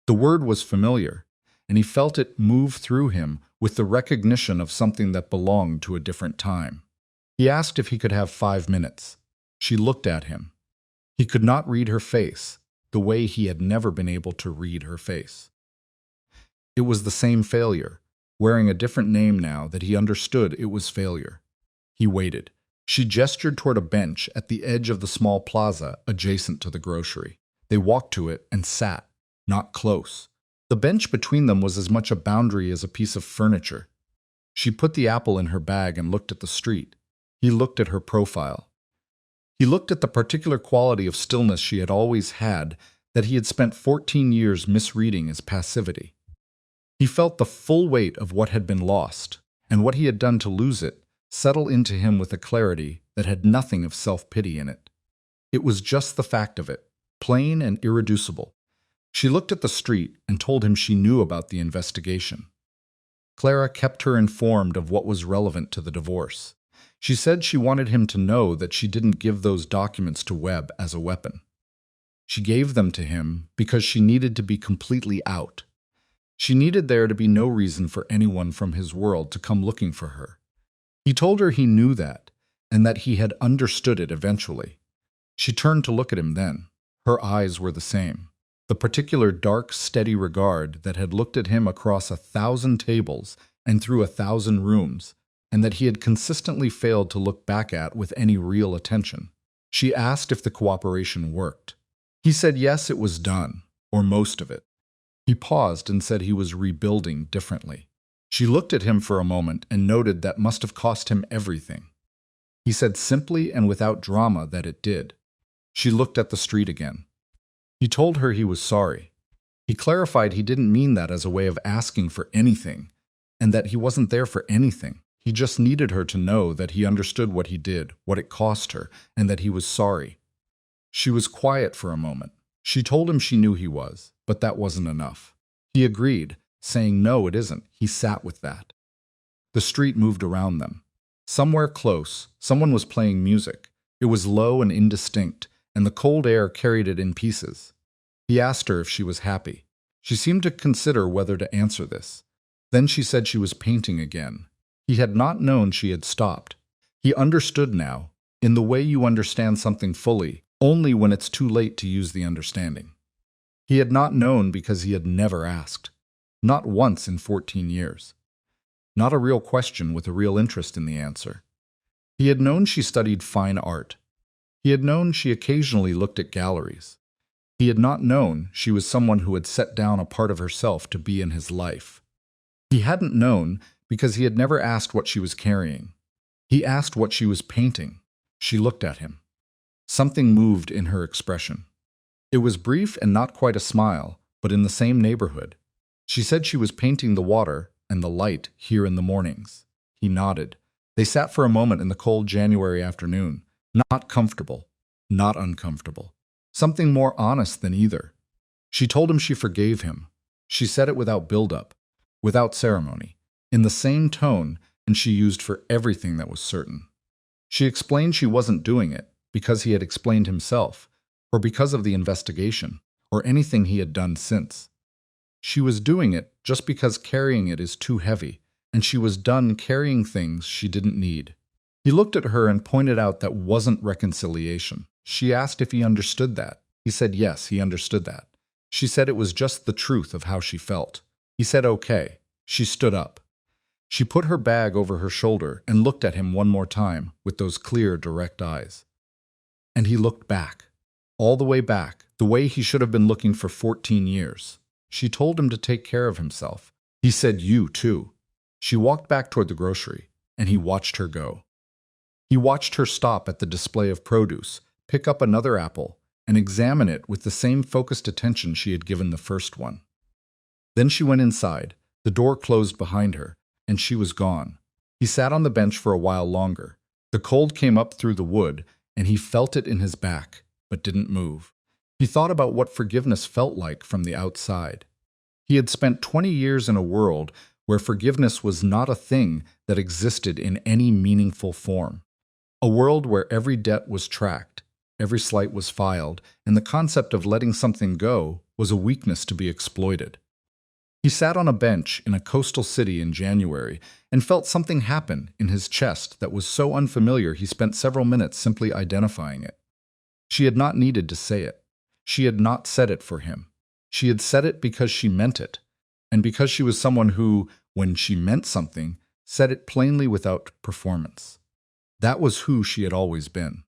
The word was familiar, and he felt it move through him with the recognition of something that belonged to a different time. He asked if he could have 5 minutes. She looked at him. He could not read her face, the way he had never been able to read her face. It was the same failure, wearing a different name now that he understood it was failure. He waited. She gestured toward a bench at the edge of the small plaza adjacent to the grocery. They walked to it and sat, not close. The bench between them was as much a boundary as a piece of furniture. She put the apple in her bag and looked at the street. He looked at her profile. He looked at the particular quality of stillness she had always had that he had spent 14 years misreading as passivity. He felt the full weight of what had been lost, and what he had done to lose it, settle into him with a clarity that had nothing of self-pity in it. It was just the fact of it, plain and irreducible. She looked at the street and told him she knew about the investigation. Clara kept her informed of what was relevant to the divorce. She said she wanted him to know that she didn't give those documents to Webb as a weapon. She gave them to him because she needed to be completely out. She needed there to be no reason for anyone from his world to come looking for her. He told her he knew that, and that he had understood it eventually. She turned to look at him then. Her eyes were the same. The particular dark, steady regard that had looked at him across 1,000 tables and through 1,000 rooms, and that he had consistently failed to look back at with any real attention. She asked if the cooperation worked. He said yes, it was done, or most of it. He paused and said he was rebuilding differently. She looked at him for a moment and noted that must have cost him everything. He said simply and without drama that it did. She looked at the street again. He told her he was sorry. He clarified he didn't mean that as a way of asking for anything, and that he wasn't there for anything. He just needed her to know that he understood what he did, what it cost her, and that he was sorry. She was quiet for a moment. She told him she knew he was, but that wasn't enough. He agreed, saying no, it isn't. He sat with that. The street moved around them. Somewhere close, someone was playing music. It was low and indistinct, and the cold air carried it in pieces. He asked her if she was happy. She seemed to consider whether to answer this. Then she said she was painting again. He had not known she had stopped. He understood now, in the way you understand something fully, only when it's too late to use the understanding. He had not known because he had never asked. Not once in 14 years. Not a real question with a real interest in the answer. He had known she studied fine art. He had known she occasionally looked at galleries. He had not known she was someone who had set down a part of herself to be in his life. He hadn't known because he had never asked what she was carrying. He asked what she was painting. She looked at him. Something moved in her expression. It was brief and not quite a smile, but in the same neighborhood. She said she was painting the water and the light here in the mornings. He nodded. They sat for a moment in the cold January afternoon, not comfortable, not uncomfortable. Something more honest than either. She told him she forgave him. She said it without build-up, without ceremony, in the same tone, and she used for everything that was certain. She explained she wasn't doing it because he had explained himself, or because of the investigation, or anything he had done since. She was doing it just because carrying it is too heavy, and she was done carrying things she didn't need. He looked at her and pointed out that wasn't reconciliation. She asked if he understood that. He said yes, he understood that. She said it was just the truth of how she felt. He said okay. She stood up. She put her bag over her shoulder and looked at him one more time with those clear, direct eyes. And he looked back. All the way back, the way he should have been looking for 14 years. She told him to take care of himself. He said you too. She walked back toward the grocery, and he watched her go. He watched her stop at the display of produce, pick up another apple, and examine it with the same focused attention she had given the first one. Then she went inside, the door closed behind her, and she was gone. He sat on the bench for a while longer. The cold came up through the wood, and he felt it in his back, but didn't move. He thought about what forgiveness felt like from the outside. He had spent 20 years in a world where forgiveness was not a thing that existed in any meaningful form. A world where every debt was tracked, every slight was filed, and the concept of letting something go was a weakness to be exploited. He sat on a bench in a coastal city in January and felt something happen in his chest that was so unfamiliar he spent several minutes simply identifying it. She had not needed to say it. She had not said it for him. She had said it because she meant it, and because she was someone who, when she meant something, said it plainly without performance. That was who she had always been.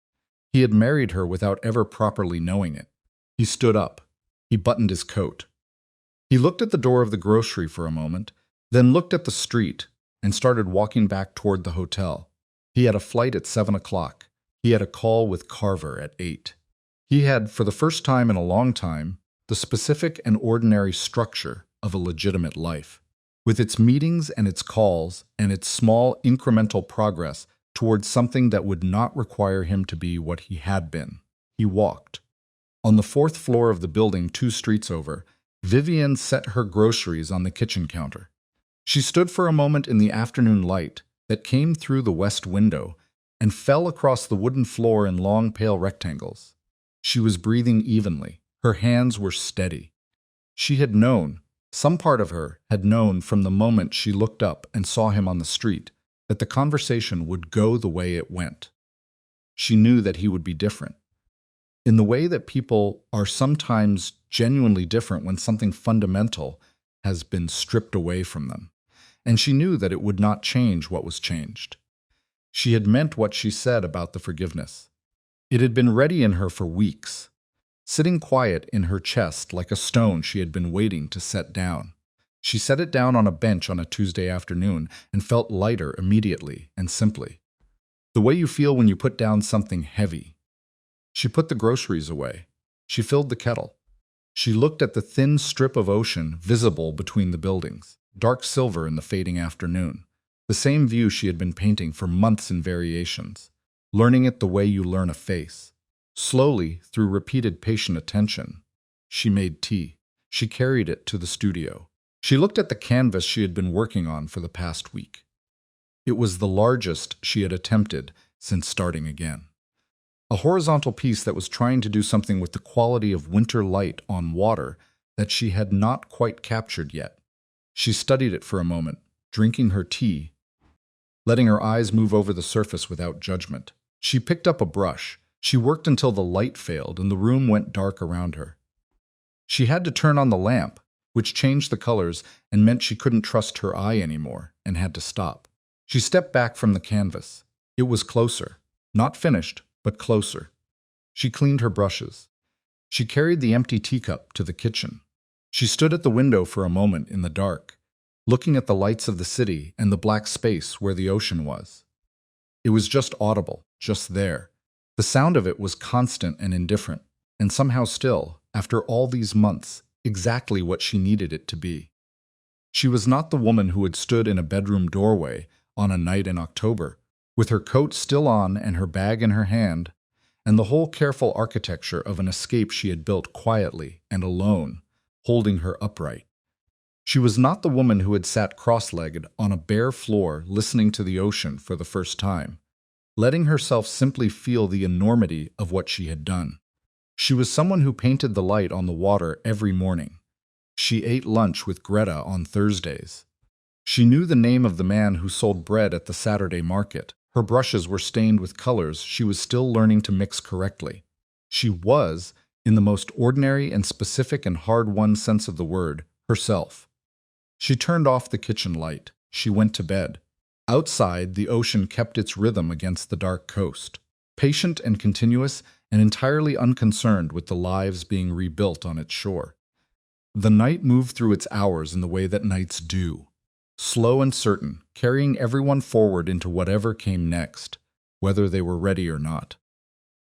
He had married her without ever properly knowing it. He stood up. He buttoned his coat. He looked at the door of the grocery for a moment, then looked at the street, and started walking back toward the hotel. He had a flight at 7 o'clock. He had a call with Carver at 8. He had, for the first time in a long time, the specific and ordinary structure of a legitimate life, with its meetings and its calls and its small incremental progress towards something that would not require him to be what he had been. He walked. On the 4th floor of the building 2 streets over, Vivian set her groceries on the kitchen counter. She stood for a moment in the afternoon light that came through the west window and fell across the wooden floor in long pale rectangles. She was breathing evenly. Her hands were steady. She had known, some part of her had known from the moment she looked up and saw him on the street, that the conversation would go the way it went. She knew that he would be different. In the way that people are sometimes genuinely different when something fundamental has been stripped away from them. And she knew that it would not change what was changed. She had meant what she said about the forgiveness. It had been ready in her for weeks, sitting quiet in her chest like a stone she had been waiting to set down. She set it down on a bench on a Tuesday afternoon and felt lighter immediately and simply. The way you feel when you put down something heavy. She put the groceries away. She filled the kettle. She looked at the thin strip of ocean visible between the buildings, dark silver in the fading afternoon. The same view she had been painting for months in variations, learning it the way you learn a face. Slowly, through repeated patient attention, she made tea. She carried it to the studio. She looked at the canvas she had been working on for the past week. It was the largest she had attempted since starting again. A horizontal piece that was trying to do something with the quality of winter light on water that she had not quite captured yet. She studied it for a moment, drinking her tea, letting her eyes move over the surface without judgment. She picked up a brush. She worked until the light failed and the room went dark around her. She had to turn on the lamp, which changed the colors and meant she couldn't trust her eye anymore and had to stop. She stepped back from the canvas. It was closer. Not finished, but closer. She cleaned her brushes. She carried the empty teacup to the kitchen. She stood at the window for a moment in the dark, looking at the lights of the city and the black space where the ocean was. It was just audible, just there. The sound of it was constant and indifferent, and somehow still, after all these months, exactly what she needed it to be. She was not the woman who had stood in a bedroom doorway on a night in October, with her coat still on and her bag in her hand, and the whole careful architecture of an escape she had built quietly and alone, holding her upright. She was not the woman who had sat cross-legged on a bare floor listening to the ocean for the first time, letting herself simply feel the enormity of what she had done. She was someone who painted the light on the water every morning. She ate lunch with Greta on Thursdays. She knew the name of the man who sold bread at the Saturday market. Her brushes were stained with colors she was still learning to mix correctly. She was, in the most ordinary and specific and hard-won sense of the word, herself. She turned off the kitchen light. She went to bed. Outside, the ocean kept its rhythm against the dark coast, patient and continuous and entirely unconcerned with the lives being rebuilt on its shore. The night moved through its hours in the way that nights do, slow and certain, carrying everyone forward into whatever came next, whether they were ready or not.